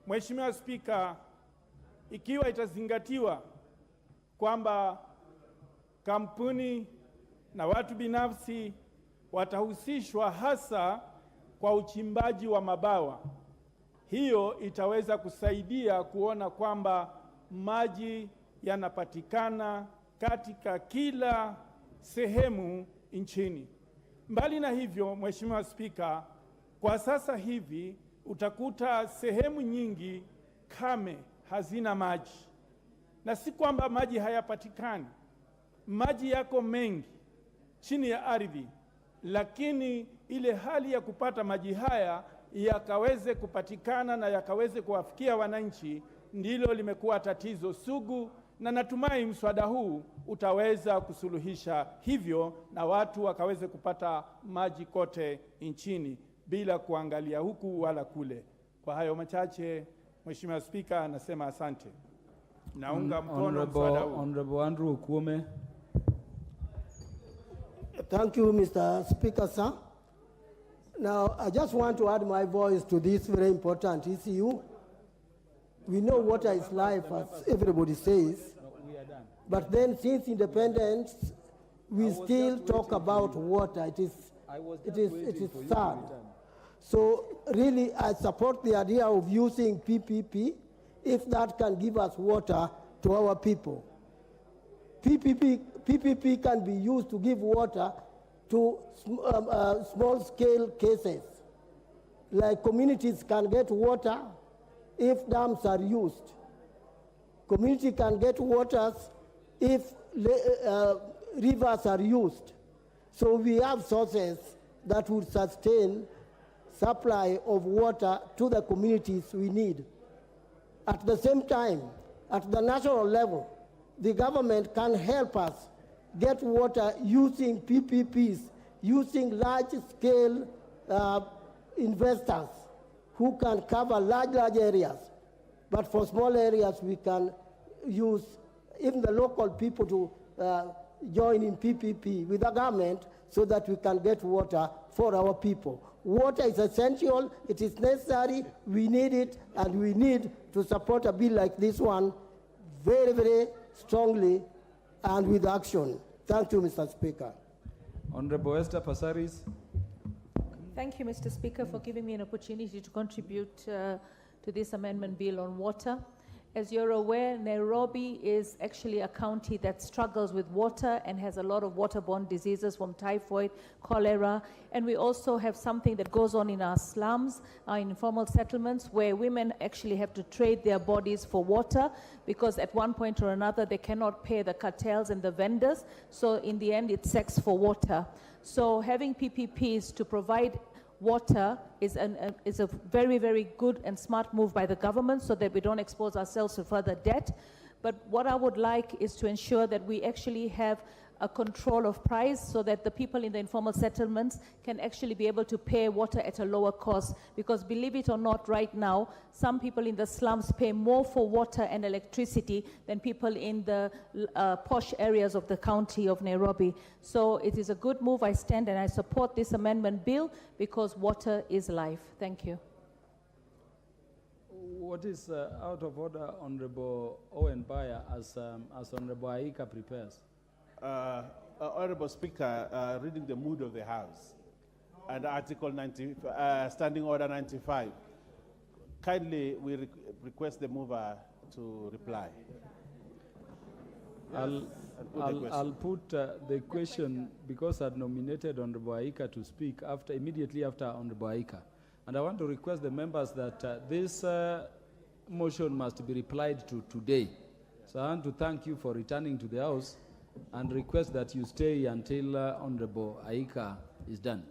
Mheshimiwa Spika, ikiwa itazingatiwa kwamba kampuni na watu binafsi watahusishwa hasa kwa uchimbaji wa mabawa, hiyo itaweza kusaidia kuona kwamba maji yanapatikana katika kila sehemu nchini. Mbali na hivyo, Mheshimiwa Spika, kwa sasa hivi utakuta sehemu nyingi kame hazina maji, na si kwamba maji hayapatikani. Maji yako mengi chini ya ardhi, lakini ile hali ya kupata maji haya yakaweze kupatikana na yakaweze kuwafikia wananchi ndilo limekuwa tatizo sugu, na natumai mswada huu utaweza kusuluhisha hivyo na watu wakaweze kupata maji kote nchini bila kuangalia huku wala kule. Kwa hayo machache, Mheshimiwa Spika, nasema asante. Naunga mkono mswada huu. Honorable Andrew Okuome. Thank you, Mr. Speaker, sir. Now, I just want to add my voice to this very important issue. We know water is life, as everybody says. But then, since independence, we still talk about water. It is sad. So, really, I support the idea of using PPP if that can give us water to our people. PPP can be used to give water to small-scale cases. Like communities can get water if dams are used. Community can get waters if rivers are used. So we have sources that would sustain supply of water to the communities we need. At the same time, at the national level, the government can help us get water using PPPs, using large-scale investors who can cover large areas. But for small areas, we can use even the local people to join in PPP with the government so that we can get water for our people. Water is essential, it is necessary, we need it, and we need to support a bill like this one very, very strongly and with action. Thank you, Mr. Speaker. Honorable Esther Passaris. Thank you, Mr. Speaker, for giving me an opportunity to contribute to this amendment bill on water. As you're aware, Nairobi is actually a county that struggles with water and has a lot of waterborne diseases from typhoid, cholera, and we also have something that goes on in our slums, our informal settlements, where women actually have to trade their bodies for water because at one point or another they cannot pay the cartels and the vendors, so in the end it's sex for water. So having PPPs to provide water is a very, very good and smart move by the government so that we don't expose ourselves to further debt. But what I would like is to ensure that we actually have a control of price so that the people in the informal settlements can actually be able to pay water at a lower cost. Because believe it or not, right now, some people in the slums pay more for water and electricity than people in the posh areas of the county of Nairobi. So it is a good move. I stand and I support this amendment bill because water is life. Thank you. What is out of order, Honorable Owen Baya, as Honorable Aika prepares? Honorable Speaker, reading the mood of the House and Article 90, Standing Order 95, kindly we request the mover to reply. I'll put the question because I'd nominated Honorable Aika to speak immediately after Honorable Aika. And I want to request the members that this motion must be replied to today. So I want to thank you for returning to the House and request that you stay until Honorable Aika is done.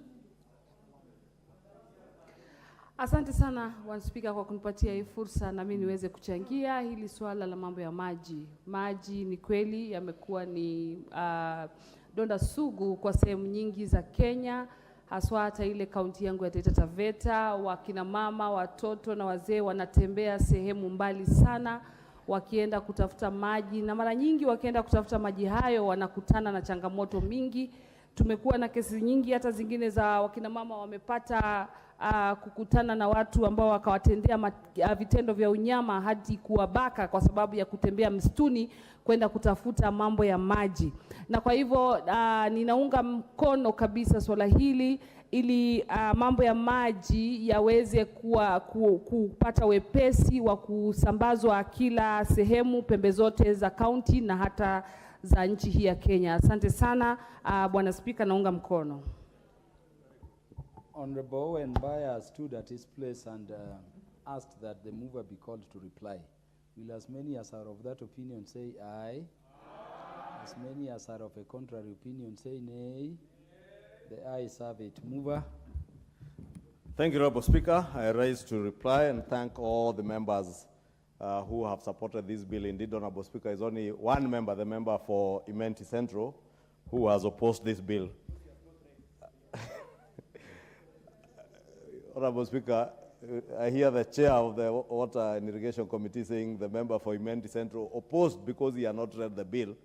Asante sana Bwana Spika kwa kunipatia hii fursa na mimi niweze kuchangia hili swala la mambo ya maji. Maji ni kweli yamekuwa ni donda sugu kwa sehemu nyingi za Kenya, haswa hata ile kaunti yangu ya Taita Taveta. Wakina mama, watoto na wazee wanatembea sehemu mbali sana wakienda kutafuta maji, na mara nyingi wakienda kutafuta maji hayo wanakutana na changamoto mingi. Tumekuwa na kesi nyingi hata zingine za wakina mama wamepata kukutana na watu ambao wakawatendea vitendo vya unyama hadi kuwabaka kwa sababu ya kutembea msituni kwenda kutafuta mambo ya maji. Na kwa hivyo ninaunga mkono kabisa swala hili ili mambo ya maji yaweze kupata wepesi wa kusambazwa kila sehemu pembe zote za kaunti na hata za nchi hii ya Kenya. Asante sana Bwana Spika, naunga mkono. Honorable Owen Baya stood at his place and asked that the mover be called to reply. Will as many as are of that opinion say aye? As many as are of a contrary opinion say nay? The ayes have it. Mover. Thank you, Honorable Speaker. I rise to reply and thank all the members who have supported this bill. Indeed, Honorable Speaker, is only one member, the member for Imenti Central, who has opposed this bill. Honorable Speaker, I hear the chair of the Water and Irrigation Committee saying the member for Imenti Central opposed because he had not read the bill.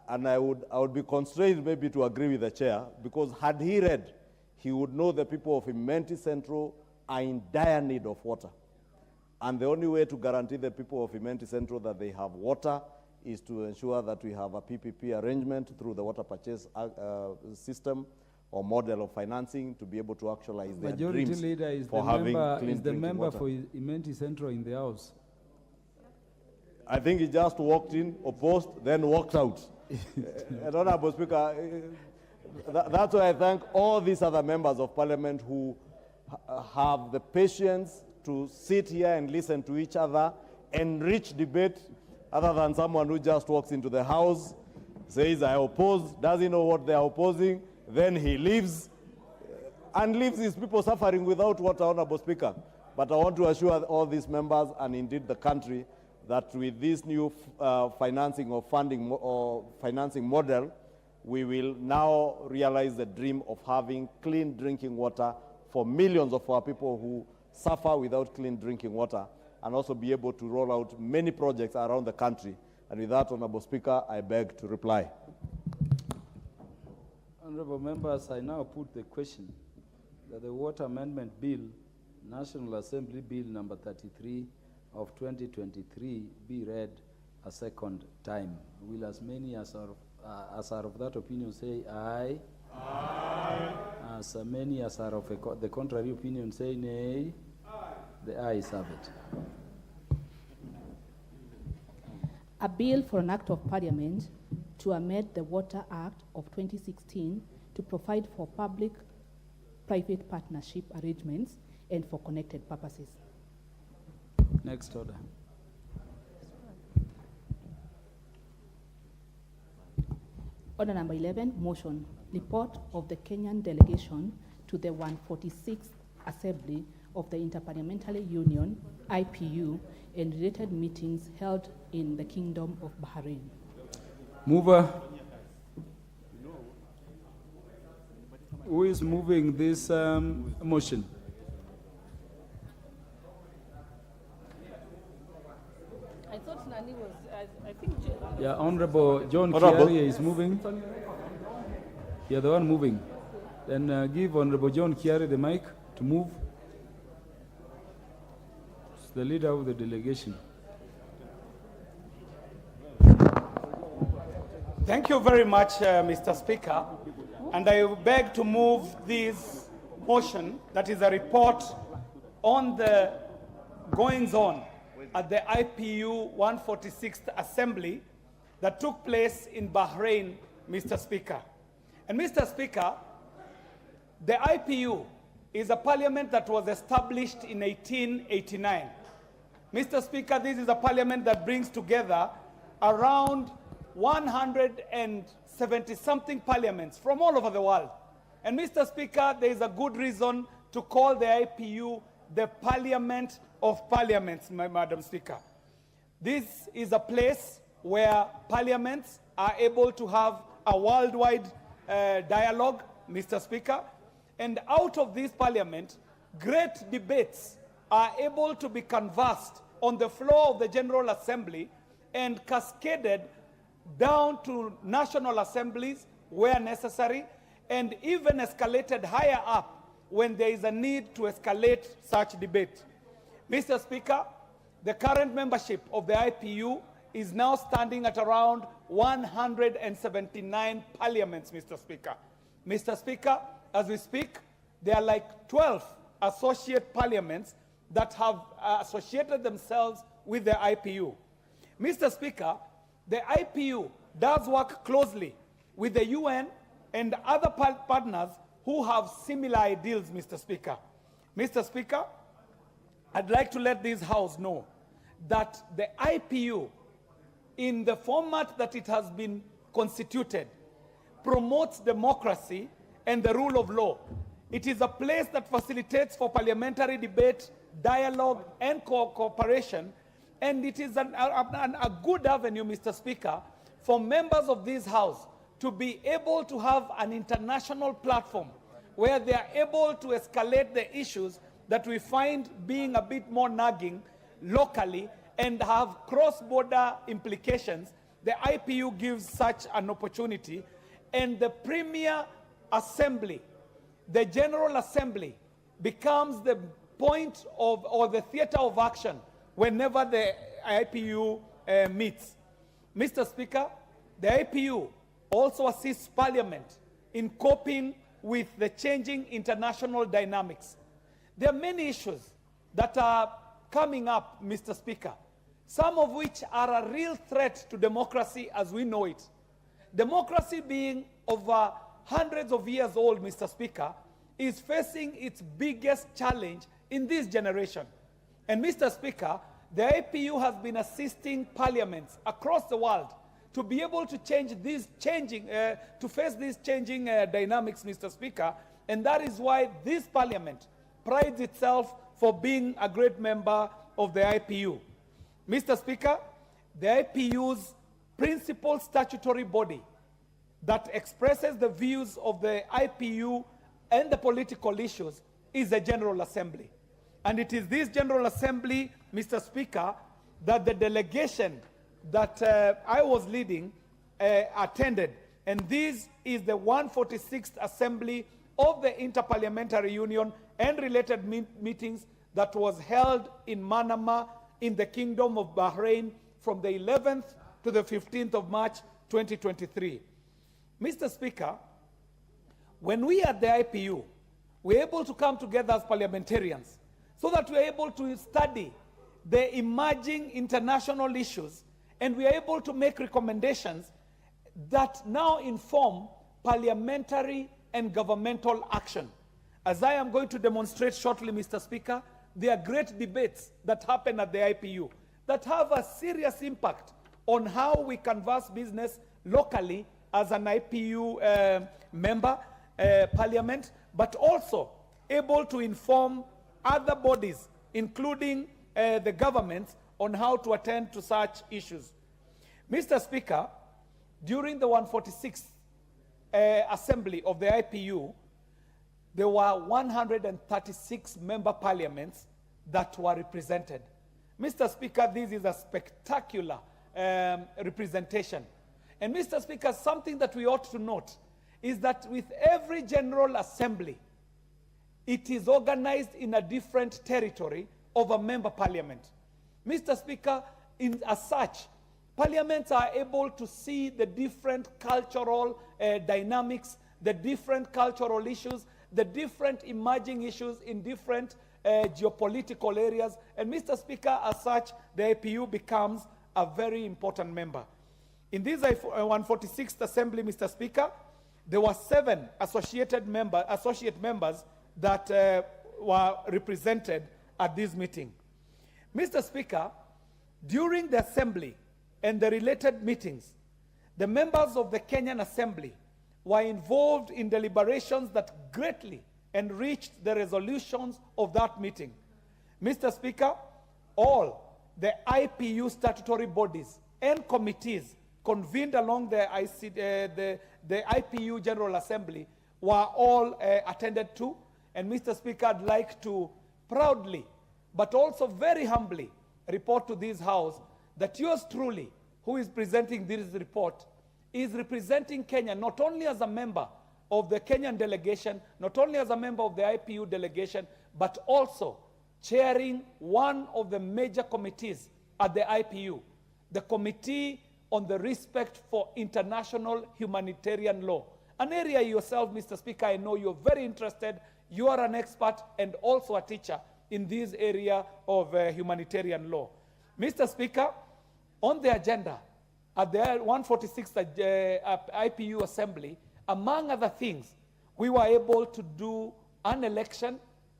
And I would be constrained maybe to agree with the chair, because had he read, he would know the people of Imenti Central are in dire need of water. And the only way to guarantee the people of Imenti Central that they have water is to ensure that we have a PPP arrangement through the water purchase system or model of financing to be able to actualize their Majority dreams Leader is for the having member, clean is the drinking member water. for Imenti Central in the House. I think he just walked in, opposed, then walked out. Honorable Speaker, that's why I thank all these other members of Parliament who have the patience to sit here and listen to each other, enrich debate, other than someone who just walks into the House, says, I oppose, doesn't know what they are opposing, then he leaves, and leaves his people suffering without water, Honorable Speaker. But I want to assure all these members, and indeed the country, that with this new financing or funding or financing model, we will now realize the dream of having clean drinking water for millions of our people who suffer without clean drinking water, and also be able to roll out many projects around the country. And with that, Honorable Speaker, I beg to reply. Honorable members, I now put the question that the Water Amendment Bill, National Assembly Bill number 33 of 2023, be read a second time. Will as many as are of that opinion say aye? Aye. As many as are of the contrary opinion say nay? Aye. The ayes have it. A bill for an act of parliament to amend the Water Act of 2016 to provide for public-private partnership arrangements and for connected purposes. Next order. Order number 11, motion. Report of the Kenyan delegation to the 146th Assembly of the Interparliamentary Union, IPU, and related meetings held in the Kingdom of Bahrain. Mover. Who is moving this motion? I thought Nani was, I think. Yeah, Honorable John Honorable. Kiari is moving. You're the one moving. Then give Honorable John Kiari the mic to move. It's the leader of the delegation. Thank you very much, Mr. Speaker. And I beg to move this motion, that is a report on the goings-on at the IPU 146th Assembly that took place in Bahrain, Mr. Speaker. And Mr. Speaker, the IPU is a parliament that was established in 1889. Mr. Speaker, this is a parliament that brings together around 170-something parliaments from all over the world. And Mr. Speaker, there is a good reason to call the IPU the Parliament of Parliaments, Madam Speaker. This is a place where parliaments are able to have a worldwide dialogue, Mr. Speaker. And out of this parliament, great debates are able to be conversed on the floor of the General Assembly and cascaded down to national assemblies where necessary, and even escalated higher up when there is a need to escalate such debate. Mr. Speaker, the current membership of the IPU is now standing at around 179 parliaments, Mr. Speaker. Mr. Speaker, as we speak, there are like 12 associate parliaments that have associated themselves with the IPU. Mr. Speaker, the IPU does work closely with the UN and other partners who have similar ideals, Mr. Speaker. Mr. Speaker, I'd like to let this House know that the IPU, in the format that it has been constituted, promotes democracy and the rule of law. It is a place that facilitates for parliamentary debate, dialogue, and cooperation. And it is a good avenue, Mr. Speaker, for members of this House to be able to have an international platform where they are able to escalate the issues that we find being a bit more nagging locally and have cross-border implications the IPU gives such an opportunity, and the premier assembly, the General Assembly, becomes the point of, or the theater of action whenever the IPU meets. Mr. Speaker, the IPU also assists Parliament in coping with the changing international dynamics. There are many issues that are coming up, Mr. Speaker, some of which are a real threat to democracy as we know it. Democracy, being over hundreds of years old, Mr. Speaker, is facing its biggest challenge in this generation. And Mr. Speaker, the IPU has been assisting parliaments across the world to be able to change these to face these changing dynamics, Mr. Speaker, and that is why this parliament prides itself for being a great member of the IPU. Mr. Speaker, the IPU's principal statutory body that expresses the views of the IPU and the political issues is the General Assembly. And it is this General Assembly, Mr. Speaker, that the delegation that I was leading attended. And this is the 146th Assembly of the Interparliamentary Union and related meetings that was held in Manama in the Kingdom of Bahrain from the 11th to the 15th of March 2023. Mr. Speaker, when we at the IPU, we're able to come together as parliamentarians so that we're able to study the emerging international issues, and we are able to make recommendations that now inform parliamentary and governmental action. As I am going to demonstrate shortly, Mr. Speaker, there are great debates that happen at the IPU that have a serious impact on how we canvass business locally as an IPU member, parliament, but also able to inform other bodies, including the governments, on how to attend to such issues. Mr. Speaker, during the 146th Assembly of the IPU, there were 136 member parliaments that were represented. Mr. Speaker, this is a spectacular representation. And Mr. Speaker, something that we ought to note is that with every General Assembly, it is organized in a different territory of a member parliament. Mr. Speaker, as such, parliaments are able to see the different cultural dynamics, the different cultural issues, the different emerging issues in different geopolitical areas. And Mr. Speaker, as such, the IPU becomes a very important member. In this 146th Assembly, Mr. Speaker, there were 7 associate members that were represented at this meeting. Mr. Speaker, during the Assembly and the related meetings, the members of the Kenyan Assembly were involved in deliberations that greatly enriched the resolutions of that meeting. Mr. Speaker, all the IPU statutory bodies and committees convened along the IPU General Assembly were all attended to. And Mr. Speaker, I'd like to proudly, but also very humbly, report to this House that yours truly, who is presenting this report, is representing Kenya not only as a member of the Kenyan delegation, not only as a member of the IPU delegation, but also chairing one of the major committees at the IPU, the Committee on the Respect for International Humanitarian Law. An area yourself, Mr. Speaker, I know you're very interested. You are an expert and also a teacher in this area of humanitarian law. Mr. Speaker, on the agenda at the 146th IPU Assembly, among other things, we were able to do an election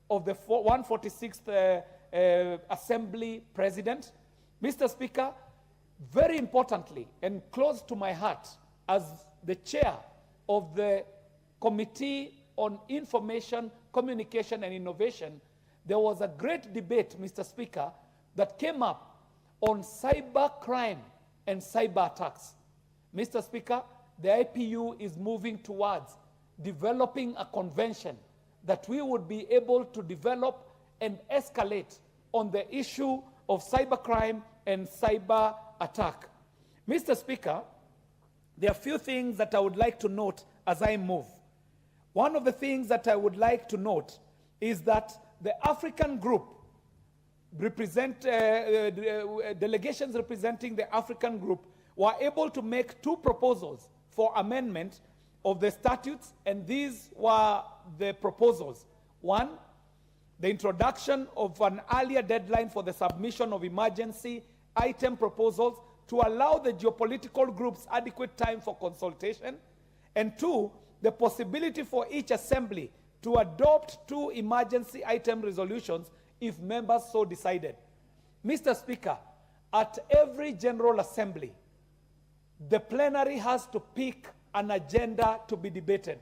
of the 146th Assembly President. Mr. Speaker, very importantly and close to my heart, as the chair of the Committee on Information, Communication and Innovation, there was a great debate, Mr. Speaker, that came up on cyber crime and cyber attacks. Mr. Speaker, the IPU is moving towards developing a convention that we would be able to develop and escalate on the issue of cybercrime and cyber attack. Mr. Speaker, there are a few things that I would like to note as I move. One of the things that I would like to note is that the African group delegations representing the African group were able to make 2 proposals for amendment of the statutes, and these were the proposals. 1, the introduction of an earlier deadline for the submission of emergency item proposals to allow the geopolitical groups adequate time for consultation, and 2, the possibility for each assembly to adopt 2 emergency item resolutions if members so decided. Mr. Speaker, at every General Assembly, the plenary has to pick an agenda to be debated.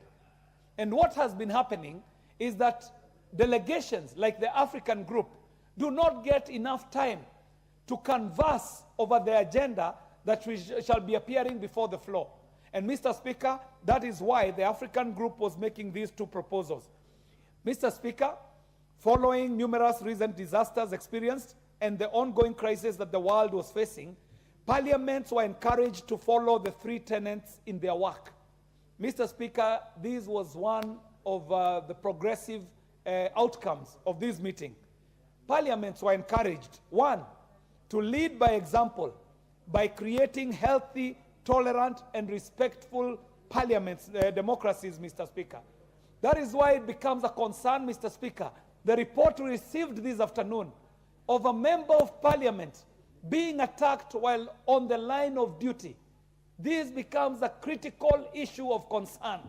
And what has been happening is that delegations like the African group do not get enough time to converse over the agenda that shall be appearing before the floor. And Mr. Speaker, that is why the African group was making these 2 proposals. Mr. Speaker, following numerous recent disasters experienced and the ongoing crisis that the world was facing, parliaments were encouraged to follow the 3 tenets in their work. Mr. Speaker, this was one of the progressive outcomes of this meeting. Parliaments were encouraged, 1, to lead by example by creating healthy, tolerant, and respectful parliaments, democracies, Mr. Speaker. That is why it becomes a concern, Mr. Speaker, the report we received this afternoon of a member of parliament being attacked while on the line of duty. This becomes a critical issue of concern.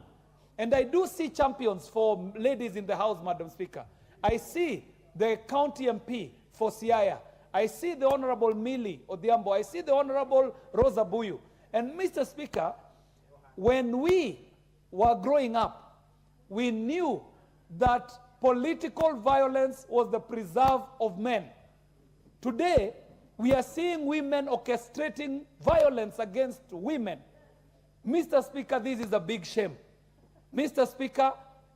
And I do see champions for ladies in the House, Madam Speaker. I see the county MP for Siaya. I see the Honorable Millie Odhiambo. I see the Honorable Rosa Buyu. And Mr. Speaker, when we were growing up, we knew that political violence was the preserve of men. Today, we are seeing women orchestrating violence against women. Mr. Speaker, this is a big shame. Mr. Speaker,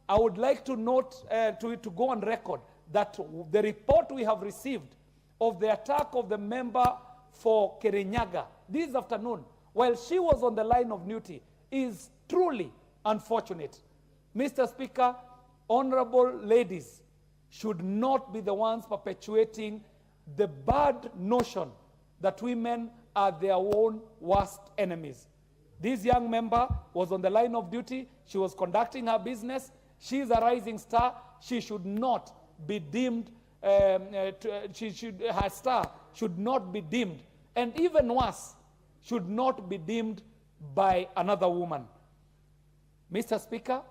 I would like to note, to go on record, that the report we have received of the attack of the member for Kirinyaga this afternoon, while she was on the line of duty, is truly unfortunate. Mr. Speaker, honorable ladies should not be the ones perpetuating the bad notion that women are their own worst enemies. This young member was on the line of duty. She was conducting her business. She is a rising star. She should not be deemed, her star should not be dimmed. And even worse, should not be dimmed by another woman. Mr. Speaker,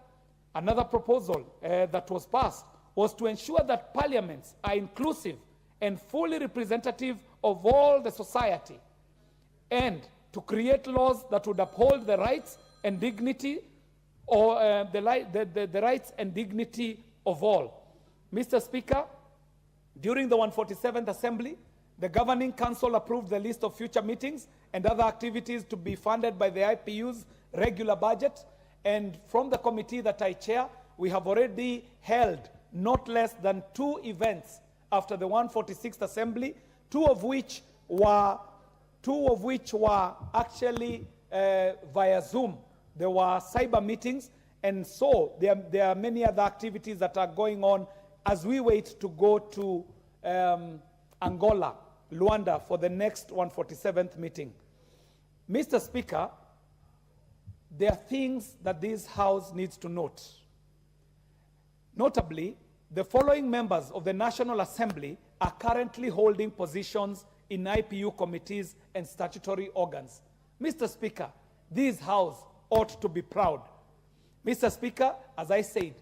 another proposal that was passed was to ensure that parliaments are inclusive and fully representative of all the society, and to create laws that would uphold the rights and dignity, or the rights and dignity of all. Mr. Speaker, during the 147th Assembly, the Governing Council approved the list of future meetings and other activities to be funded by the IPU's regular budget. And from the committee that I chair, we have already held not less than 2 events after the 146th Assembly, two of which were actually via Zoom. There were cyber meetings, and so there are many other activities that are going on as we wait to go to Angola, Luanda, for the next 147th meeting. Mr. Speaker, there are things that this House needs to note. Notably, the following members of the National Assembly are currently holding positions in IPU committees and statutory organs. Mr. Speaker, this House ought to be proud. Mr. Speaker, as I said,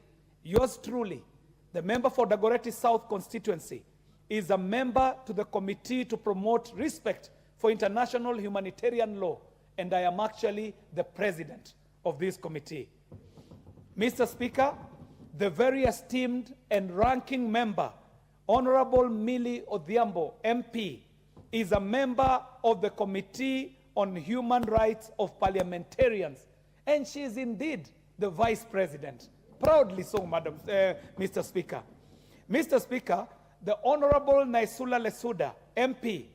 yours truly, the member for Dagoretti South constituency, is a member to the Committee to Promote Respect for International Humanitarian Law, and I am actually the president of this committee. Mr. Speaker, the very esteemed and ranking member, Honorable Millie Odhiambo, MP, is a member of the Committee on Human Rights of Parliamentarians, and she is indeed the vice president. Proudly so, Mr. Speaker. Mr. Speaker, the Honorable Naisula Lesuda, MP,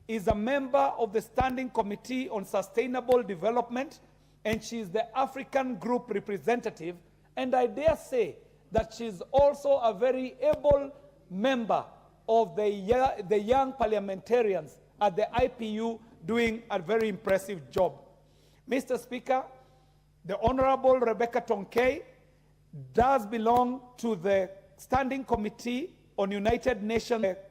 is a member of the Standing Committee on Sustainable Development, and she is the African Group representative, and I dare say that she's also a very able member of the young parliamentarians at the IPU, doing a very impressive job. Mr. Speaker, the Honorable Rebecca Tonkei does belong to the Standing Committee on United Nations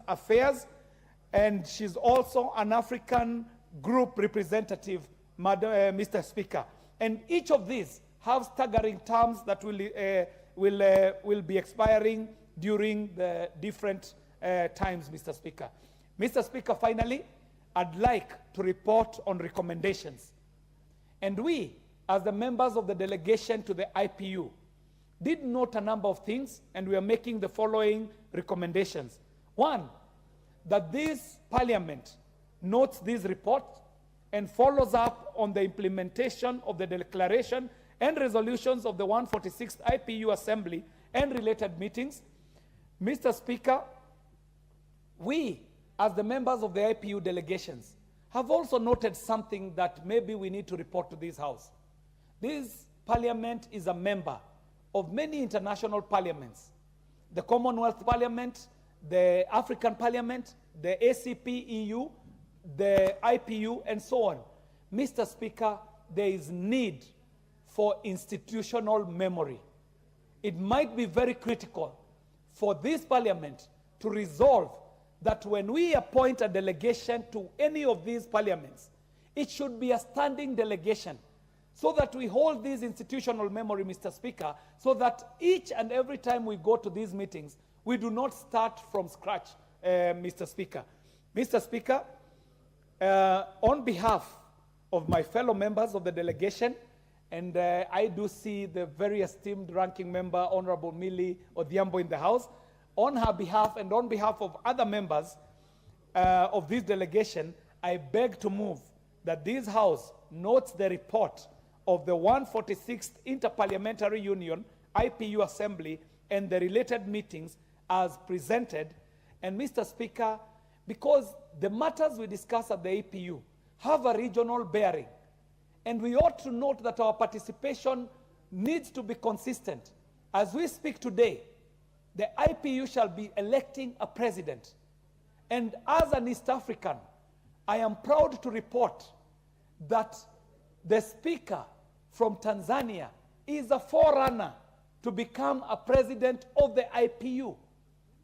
Affairs, and she's also an African Group representative, Mr. Speaker. And each of these have staggering terms that will be expiring during the different times, Mr. Speaker. Mr. Speaker, finally, I'd like to report on recommendations. And we, as the members of the delegation to the IPU, did note a number of things, and we are making the following recommendations. One, that this parliament notes this report and follows up on the implementation of the declaration and resolutions of the 146th IPU Assembly and related meetings. Mr. Speaker, we, as the members of the IPU delegations, have also noted something that maybe we need to report to this House. This parliament is a member of many international parliaments, the Commonwealth Parliament, the African Parliament, the ACP EU, the IPU, and so on. Mr. Speaker, there is need for institutional memory. It might be very critical for this parliament to resolve that when we appoint a delegation to any of these parliaments, it should be a standing delegation, so that we hold this institutional memory, Mr. Speaker, so that each and every time we go to these meetings, we do not start from scratch, Mr. Speaker. Mr. Speaker, on behalf of my fellow members of the delegation, and I do see the very esteemed ranking member, Honorable Millie Odhiambo, in the House, on her behalf and on behalf of other members of this delegation, I beg to move that this House notes the report of the 146th Interparliamentary Union, IPU Assembly, and the related meetings as presented. And Mr. Speaker, because the matters we discuss at the APU have a regional bearing, and we ought to note that our participation needs to be consistent. As we speak today, the IPU shall be electing a president. And as an East African, I am proud to report that the speaker from Tanzania is a forerunner to become a president of the IPU,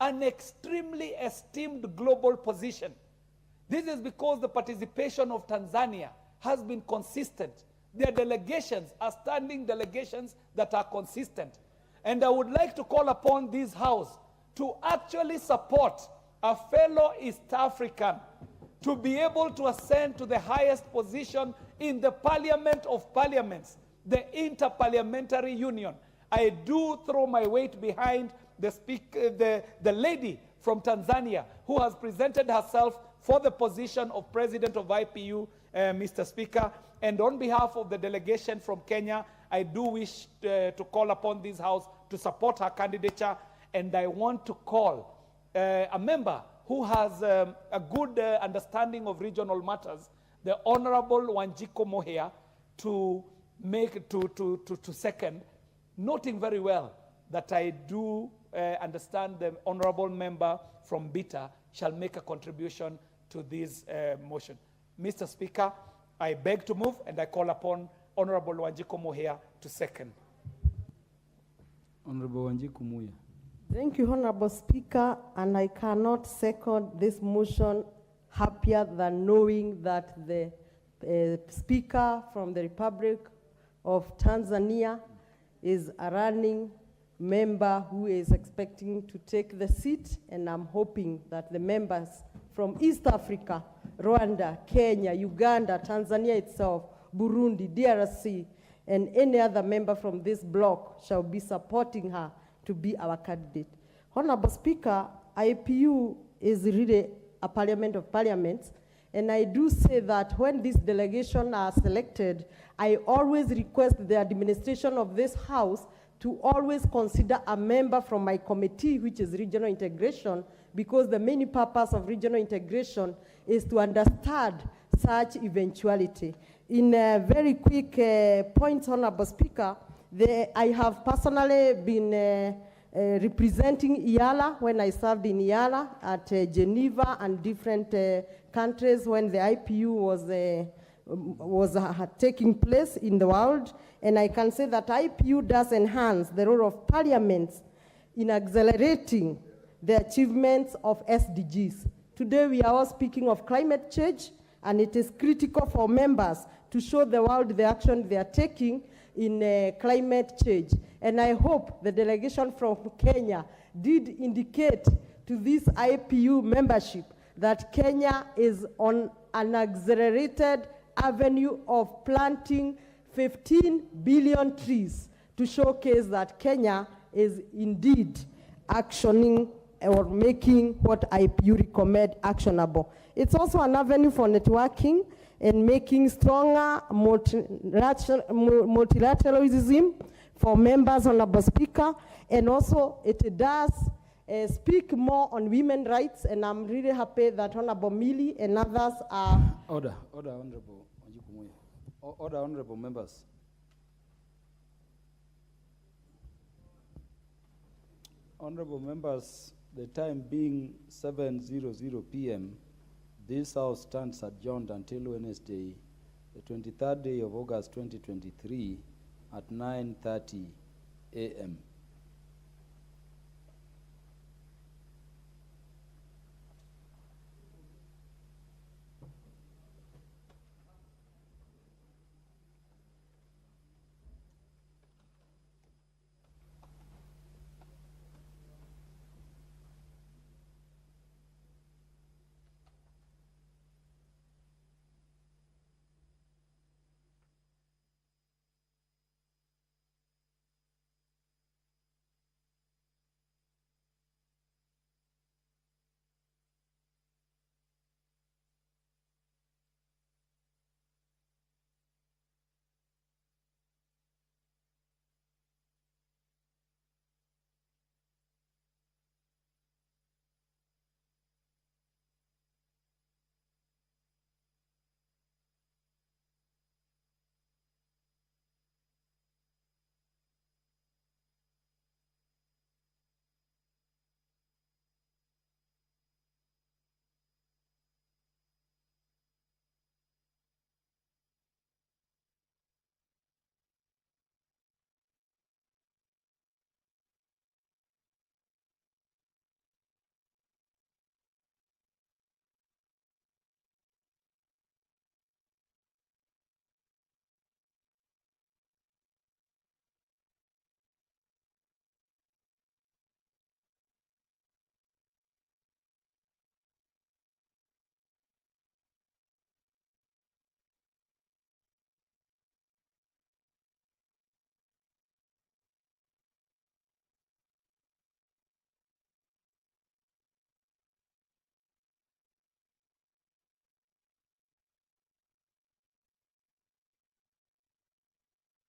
an extremely esteemed global position. This is because the participation of Tanzania has been consistent. Their delegations are standing delegations that are consistent. And I would like to call upon this House to actually support a fellow East African to be able to ascend to the highest position in the Parliament of Parliaments, the Interparliamentary Union. I do throw my weight behind the lady from Tanzania who has presented herself for the position of President of IPU, Mr. Speaker. And on behalf of the delegation from Kenya, I do wish to call upon this House to support her candidature. And I want to call a member who has a good understanding of regional matters, the Honorable Wanjiku Mohia, to second, noting very well that I do understand the honorable member from Bita shall make a contribution to this motion. Mr. Speaker, I beg to move, and I call upon Honorable Wanjiku Mohia to second. Honorable Wanjiku Mohia. Thank you, Honorable Speaker, and I cannot second this motion happier than knowing that the Speaker from the Republic of Tanzania is a running member who is expecting to take the seat, and I'm hoping that the members from East Africa, Rwanda, Kenya, Uganda, Tanzania itself, Burundi, DRC, and any other member from this bloc shall be supporting her to be our candidate. Honorable Speaker, IPU is really a parliament of parliaments, and I do say that when this delegation are selected, I always request the administration of this House to always consider a member from my committee, which is regional integration, because the main purpose of regional integration is to understand such eventuality. In a very quick point, Honorable Speaker, I have personally been representing IALA when I served in IALA at Geneva and different countries when the IPU was taking place in the world. And I can say that IPU does enhance the role of parliaments in accelerating the achievements of SDGs. Today we are all speaking of climate change, and it is critical for members to show the world the action they are taking in climate change. And I hope the delegation from Kenya did indicate to this IPU membership that Kenya is on an accelerated avenue of planting 15 billion trees to showcase that Kenya is indeed actioning or making what IPU recommend actionable. It's also an avenue for networking and making stronger multilateralism for members, Honorable Speaker, and also it does speak more on women's rights, and I'm really happy that Honorable Millie and others are... Order, Honorable. Order, Honorable members. Honorable members, the time being 7:00 p.m., this House stands adjourned until Wednesday, the 23rd day of August 2023 at 9:30 a.m.